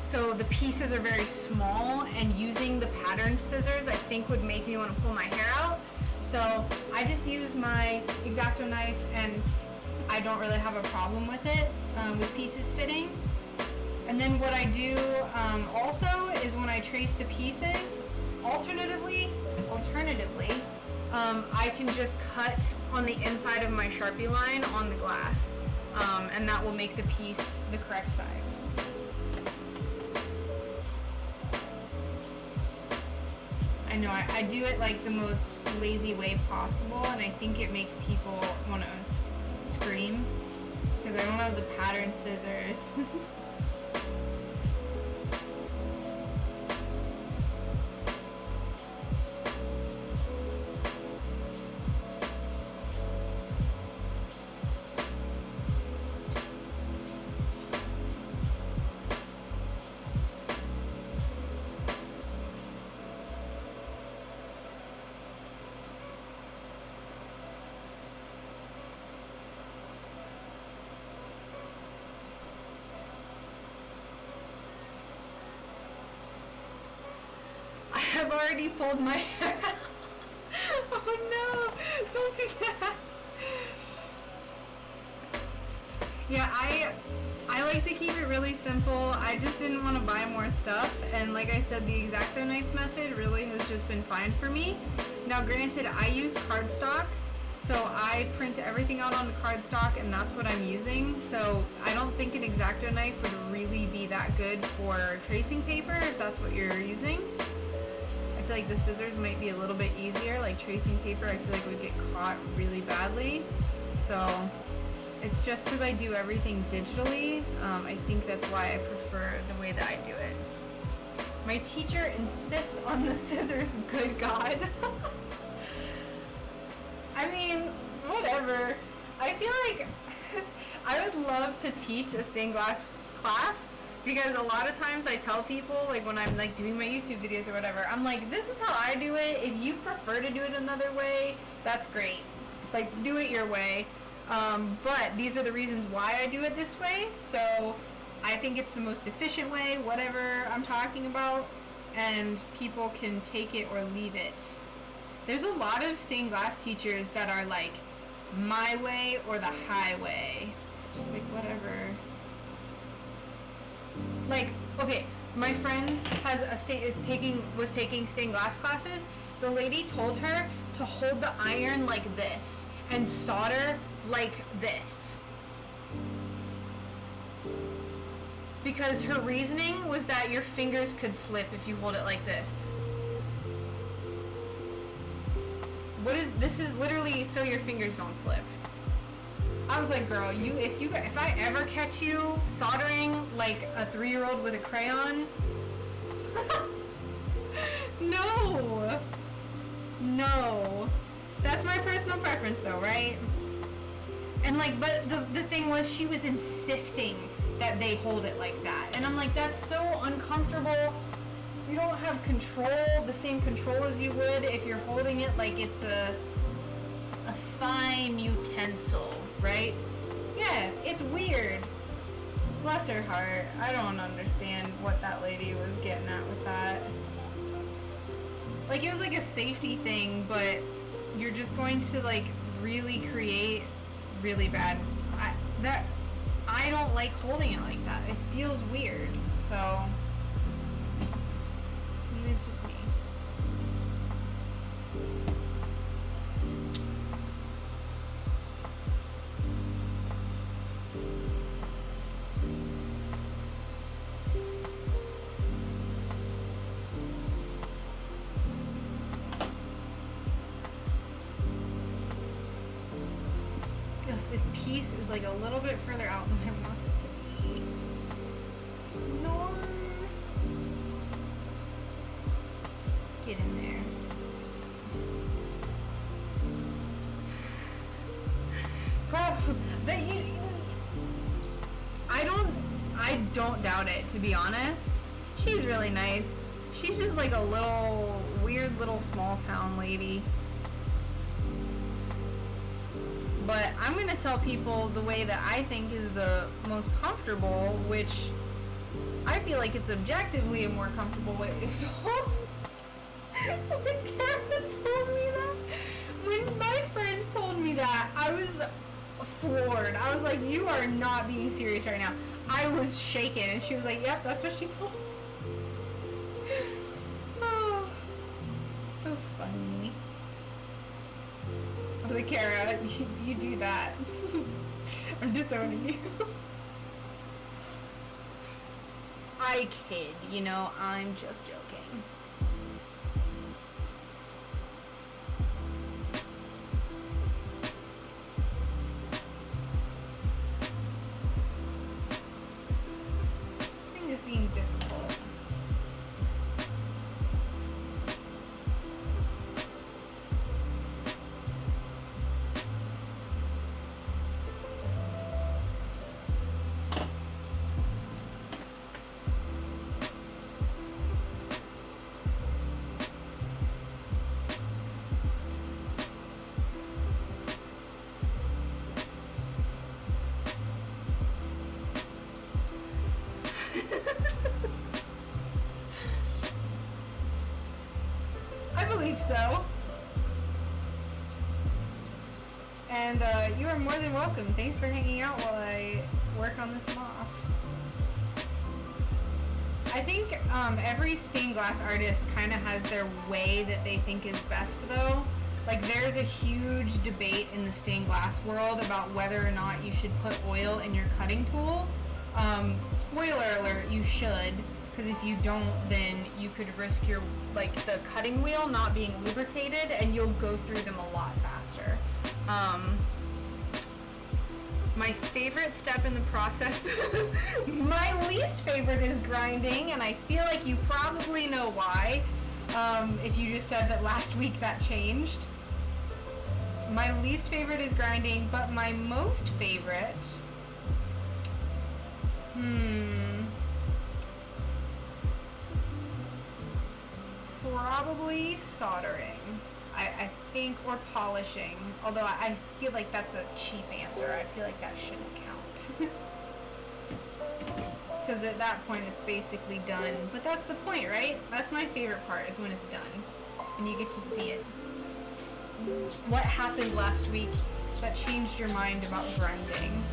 so the pieces are very small, and using the pattern scissors I think would make me want to pull my hair out. So I just use my X-Acto knife and I don't really have a problem with it, with pieces fitting. And then what I do also is when I trace the pieces, alternatively, I can just cut on the inside of my Sharpie line on the glass, and that will make the piece the correct size. know, I do it like the most lazy way possible, and I think it makes people want to scream because I don't have the pattern scissors. I've already pulled my hair out. Oh no, don't do that. Yeah, I like to keep it really simple. I just didn't want to buy more stuff, and like I said, the X-Acto knife method really has just been fine for me. Now granted, I use cardstock, so I print everything out on cardstock, and that's what I'm using. So I don't think an X-Acto knife would really be that good for tracing paper if that's what you're using. I feel like the scissors might be a little bit easier. Like tracing paper, I feel like would get caught really badly. So it's just because I do everything digitally. I think that's why I prefer the way that I do it. My teacher insists on the scissors, good God. I mean, whatever. I feel like I would love to teach a stained glass class, because a lot of times I tell people, like when I'm like doing my YouTube videos or whatever, I'm like, this is how I do it. If you prefer to do it another way, that's great. Like, do it your way. But these are the reasons why I do it this way. So I think it's the most efficient way, whatever I'm talking about, and people can take it or leave it. There's a lot of stained glass teachers that are like my way or the highway. Just like whatever. Like, okay, my friend was taking stained glass classes. The lady told her to hold the iron like this and solder like this. Because her reasoning was that your fingers could slip if you hold it like this. This is literally so your fingers don't slip. I was like, girl, if I ever catch you soldering like a 3-year-old with a crayon, no, that's my personal preference though, right? And like, but the thing was, she was insisting that they hold it like that, and I'm like, that's so uncomfortable. You don't have the same control as you would if you're holding it like it's a fine utensil, right? Yeah, it's weird. Bless her heart. I don't understand what that lady was getting at with that. Like, it was like a safety thing, but you're just going to like really create really bad. I don't like holding it like that. It feels weird. So maybe it's just me. This piece is like a little bit further out than I want it to be. No. Get in there. It's I don't doubt it, to be honest. She's really nice. She's just like a weird little small town lady. But I'm going to tell people the way that I think is the most comfortable, which I feel like it's objectively a more comfortable way to hold. When Kara told me that, when my friend told me that, I was floored. I was like, you are not being serious right now. I was shaken, and she was like, yep, that's what she told me. Oh, so funny. I was like, Kara, you do that. I'm disowning you. I kid, I'm just joking. so. And you are more than welcome. Thanks for hanging out while I work on this moth. I think every stained glass artist kind of has their way that they think is best, though. Like, there's a huge debate in the stained glass world about whether or not you should put oil in your cutting tool. Spoiler alert, you should, because if you don't, then you could risk your, like, the cutting wheel not being lubricated, and you'll go through them a lot faster. My favorite step in the process, my least favorite is grinding, and I feel like you probably know why, if you just said that last week that changed. My least favorite is grinding, but my most favorite, probably soldering. I think, or polishing, although I feel like that's a cheap answer. I feel like that shouldn't count. Because at that point it's basically done. But that's the point, right? That's my favorite part, is when it's done. And you get to see it. What happened last week that changed your mind about grinding?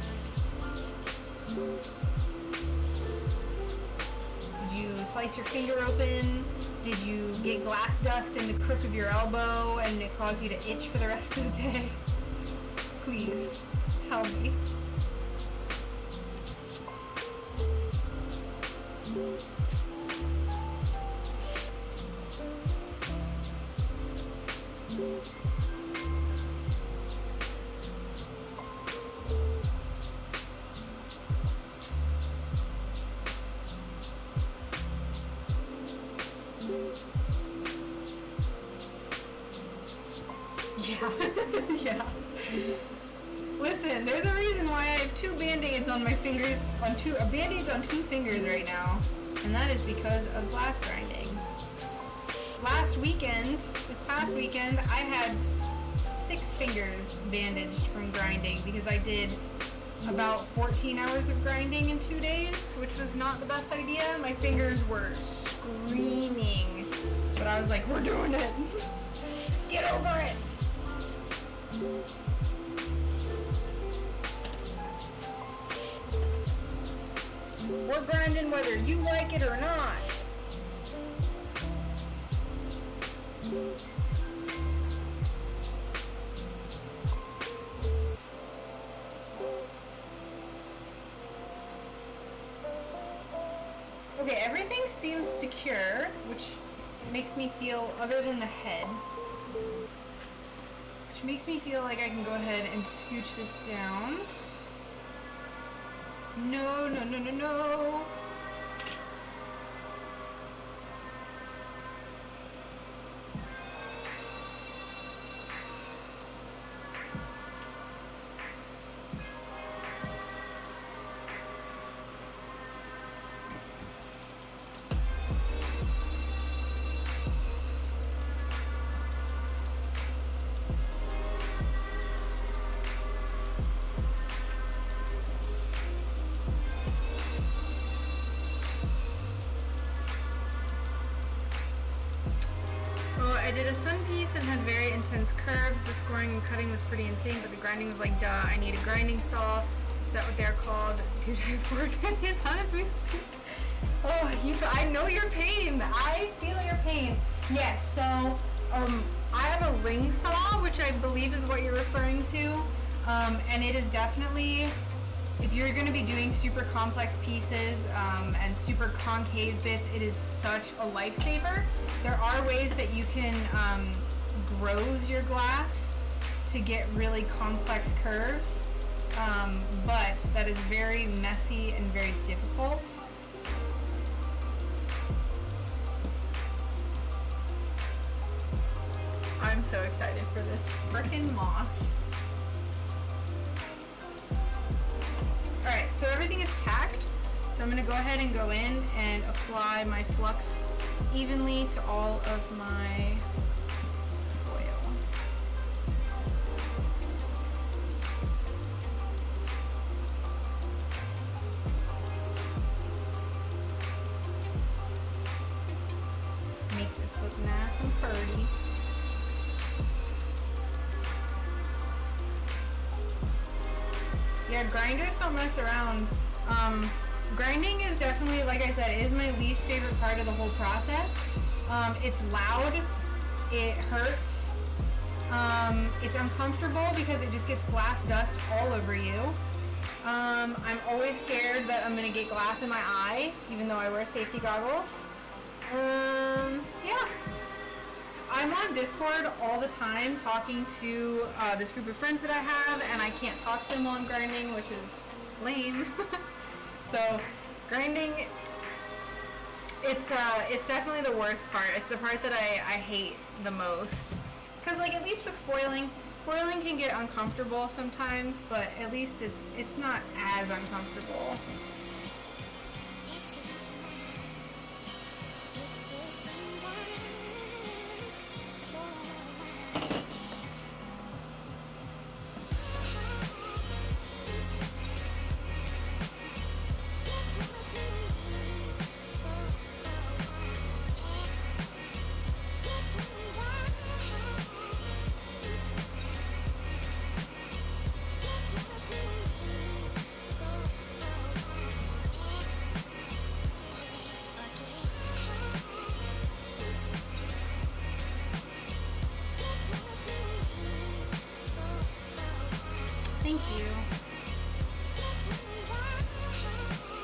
Did you slice your finger open? Did you get glass dust in the crook of your elbow and it caused you to itch for the rest of the day? Please, tell me. Yeah. Listen, there's a reason why I have two band-aids on my fingers, band-aids on two fingers right now, and that is because of glass grinding. This past weekend, I had 6 fingers bandaged from grinding because I did about 14 hours of grinding in 2 days, which was not the best idea. My fingers were screaming, but I was like, we're doing it. Get over it. We're grinding whether you like it or not. Okay, everything seems secure, which makes me feel, other than the head, which makes me feel like I can go ahead and scooch this down. No. I did a sun piece and had very intense curves. The scoring and cutting was pretty insane, but the grinding was like, duh, I need a grinding saw. Is that what they're called? Dude, I forget his on as we speak. Oh, I know your pain. I feel your pain. Yes, so I have a ring saw, which I believe is what you're referring to. And it is definitely, if you're going to be doing super complex pieces and super concave bits, it is such a lifesaver. There are ways that you can grows your glass to get really complex curves, but that is very messy and very difficult. I'm so excited for this frickin' moth. Alright, so everything is tacked, so I'm going to go ahead and go in and apply my Flux evenly to all of my foil. Make this look nice and pretty. Yeah, grinders don't mess around. Grinding is definitely, like I said, is my least favorite part of the whole process. It's loud, it hurts, it's uncomfortable because it just gets glass dust all over you. I'm always scared that I'm gonna get glass in my eye, even though I wear safety goggles. Yeah. I'm on Discord all the time talking to this group of friends that I have, and I can't talk to them while I'm grinding, which is lame. So, grinding, it's definitely the worst part. It's the part that I hate the most. Because, like, at least with foiling can get uncomfortable sometimes, but at least it's not as uncomfortable. Thank you.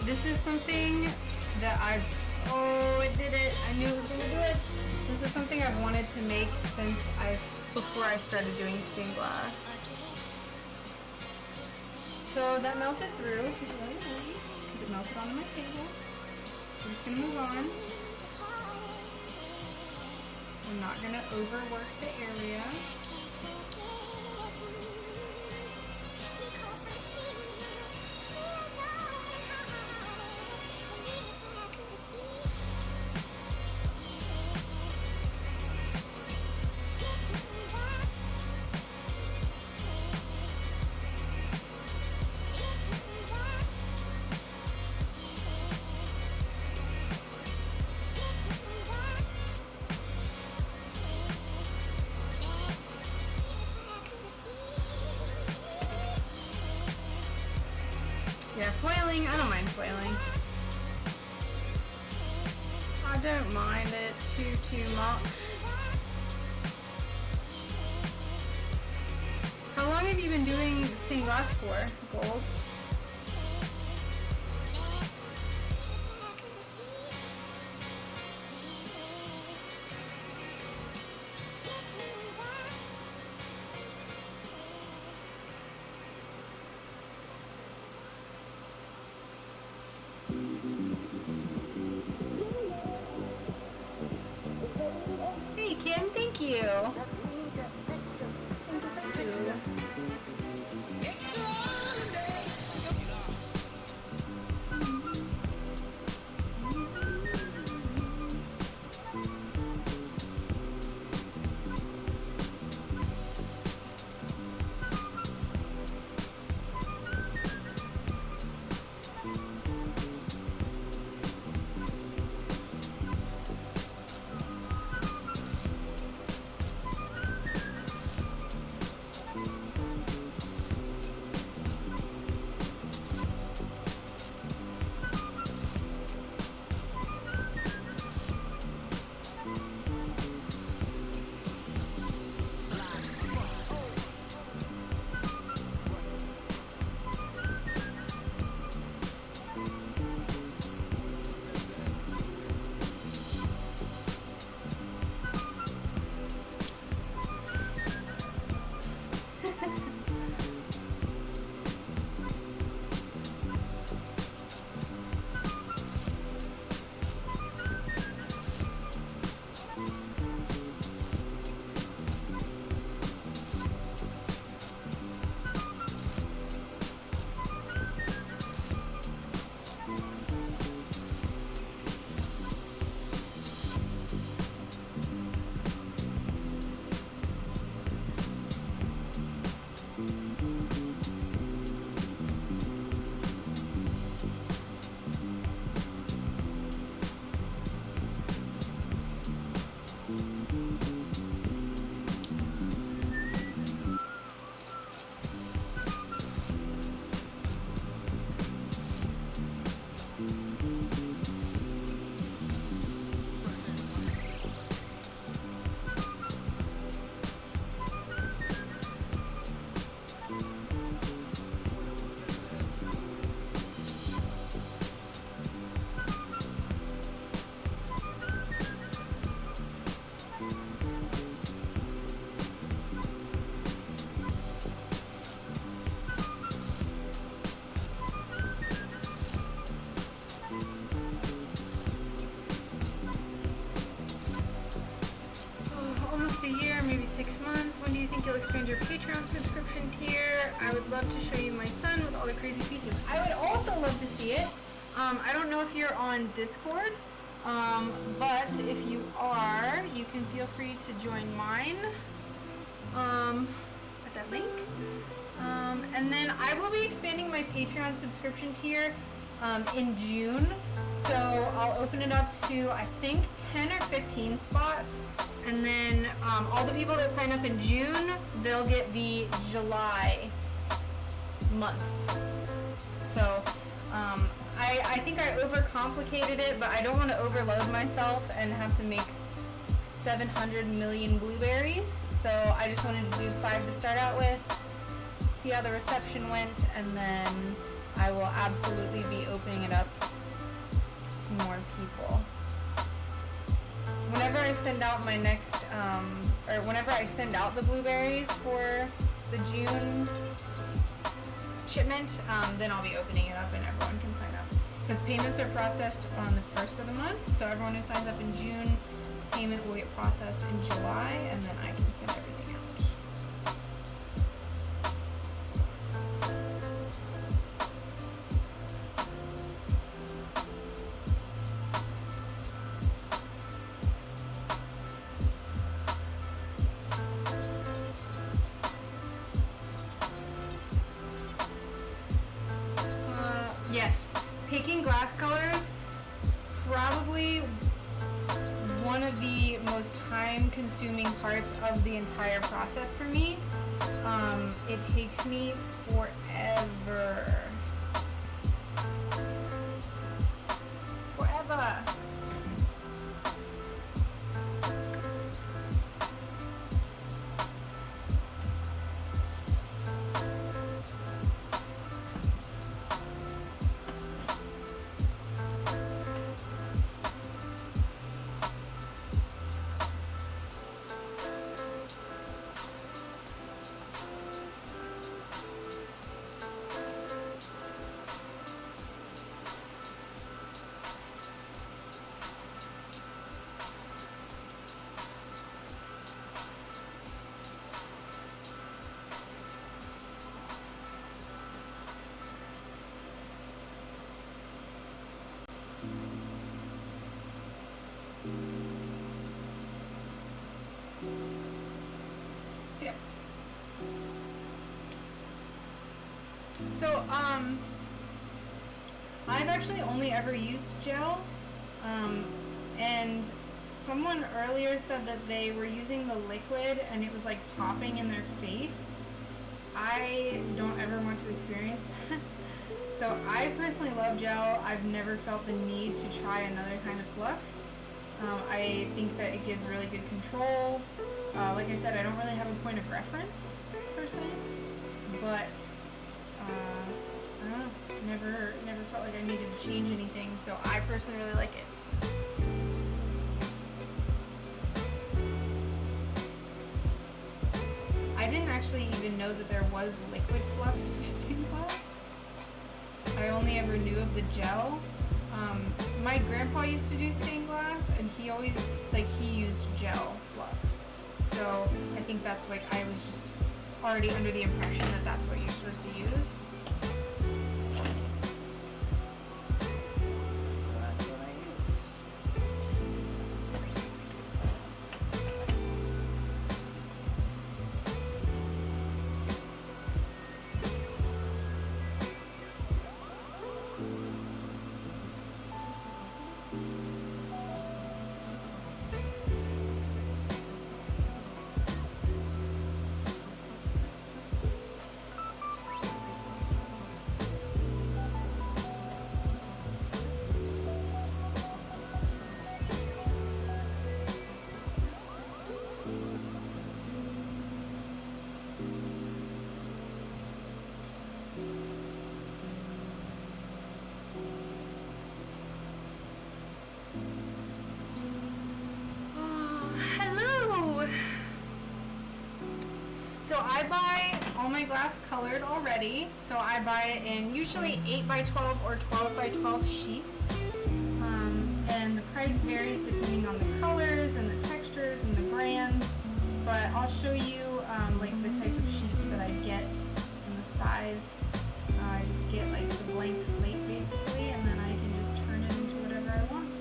This is something that it did it. I knew it was gonna do it. This is something I've wanted to make since before I started doing stained glass. So that melted through, which is really nice, because it melted onto my table. We're just gonna move on. I'm not gonna overwork the area. Yeah, foiling, I don't mind foiling. I don't mind it too much. How long have you been doing stained glass for, Gold? Hey Kim, thank you. Thank you. you'll expand your Patreon subscription tier. I would love to show you my son with all the crazy pieces. I would also love to see it. I don't know if you're on Discord, but if you are, you can feel free to join mine at that link. And then I will be expanding my Patreon subscription tier in June. So I'll open it up to, I think, 10 or 15 spots. And then all the people that sign up in June, they'll get the July month. So I think I overcomplicated it, but I don't want to overload myself and have to make 700 million blueberries. So I just wanted to do 5 to start out with, see how the reception went, and then I will absolutely be opening it up to more people. Whenever I send out my next, or whenever I send out the blueberries for the June shipment, then I'll be opening it up and everyone can sign up. Because payments are processed on the 1st of the month, so everyone who signs up in June, payment will get processed in July, and then I can send everything out. Yes, picking glass colors, probably one of the most time-consuming parts of the entire process for me. It takes me forever. Forever. Yeah. So, I've actually only ever used gel, and someone earlier said that they were using the liquid and it was like popping in their face. I don't ever want to experience that. So I personally love gel. I've never felt the need to try another kind of flux. I think that it gives really good control. Like I said, I don't really have a point of reference per se, but I don't know. Never felt like I needed to change anything. So I personally really like it. I didn't actually even know that there was liquid flux for stained glass. I only ever knew of the gel. My grandpa used to do stained glass, and he always, he used gel flux. So I think that's like, I was just already under the impression that that's what you're supposed to use. So that's what I used. So I buy all my glass colored already. So I buy it in usually 8x12 or 12x12 sheets. And the price varies depending on the colors and the textures and the brands. But I'll show you like the type of sheets that I get and the size. I just get like the blank slate basically, and then I can just turn it into whatever I want.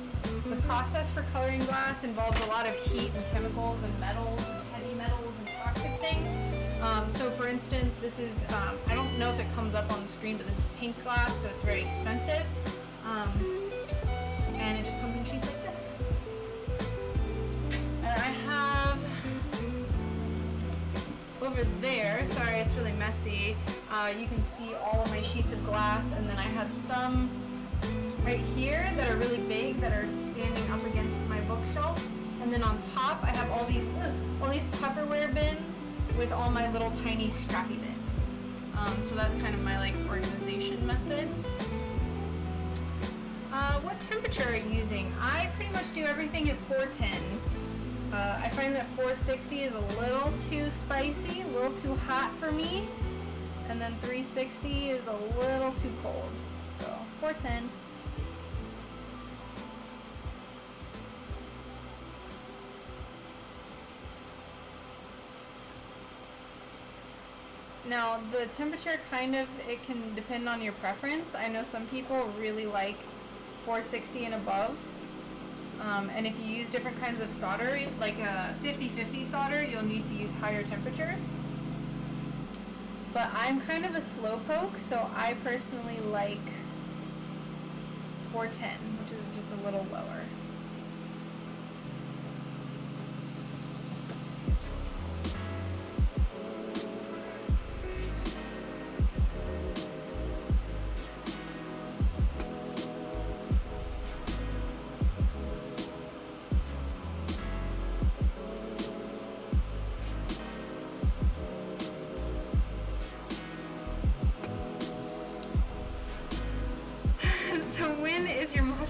The process for coloring glass involves a lot of heat and chemicals and metals and heavy metals and toxic things. So for instance, this is, I don't know if it comes up on the screen, but this is pink glass, so it's very expensive. And it just comes in sheets like this. And I have over there, sorry it's really messy, you can see all of my sheets of glass, and then I have some right here that are really big that are standing up against my bookshelf, and then on top I have all these Tupperware bins with all my little tiny scrappy bits. So that's kind of my like organization method. What temperature are you using? I pretty much do everything at 410. I find that 460 is a little too spicy, a little too hot for me, and then 360 is a little too cold. So 410. Now the temperature it can depend on your preference. I know some people really like 460 and above. And if you use different kinds of solder, like a 50-50 solder, you'll need to use higher temperatures. But I'm kind of a slowpoke, so I personally like 410, which is just a little lower.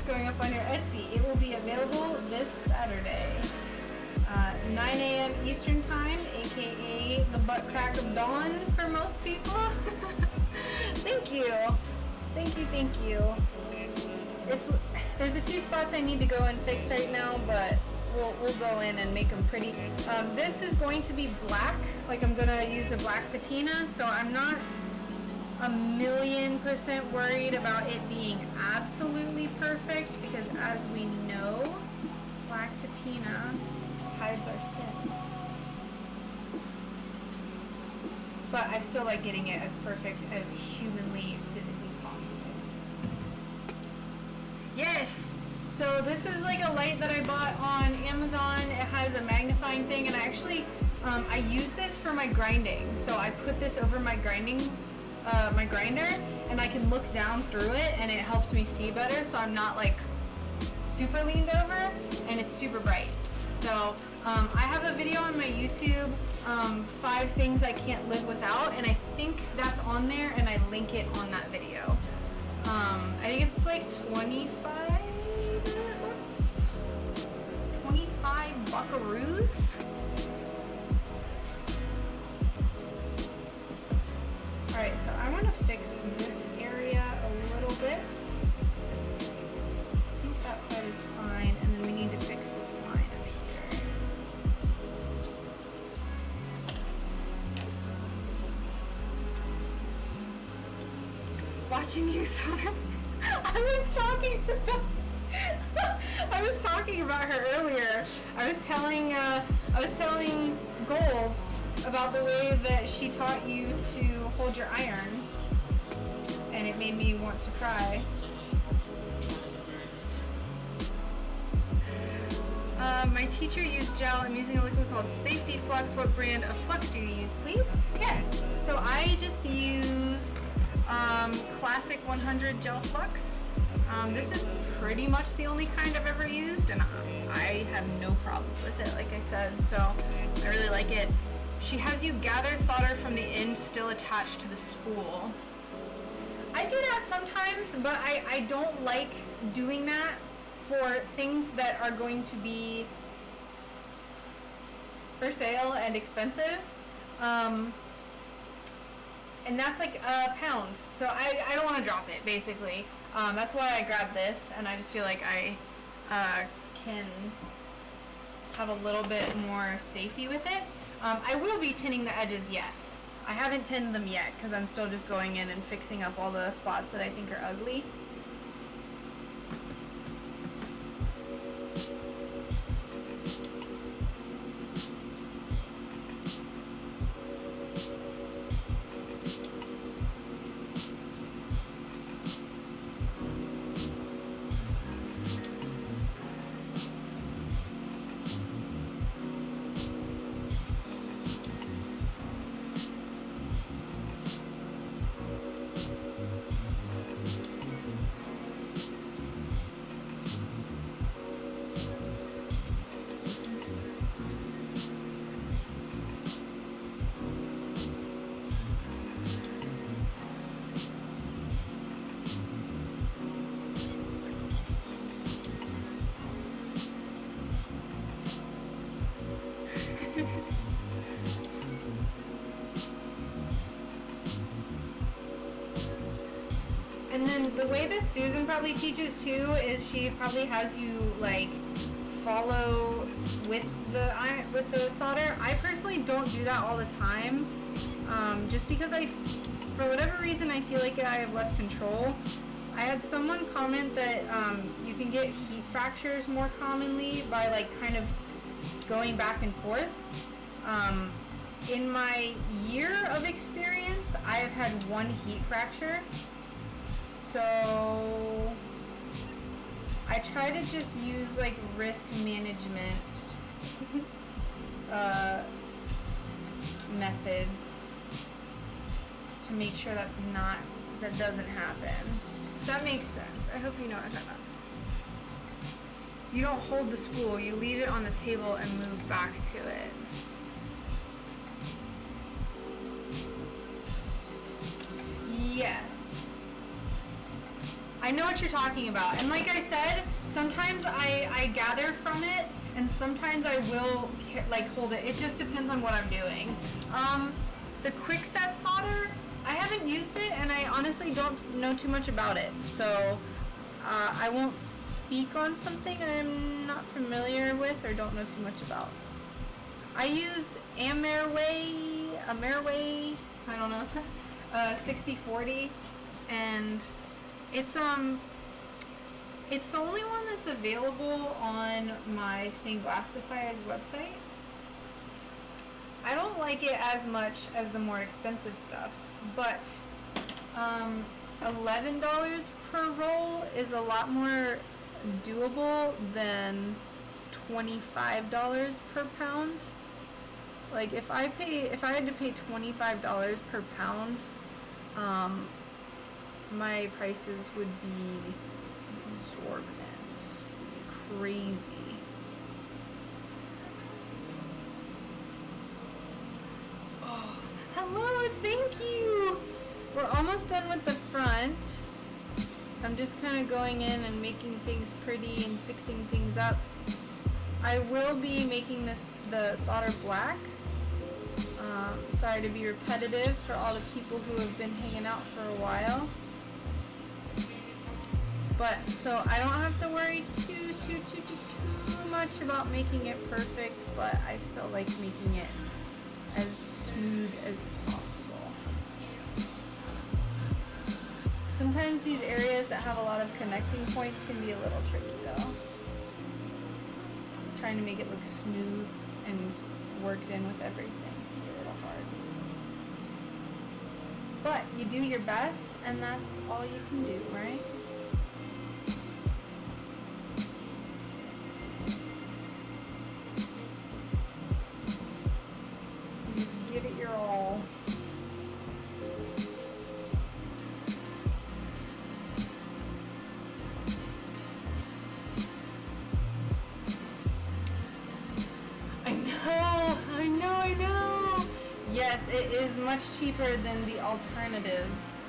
Going up on your Etsy. It will be available this Saturday, 9 a.m. Eastern Time, aka the butt crack of dawn for most people. Thank you. There's a few spots I need to go and fix right now, but we'll go in and make them pretty. This is going to be black, like I'm gonna use a black patina, so I'm not 1,000,000% worried about it being absolutely perfect, because as we know, black patina hides our sins. But I still like getting it as perfect as humanly, physically possible. Yes! So this is like a light that I bought on Amazon. It has a magnifying thing, and I actually, I use this for my grinding. So I put this over my grinder, and I can look down through it, and it helps me see better, so I'm not like super leaned over, and it's super bright. So I have a video on my YouTube, 5 things I can't live without, and I think that's on there, and I link it on that video. I think it's like 25 buckaroos. Alright, so I want to fix this area a little bit. I think that side is fine, and then we need to fix this line up here. Watching you solder. I was talking about her earlier. I was telling Gold about the way that she taught you to hold your iron, and it made me want to cry. My teacher used gel. I'm using a liquid called Safety Flux. What brand of Flux do you use, please? Yes. So I just use Classic 100 Gel Flux. This is pretty much the only kind I've ever used, and I have no problems with it, like I said, so I really like it. She has you gather solder from the end still attached to the spool. I do that sometimes, but I don't like doing that for things that are going to be for sale and expensive. And that's like a pound. So I don't want to drop it, basically. That's why I grabbed this, and I just feel like I can have a little bit more safety with it. I will be tinning the edges, yes. I haven't tinned them yet because I'm still just going in and fixing up all the spots that I think are ugly. And then the way that Susan probably teaches too is she probably has you like follow with the solder. I personally don't do that all the time, just because for whatever reason I feel like I have less control. I had someone comment that you can get heat fractures more commonly by like kind of going back and forth. In my year of experience, I have had one heat fracture. So I try to just use like risk management methods to make sure that doesn't happen. Does that make sense? I hope you know what I'm talking about. You don't hold the spool, you leave it on the table and move back to it. Yes. I know what you're talking about. And like I said, sometimes I gather from it, and sometimes I will like hold it. It just depends on what I'm doing. The quick set solder, I haven't used it, and I honestly don't know too much about it. So I won't speak on something I'm not familiar with or don't know too much about. I use Ameriway, I don't know, 6040, and it's the only one that's available on my stained glass supplier's website. I don't like it as much as the more expensive stuff, but $11 per roll is a lot more doable than $25 per pound. Like if I had to pay $25 per pound, my prices would be exorbitant, crazy. Oh, hello, thank you. We're almost done with the front. I'm just kind of going in and making things pretty and fixing things up. I will be making the solder black. Sorry to be repetitive for all the people who have been hanging out for a while. But, so I don't have to worry too much about making it perfect, but I still like making it as smooth as possible. Sometimes these areas that have a lot of connecting points can be a little tricky though. Trying to make it look smooth and worked in with everything can be a little hard. But you do your best, and that's all you can do, right? Just give it your all. I know. Yes, it is much cheaper than the alternatives.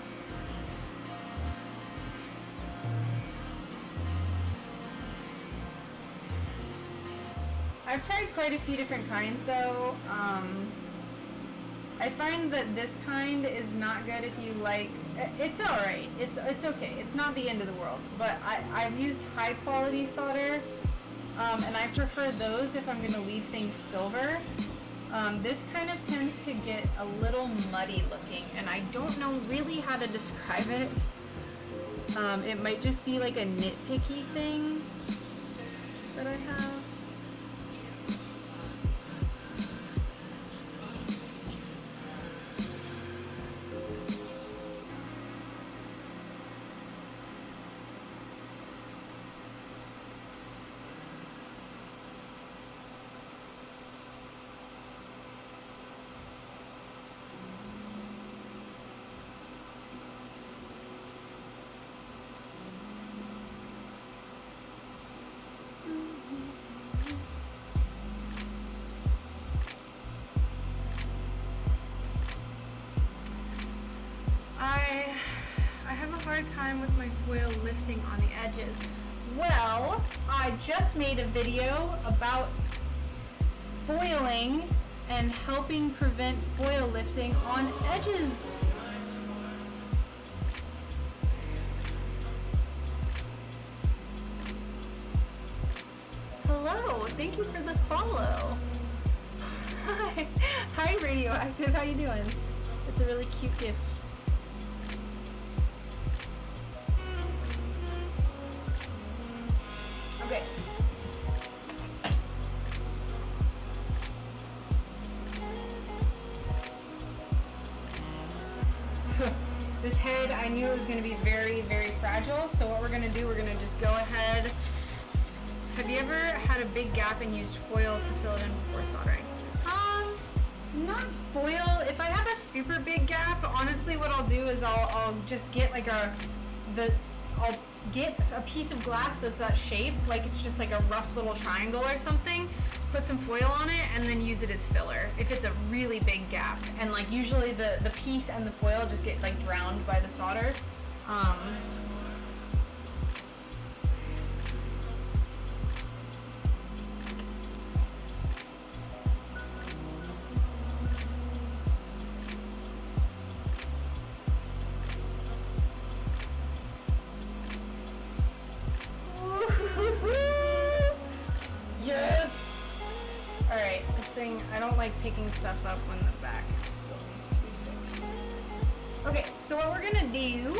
I've tried quite a few different kinds though. I find that this kind is not good if you like, it's alright, it's okay, it's not the end of the world, but I've used high quality solder, and I prefer those if I'm going to leave things silver. This kind of tends to get a little muddy looking, and I don't know really how to describe it. It might just be like a nitpicky thing that I have. I have a hard time with my foil lifting on the edges. Well, I just made a video about foiling and helping prevent foil lifting on edges. Hello, thank you for the follow. Hi Radioactive, how you doing? It's a really cute gift. Okay. So this head, I knew it was going to be very, very fragile. So what we're going to do, we're going to just go ahead. Have you ever had a big gap and used foil to fill it in before soldering? Not foil. If I have a super big gap, honestly, what I'll do is I'll just get like I'll get a piece of glass that's that shape, like it's just like a rough little triangle or something, put some foil on it, and then use it as filler if it's a really big gap. And like usually the piece and the foil just get like drowned by the solder. Yes! Alright, this thing, I don't like picking stuff up when the back still needs to be fixed. Okay, so what we're gonna do,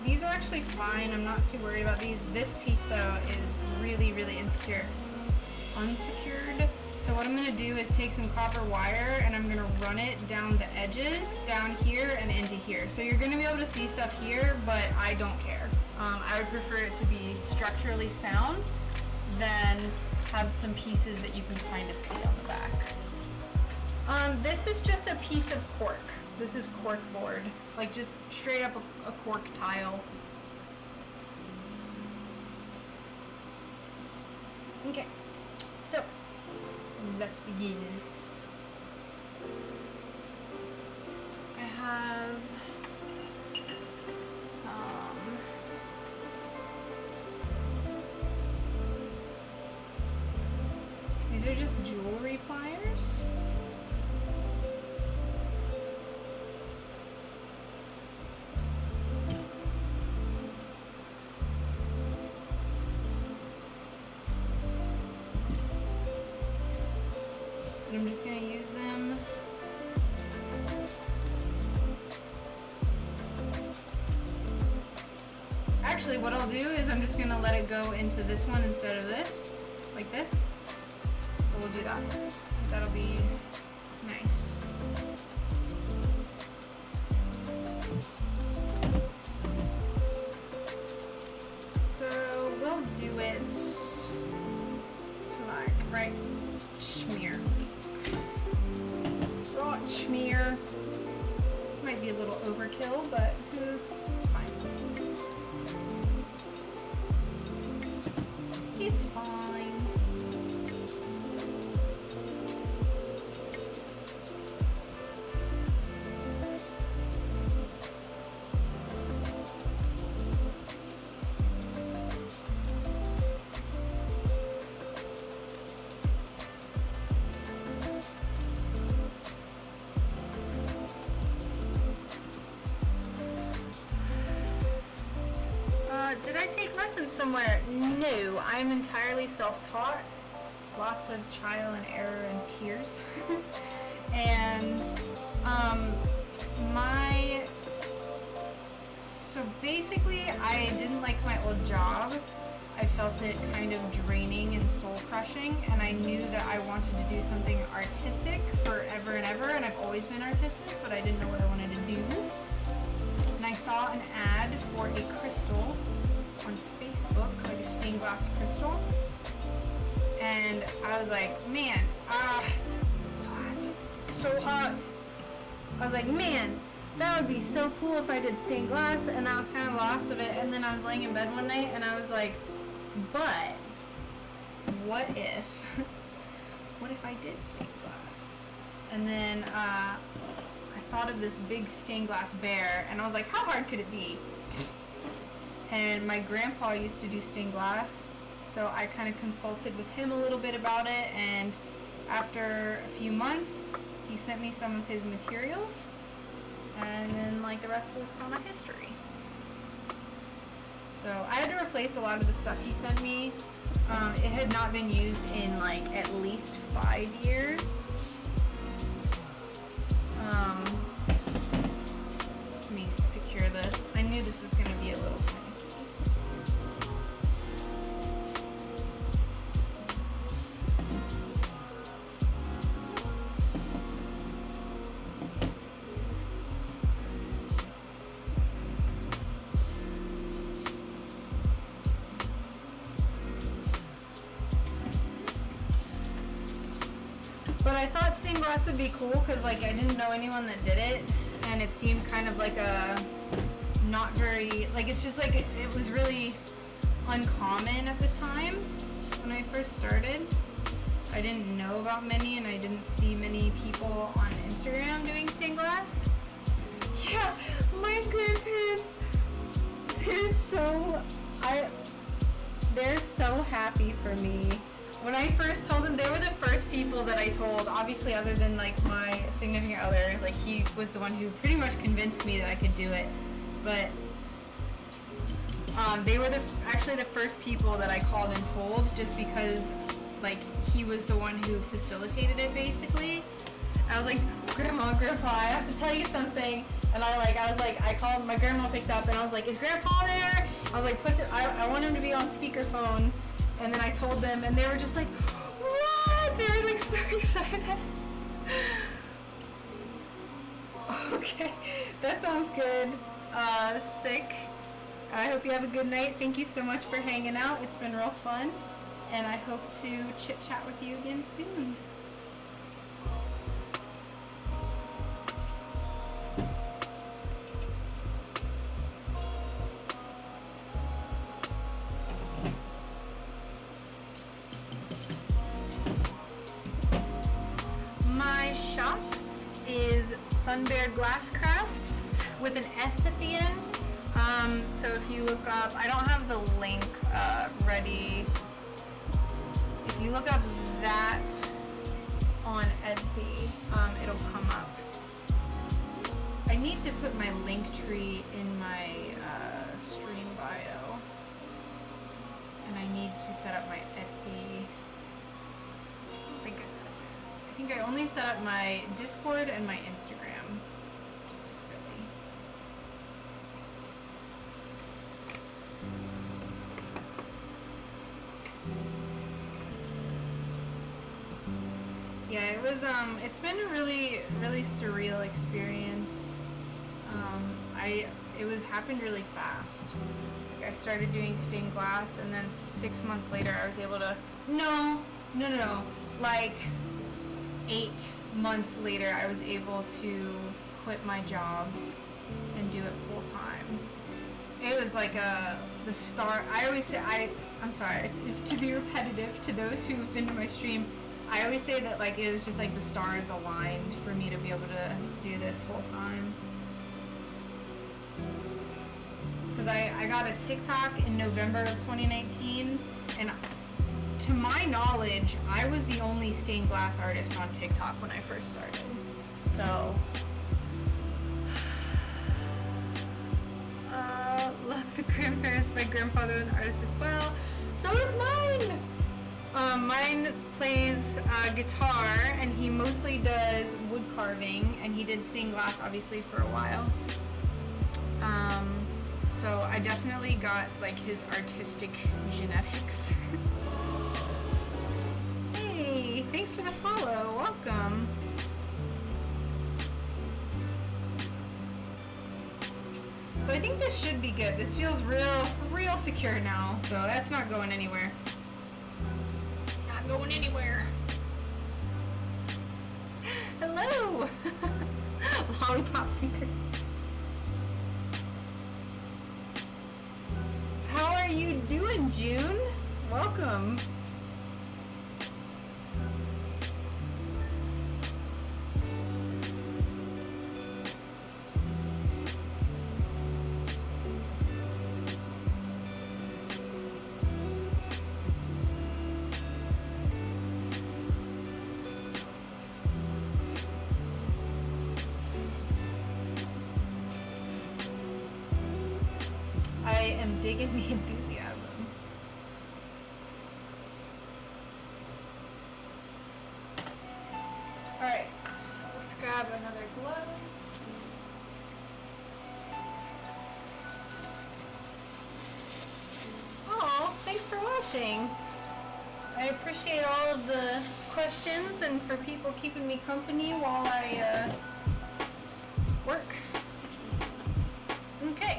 these are actually fine, I'm not too worried about these. This piece though is really, really unsecured. So what I'm going to do is take some copper wire and I'm going to run it down the edges, down here and into here. So you're going to be able to see stuff here, but I don't care. I would prefer it to be structurally sound than have some pieces that you can kind of see on the back. This is just a piece of cork. This is cork board, like just straight up a cork tile. Okay, so let's begin. I have some these are just jewelry pliers. And I'm just going to use them actually what I'll do is I'm just going to let it go into this one instead of this, like this. So we'll do that. That'll be nice. So we'll do it to like right schmear. Right schmear. Might be a little overkill, but it's fine. It's fine. lessons somewhere? No, I'm entirely self-taught. Lots of trial and error and tears. And so basically I didn't like my old job. I felt it kind of draining and soul crushing, and I knew that I wanted to do something artistic forever and ever, and I've always been artistic, but I didn't know what I wanted to do. And I saw an ad for a crystal on Facebook, like a stained glass crystal, and I was like, man, so hot. I was like, man, that would be so cool if I did stained glass, and I was kind of lost of it. And then I was laying in bed one night and I was like, but what if I did stained glass? And then I thought of this big stained glass bear, and I was like, how hard could it be? And my grandpa used to do stained glass, so I kind of consulted with him a little bit about it, and after a few months he sent me some of his materials, and then like the rest is kind of history. So I had to replace a lot of the stuff he sent me. It had not been used in like at least 5 years. Let me secure this. I knew this was going to be a little finicky. But I thought stained glass would be cool because like I didn't know anyone that did it, and it seemed kind of like a not very, like it's just like it was really uncommon at the time when I first started. I didn't know about many, and I didn't see many people on Instagram doing stained glass. Yeah, my grandparents, they're so happy for me. When I first told them, they were the first people that I told, obviously other than like my significant other, like he was the one who pretty much convinced me that I could do it. But they were actually the first people that I called and told, just because like he was the one who facilitated it basically. I was like, Grandma, Grandpa, I have to tell you something. And I called, my grandma picked up, and I was like, is Grandpa there? I was like, I want him to be on speakerphone. And then I told them, and they were just like, what? They were like so excited. Okay, that sounds good. Sick. I hope you have a good night. Thank you so much for hanging out. It's been real fun. And I hope to chit chat with you again soon. My shop is Sunbear Glass Crafts with an S at the end. So if you look up, I don't have the link ready. If you look up that on Etsy, it'll come up. I need to put my link tree in my stream bio, and I need to set up my Etsy. I don't think I set up my Etsy. I think I only set up my Discord and my Instagram, which is silly. Yeah, it was, it's been a really, really surreal experience. It happened really fast. Like I started doing stained glass, and then 6 months later I was able to, no, like 8 months later I was able to quit my job and do it full time. It was like the start. I always say, I'm sorry to be repetitive to those who've been to my stream, I always say that like it was just like the stars aligned for me to be able to do this full time. Because I got a TikTok in November of 2019, and to my knowledge, I was the only stained glass artist on TikTok when I first started. So, love the grandparents. My grandfather was an artist as well. So is mine. Mine plays guitar, and he mostly does wood carving, and he did stained glass obviously for a while. So I definitely got like his artistic genetics. Hey, thanks for the follow. Welcome. So I think this should be good. This feels real secure now, so that's not going anywhere. It's not going anywhere. Hello! Lollipop fingers. How are you doing, June? Welcome. I am digging the enthusiasm. Alright, let's grab another glove. Oh, thanks for watching. I appreciate all of the questions and for people keeping me company while I work. Okay.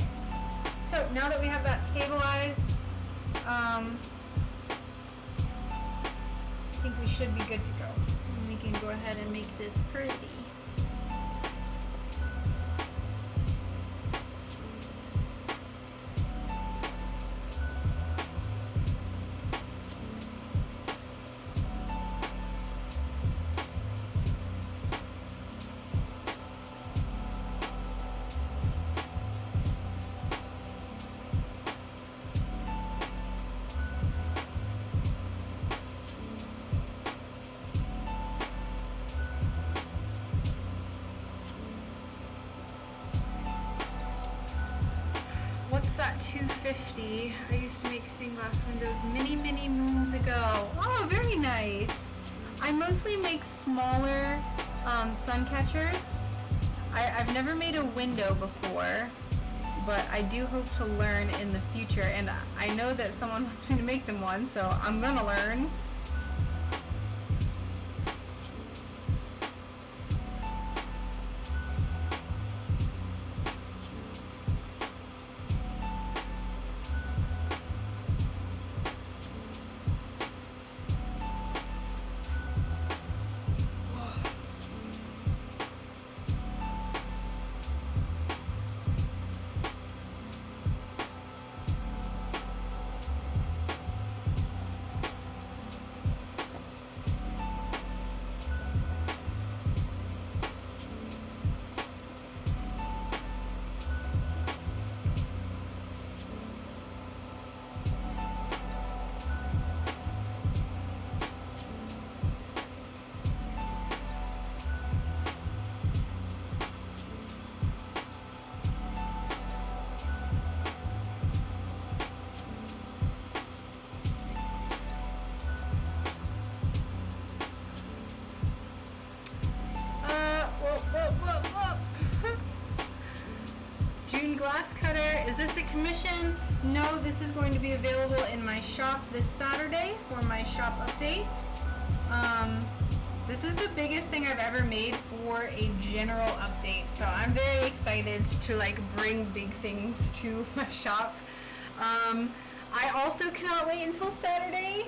So now that we have that stabilized, I think we should be good to go. And we can go ahead and make this pretty. What's that 250? I used to make stained glass windows many moons ago. Oh, very nice. I mostly make smaller sun catchers. I've never made a window before, but I do hope to learn in the future, and I know that someone wants me to make them one, so I'm gonna learn. June glass cutter. Is this a commission? No, this is going to be available in my shop this Saturday for my shop update. This is the biggest thing I've ever made for a general update, so I'm very excited to like bring big things to my shop. I also cannot wait until Saturday.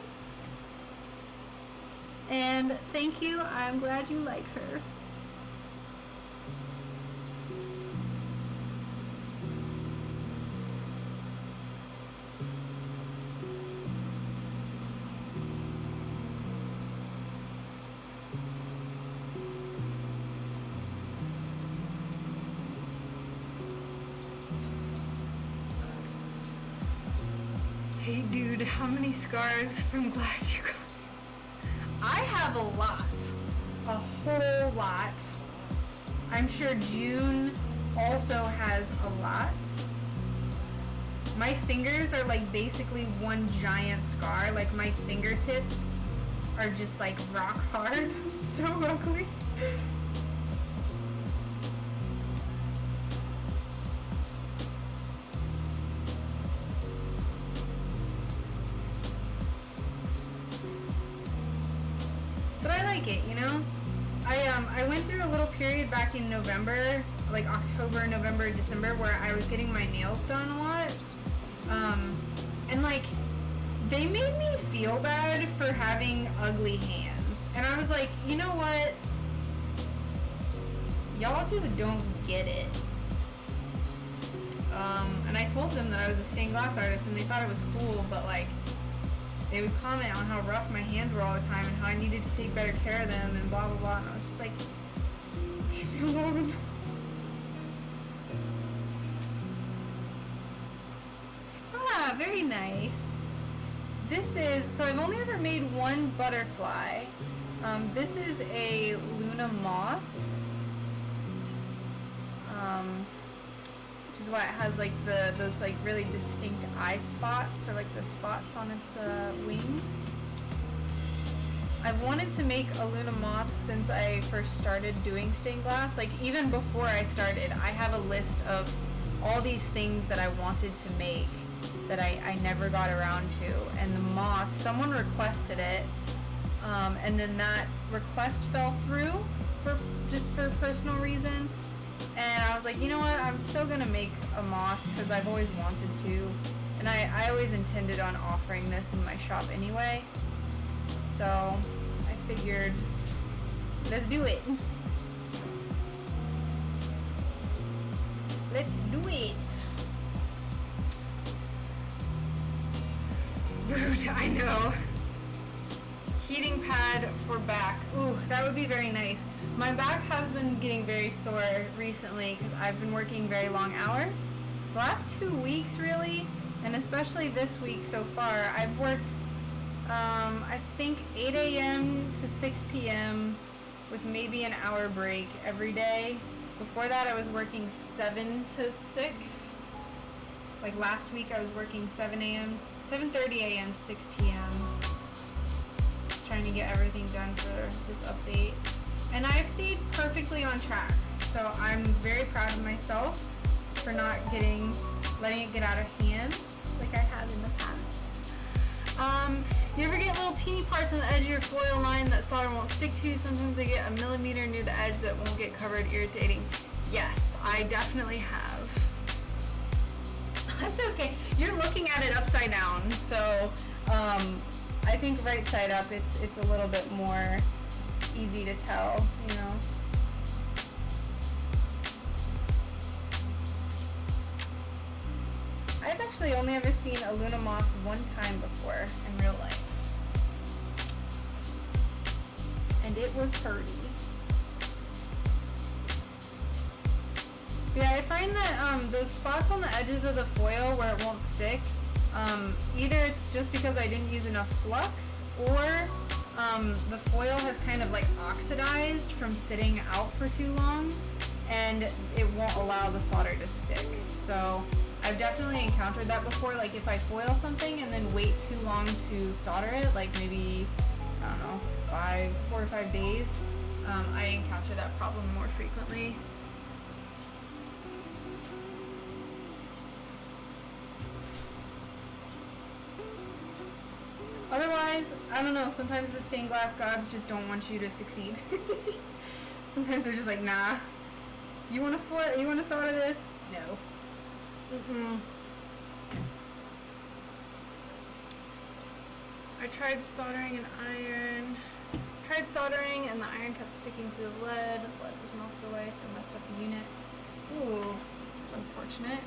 And thank you. I'm glad you like her. Hey dude, how many scars from glass you got? I have a lot. A whole lot. I'm sure June also has a lot. My fingers are like basically one giant scar. Like my fingertips are just like rock hard. It's so ugly. But I like it, you know? I went through a little period back in November, like October, November, December, where I was getting my nails done a lot. And like, they made me feel bad for having ugly hands. And I was like, you know what? Y'all just don't get it. And I told them that I was a stained glass artist and they thought it was cool, but like, they would comment on how rough my hands were all the time and how I needed to take better care of them and blah blah blah, and I was just like, leave me alone. Ah, very nice. This is, so I've only ever made one butterfly. This is a Luna moth. Which is why it has like those like really distinct eye spots, or like the spots on its wings. I've wanted to make a Luna moth since I first started doing stained glass. Like even before I started, I have a list of all these things that I wanted to make that I never got around to. And the moth, someone requested it, and then that request fell through for personal reasons. And I was like, you know what, I'm still gonna make a moth because I've always wanted to. And I always intended on offering this in my shop anyway. So I figured, let's do it. Let's do it. Rude, I know. Heating pad for back. Ooh, that would be very nice. My back has been getting very sore recently because I've been working very long hours. The last 2 weeks really, and especially this week so far, I've worked I think 8 a.m. to 6 p.m. with maybe an hour break every day. Before that I was working 7 to 6. Like last week I was working 7 a.m. 7:30 a.m. to 6 p.m. Just trying to get everything done for this update. And I've stayed perfectly on track. So I'm very proud of myself for not letting it get out of hand like I have in the past. You ever get little teeny parts on the edge of your foil line that solder won't stick to? Sometimes they get a millimeter near the edge that won't get covered, irritating. Yes, I definitely have. That's okay. You're looking at it upside down, so I think right side up it's a little bit more easy to tell, you know. I've actually only ever seen a Luna moth one time before in real life. And it was pretty. Yeah, I find that those spots on the edges of the foil where it won't stick, either it's just because I didn't use enough flux, or the foil has kind of like oxidized from sitting out for too long, and it won't allow the solder to stick. So I've definitely encountered that before. Like if I foil something and then wait too long to solder it, like maybe, I don't know, 4 or 5 days, I encounter that problem more frequently. Otherwise, I don't know, sometimes the stained glass gods just don't want you to succeed. Sometimes they're just like, nah. You want to solder this? No. I tried soldering an iron. Tried soldering and the iron kept sticking to the lead. The lead was melted away, so I messed up the unit. Ooh, that's unfortunate.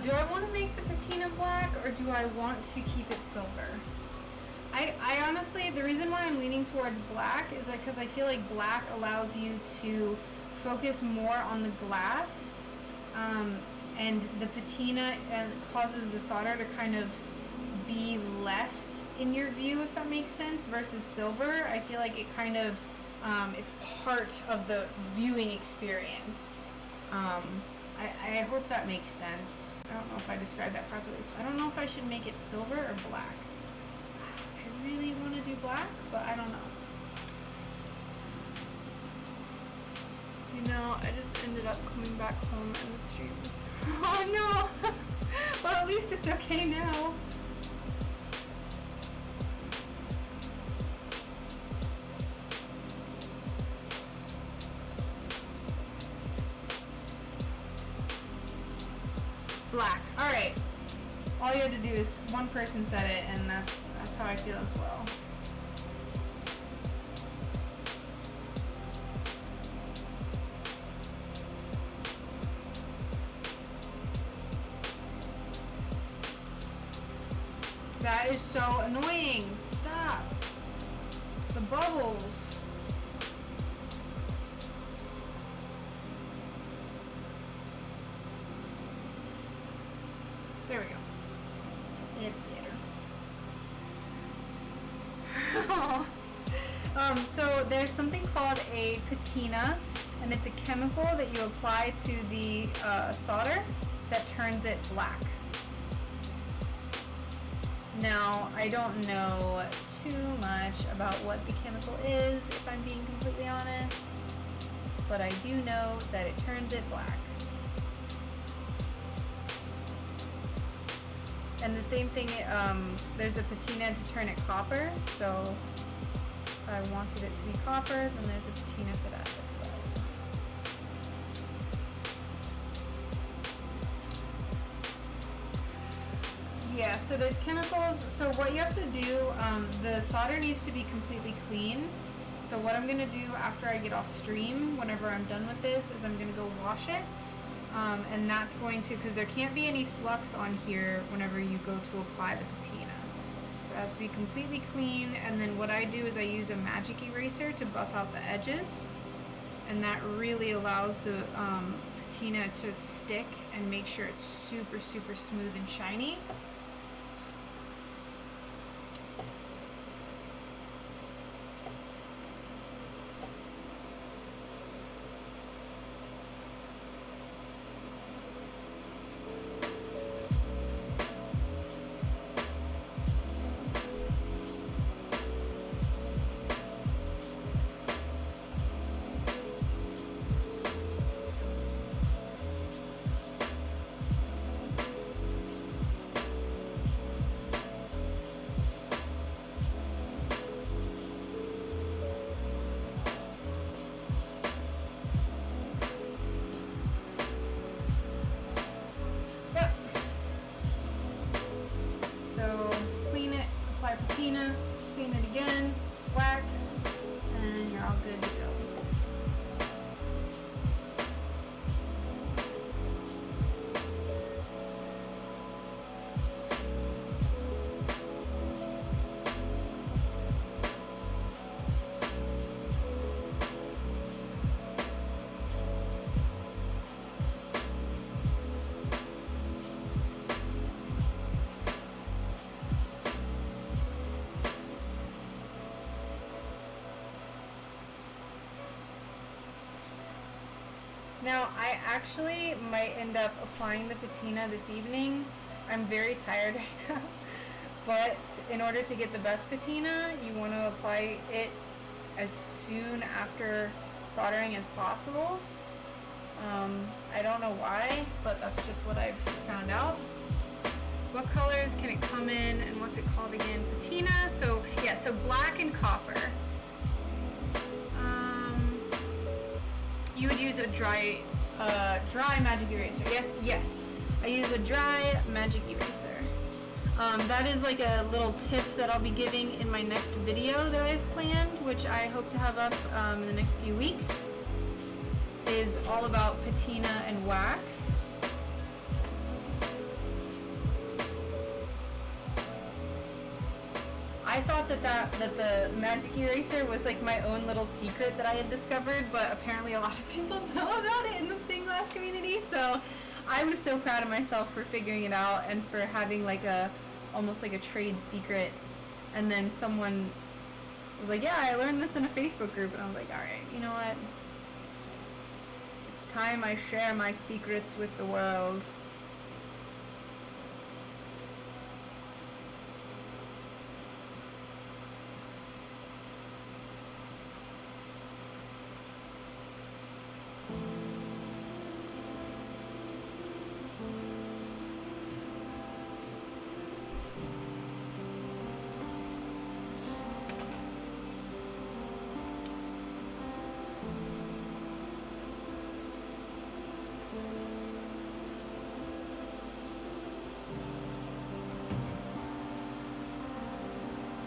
Do I want to make the patina black or do I want to keep it silver? I honestly, the reason why I'm leaning towards black is because I feel like black allows you to focus more on the glass, and the patina causes the solder to kind of be less in your view, if that makes sense, versus silver. I feel like it kind of, it's part of the viewing experience. I hope that makes sense. I don't know if I described that properly, so I don't know if I should make it silver or black. I really want to do black, but I don't know. You know, I just ended up coming back home and the stream was... Oh no! Well, at least it's okay now. Black. Alright. All you had to do is one person said it, and that's how I feel as well. That is so annoying. Stop. The bubbles. There we go. It's better. So there's something called a patina, and it's a chemical that you apply to the solder that turns it black. Now, I don't know too much about what the chemical is, if I'm being completely honest, but I do know that it turns it black. And the same thing, there's a patina to turn it copper, so if I wanted it to be copper, then there's a patina for that as well. Yeah, so there's chemicals. So what you have to do, the solder needs to be completely clean. So what I'm gonna do after I get off stream, whenever I'm done with this, is I'm gonna go wash it. And that's going to, because there can't be any flux on here whenever you go to apply the patina. So it has to be completely clean, and then what I do is I use a magic eraser to buff out the edges, and that really allows the patina to stick and make sure it's super, super smooth and shiny. Patina, clean it again, wax, and you're all good to go. Now, I actually might end up applying the patina this evening. I'm very tired right now. But in order to get the best patina, you want to apply it as soon after soldering as possible. I don't know why, but that's just what I've found out. What colors can it come in, and what's it called again? Patina. So yeah, so black and copper. You would use a dry magic eraser. Yes. I use a dry magic eraser. That is like a little tip that I'll be giving in my next video that I've planned, which I hope to have up in the next few weeks. Is all about patina and wax. I thought that the magic eraser was like my own little secret that I had discovered, but apparently a lot of people know about it in the stained glass community. So I was so proud of myself for figuring it out and for having like almost like a trade secret. And then someone was like, yeah, I learned this in a Facebook group, and I was like, all right, you know what? It's time I share my secrets with the world.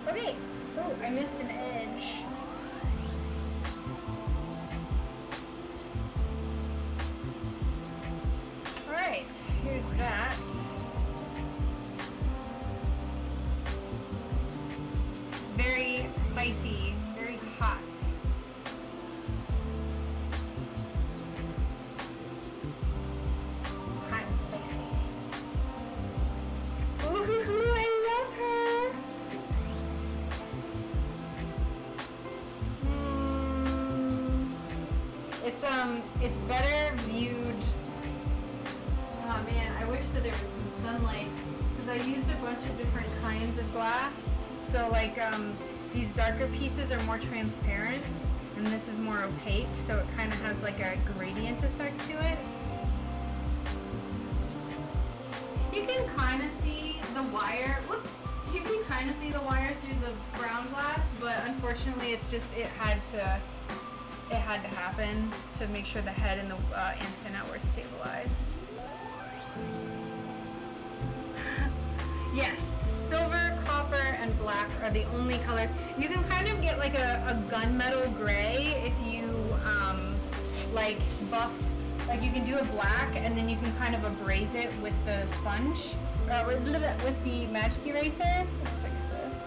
Okay. Oh, I missed an edge. Alright, here's that. Very spicy, very hot. Hot and spicy. Ooh, I love her! It's better viewed. Oh man, I wish that there was some sunlight, because I used a bunch of different kinds of glass. So like these darker pieces are more transparent, and this is more opaque, so it kind of has like a gradient effect to it. You can kind of see the wire. Whoops! You can kind of see the wire through the brown glass, but unfortunately, it's just it had to happen to make sure the head and the antenna were stabilized. Yes, silver, copper, and black are the only colors. You can kind of get like a gunmetal gray if you like buff, like you can do a black and then you can kind of abrase it with the sponge, with the magic eraser. Let's fix this.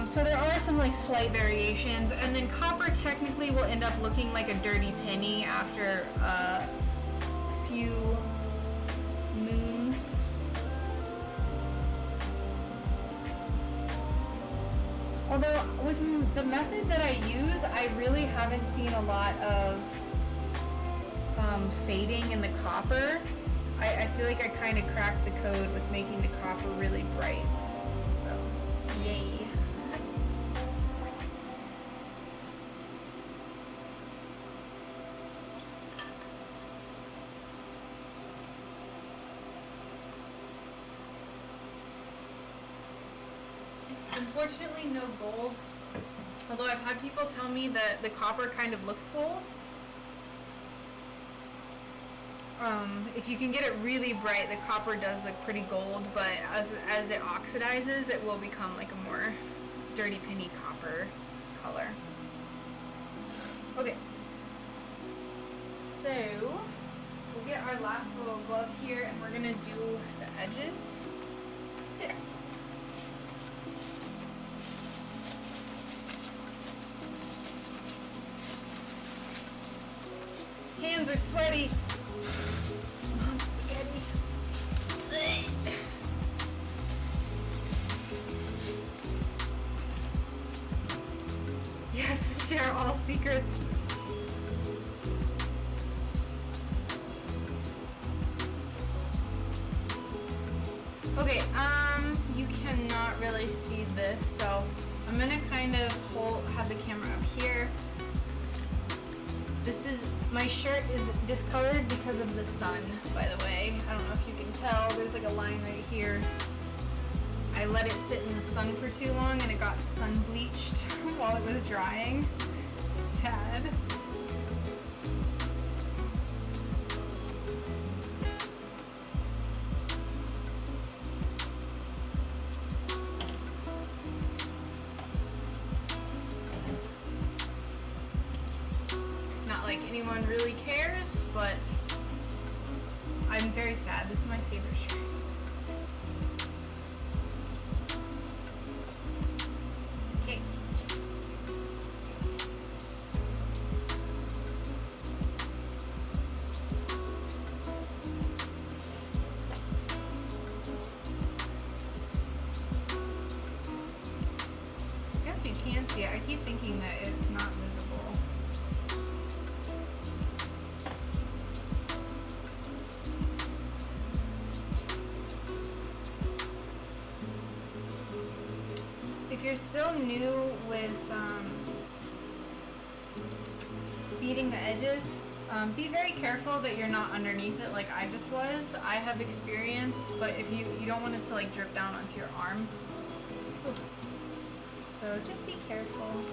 So there are some like slight variations, and then copper technically will end up looking like a dirty penny after a few moons. Although with the method that I use, I really haven't seen a lot of fading in the copper. I feel like I kind of cracked the code with making the copper really bright. So, yay. Unfortunately, no gold. Although I've had people tell me that the copper kind of looks gold. If you can get it really bright, the copper does look pretty gold, but as it oxidizes, it will become like a more dirty penny copper color. Okay. So, we'll get our last little glove here, and we're gonna do the edges. Hands are sweaty. Mom, spaghetti. Yes, share all secrets. Okay, you cannot really see this, so I'm gonna kind of have the camera up here. My shirt is discolored because of the sun, by the way. I don't know if you can tell, there's like a line right here. I let it sit in the sun for too long and it got sun bleached while it was drying. Sad. Like anyone really cares, but I'm very sad. This is my favorite shirt. you can see it. I keep thinking that it's not visible. If you're still new with beading the edges, be very careful that you're not underneath it like I just was. I have experience, but if you don't want it to like drip down onto your arm. So just be careful.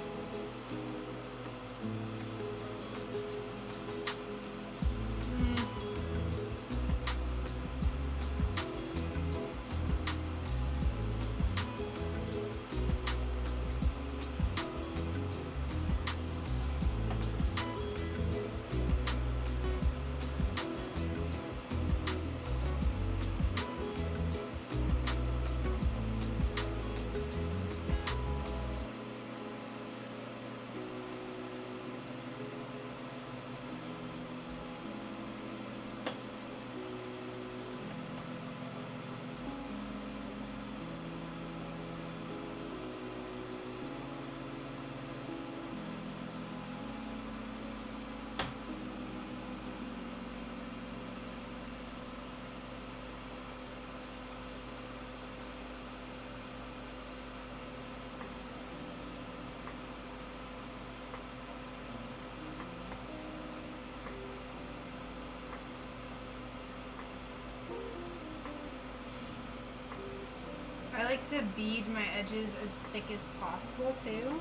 I like to bead my edges as thick as possible too,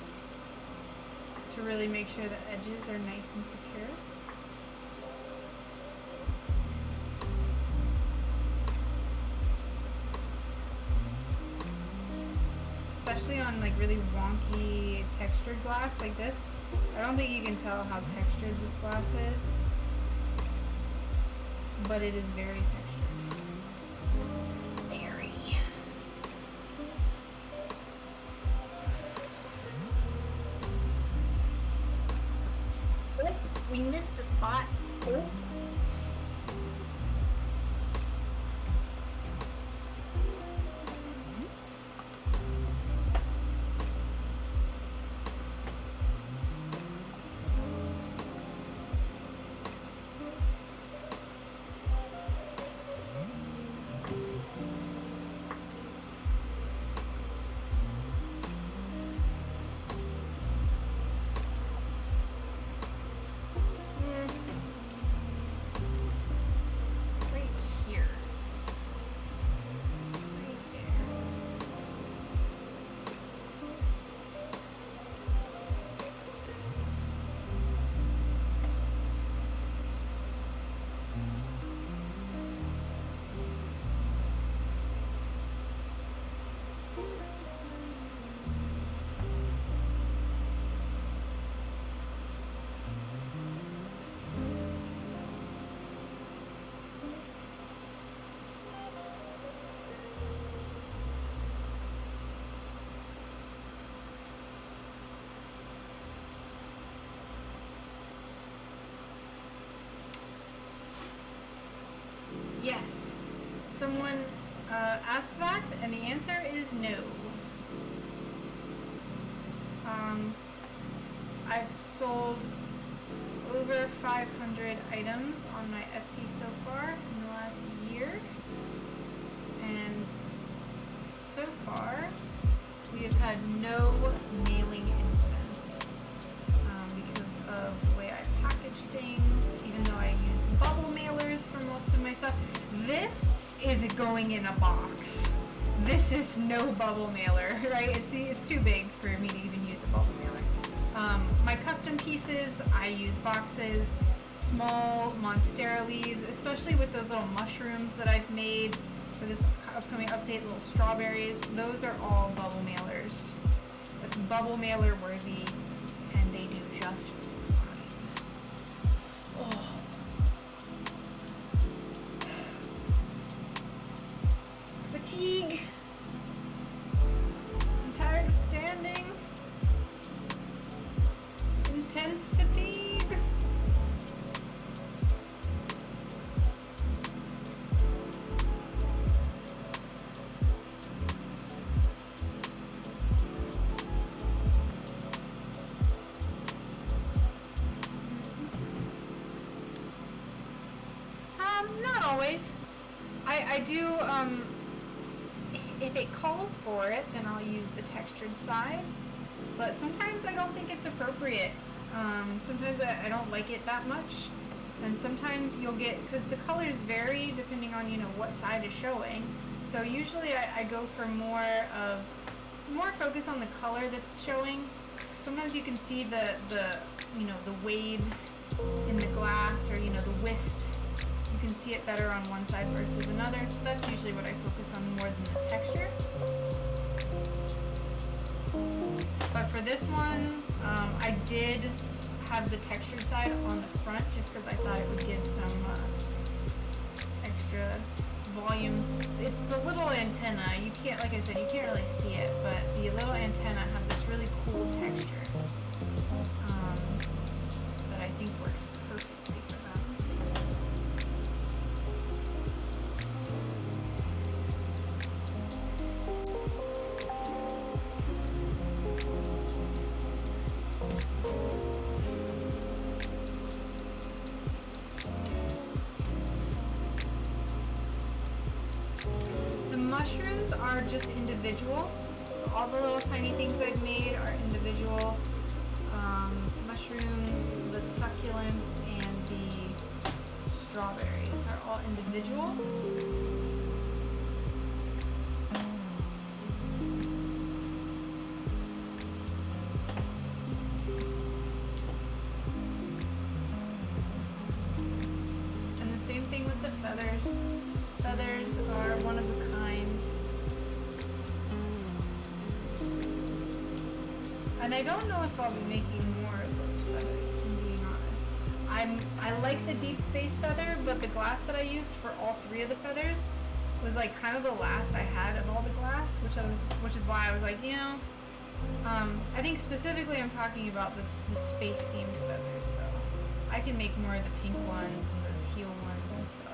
to really make sure the edges are nice and secure. Especially on like really wonky textured glass like this. I don't think you can tell how textured this glass is, but it is very textured. We missed a spot. Oh. Yes. Someone asked that, and the answer is no. I've sold over 500 items on my Etsy so far in the last year, and so far we have had no mailing incidents because of the way I package things, even though I use bubble mailers for most of my stuff. This is going in a box. This is no bubble mailer, right? It's too big for me to even use a bubble mailer. My custom pieces, I use boxes, small Monstera leaves, especially with those little mushrooms that I've made for this upcoming update, little strawberries. Those are all bubble mailers. That's bubble mailer worthy, and they do just fine. Oh. Fatigue. I'm tired of standing. Intense fatigue. I do, if it calls for it, then I'll use the textured side. But sometimes I don't think it's appropriate. Sometimes I don't like it that much. And sometimes you'll get, because the colors vary depending on, what side is showing. So usually I go for more focus on the color that's showing. Sometimes you can see the waves in the glass, or the wisps. You can see it better on one side versus another. So that's usually what I focus on more than the texture. But for this one, I did have the textured side on the front just because I thought it would give some extra volume. It's the little antenna. You can't, like I said, you can't really see it, but the little antenna have this really cool texture that I think works perfectly for them. Mushrooms are just individual, so all the little tiny things I've made are individual. Mushrooms, the succulents, and the strawberries are all individual. And the same thing with the feathers. Feathers are one of a kind. And I don't know if I'll be making more of those feathers, if I'm being honest. I like the deep space feather, but the glass that I used for all three of the feathers was like kind of the last I had of all the glass, which is why I was like, I think specifically I'm talking about the space themed feathers though. I can make more of the pink ones and the teal ones and stuff.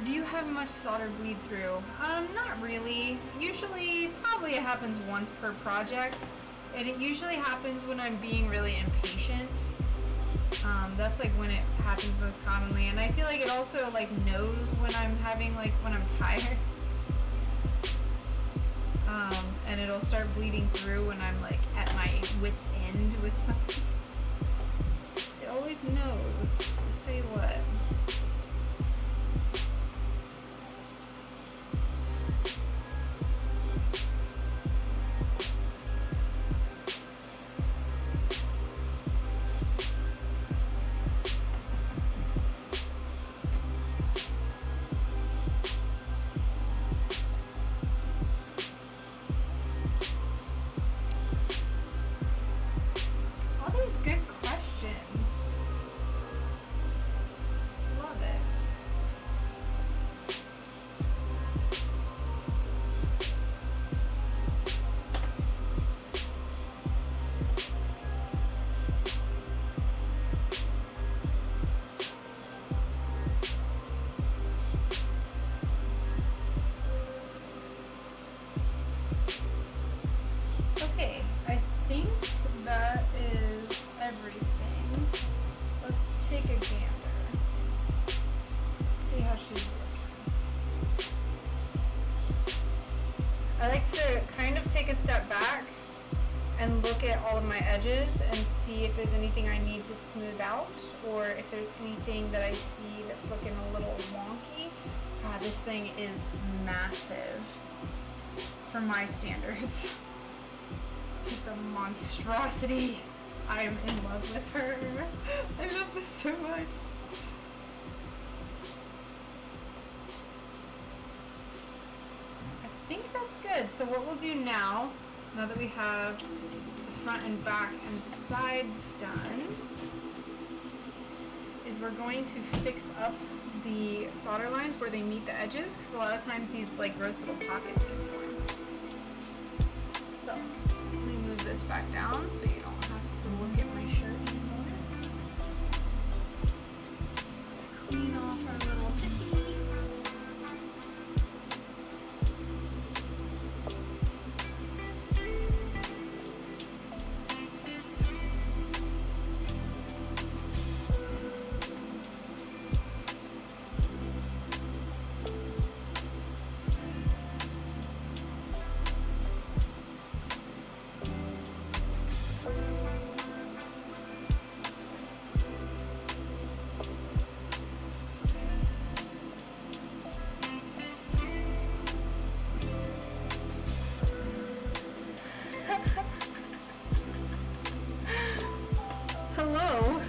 Do you have much solder bleed through? Not really. Usually, probably it happens once per project, and it usually happens when I'm being really impatient. That's like when it happens most commonly, and I feel like it also like knows when I'm when I'm tired. And it'll start bleeding through when I'm like at my wit's end with something. It always knows. I'll tell you what. If there's anything I need to smooth out, or if there's anything that I see that's looking a little wonky. God, this thing is massive for my standards. Just a monstrosity. I'm in love with her. I love this so much. I think that's good. So what we'll do now that we have front and back and sides done, is we're going to fix up the solder lines where they meet the edges, because a lot of times these like gross little pockets can form. So let me move this back down so you don't have to look at my shirt. clean off our little tippy. Hello?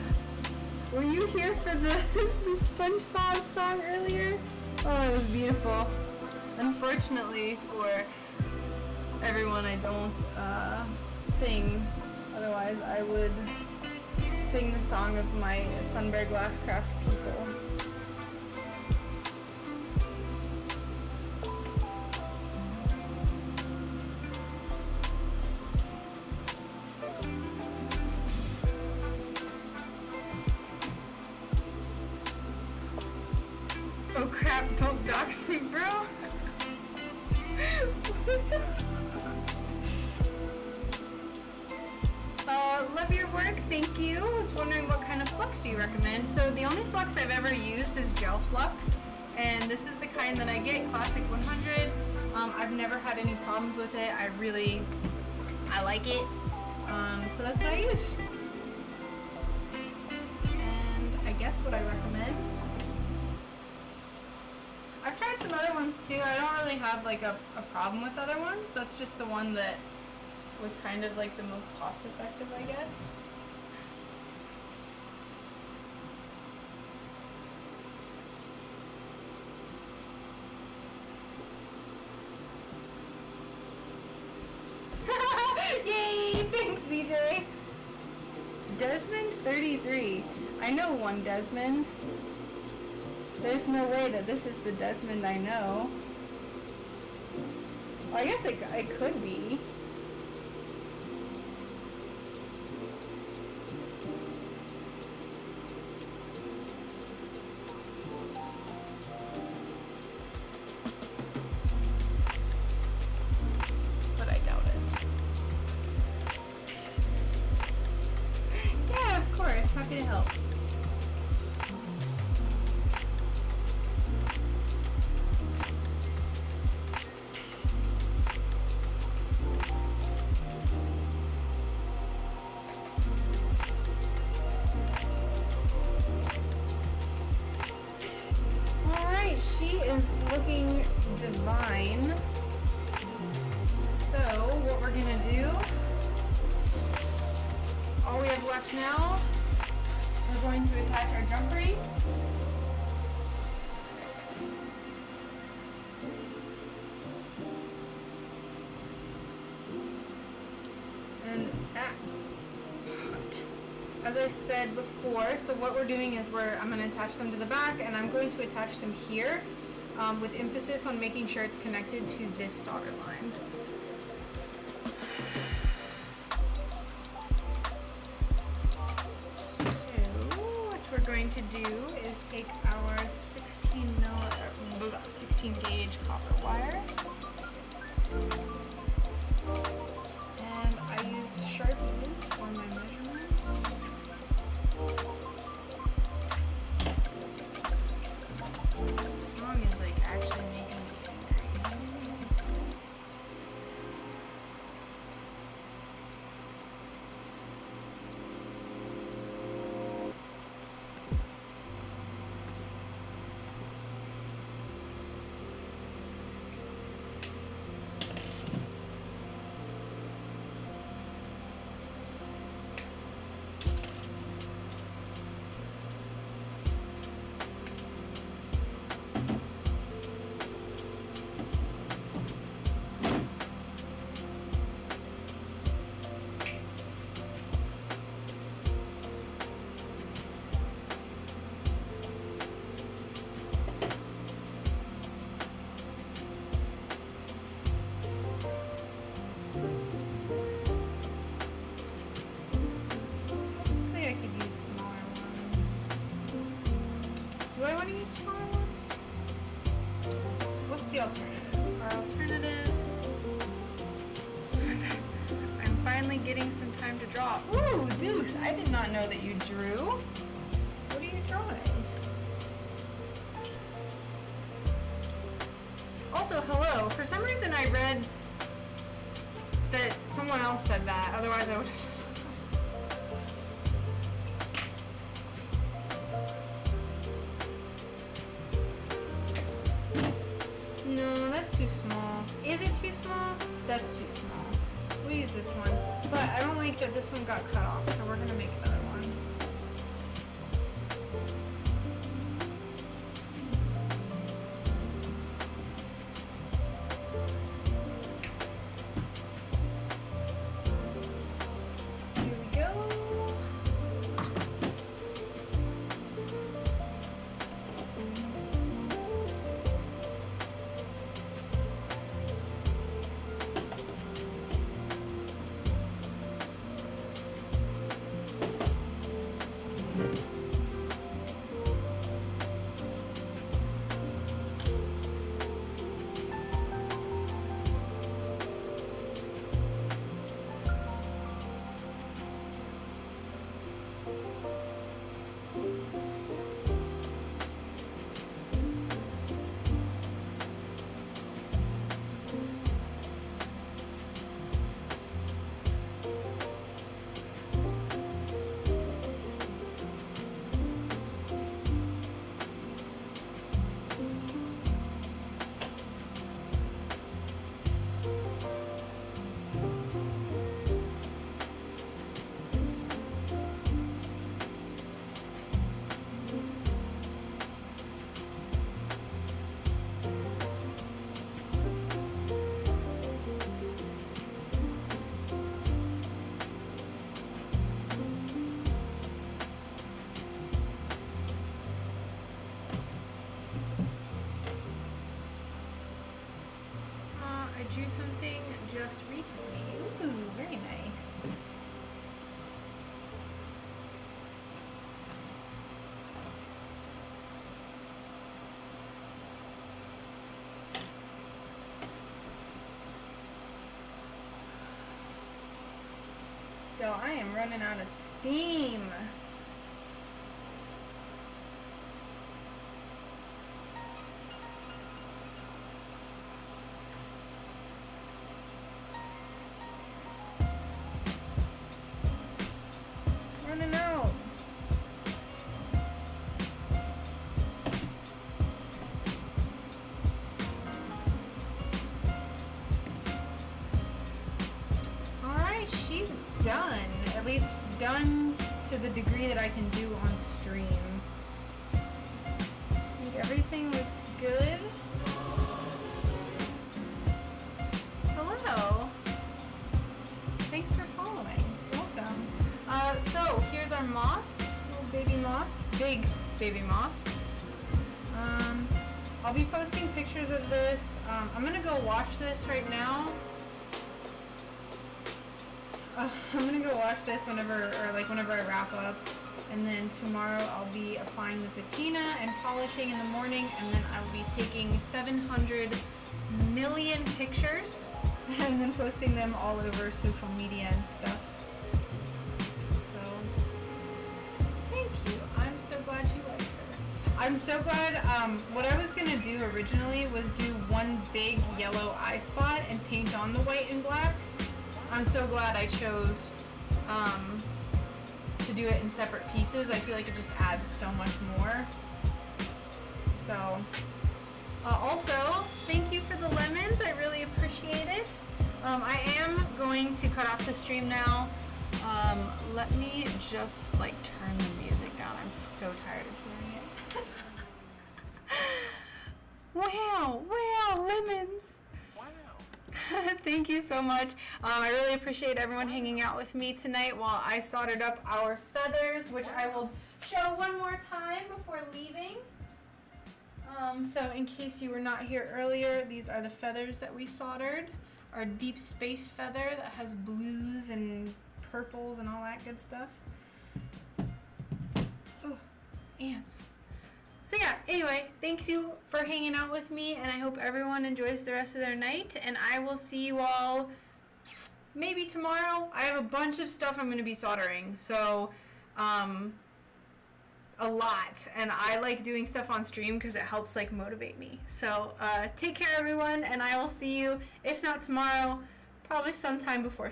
Were you here for the SpongeBob song earlier? Oh, it was beautiful. Unfortunately for everyone, I don't sing. Otherwise, I would sing the song of my Sunbear Glasscraft people. Oh crap, don't dox me, bro. Love your work, thank you. I was wondering what kind of flux do you recommend? So the only flux I've ever used is gel flux, and this is the kind that I get, Classic 100. I've never had any problems with it. I like it. So that's what I use. And I guess what I recommend. I've tried some other ones too. I don't really have like a problem with other ones. That's just the one that was kind of like the most cost effective, I guess. Yay! Thanks, CJ! Desmond 33. I know one Desmond. There's no way that this is the Desmond I know. Well, I guess it could be. But I doubt it. Yeah, of course. Happy to help. Looking divine. So what we're gonna do, all we have left now is we're going to attach our jump rings. And as I said before, so what we're doing is I'm going to attach them to the back, and I'm going to attach them here. With emphasis on making sure it's connected to this solder line. So what we're going to do is take our 16 gauge copper wire, and I use Sharpies for my measurements. Is like actually making me Do I want to use smaller ones? What's the alternative? Our alternative... I'm finally getting some time to draw. Ooh, Deuce! I did not know that you drew. What are you drawing? Also, hello. For some reason I read that someone else said that. Otherwise I would have said that. No, that's too small. Is it too small? That's too small. We'll use this one. But I don't like that this one got cut off, so we're gonna make another one. Here we go. I drew something just recently. Ooh, very nice. Yo, I am running out of steam. Running out. Alright, she's done. At least done to the degree that I can do on stream. I think everything looks good. Hello. Thanks for following. Welcome. So here's our moth, little baby moth, big baby moth. I'll be posting pictures of this. I'm gonna go watch this right now. I'm gonna go watch this whenever I wrap up, and then tomorrow I'll be applying the patina and polishing in the morning, and then I'll be taking 700 million pictures and then posting them all over social media and stuff. I'm so glad you like her. I'm so glad, what I was gonna do originally was do one big yellow eye spot and paint on the white and black. I'm so glad I chose to do it in separate pieces. I feel like it just adds so much more. So, also, thank you for the lemons. I really appreciate it. I am going to cut off the stream now. Let me just turn the music down. I'm so tired of hearing it. Wow, lemons. Wow. Thank you so much. I really appreciate everyone hanging out with me tonight while I soldered up our feathers, which I will show one more time before leaving. So in case you were not here earlier, these are the feathers that we soldered. Our deep space feather that has blues and purples and all that good stuff. Oh, ants. So yeah, anyway, thank you for hanging out with me, and I hope everyone enjoys the rest of their night, and I will see you all maybe tomorrow. I have a bunch of stuff I'm going to be soldering, so a lot, and I like doing stuff on stream because it helps like motivate me. So take care everyone, and I will see you, if not tomorrow, probably sometime before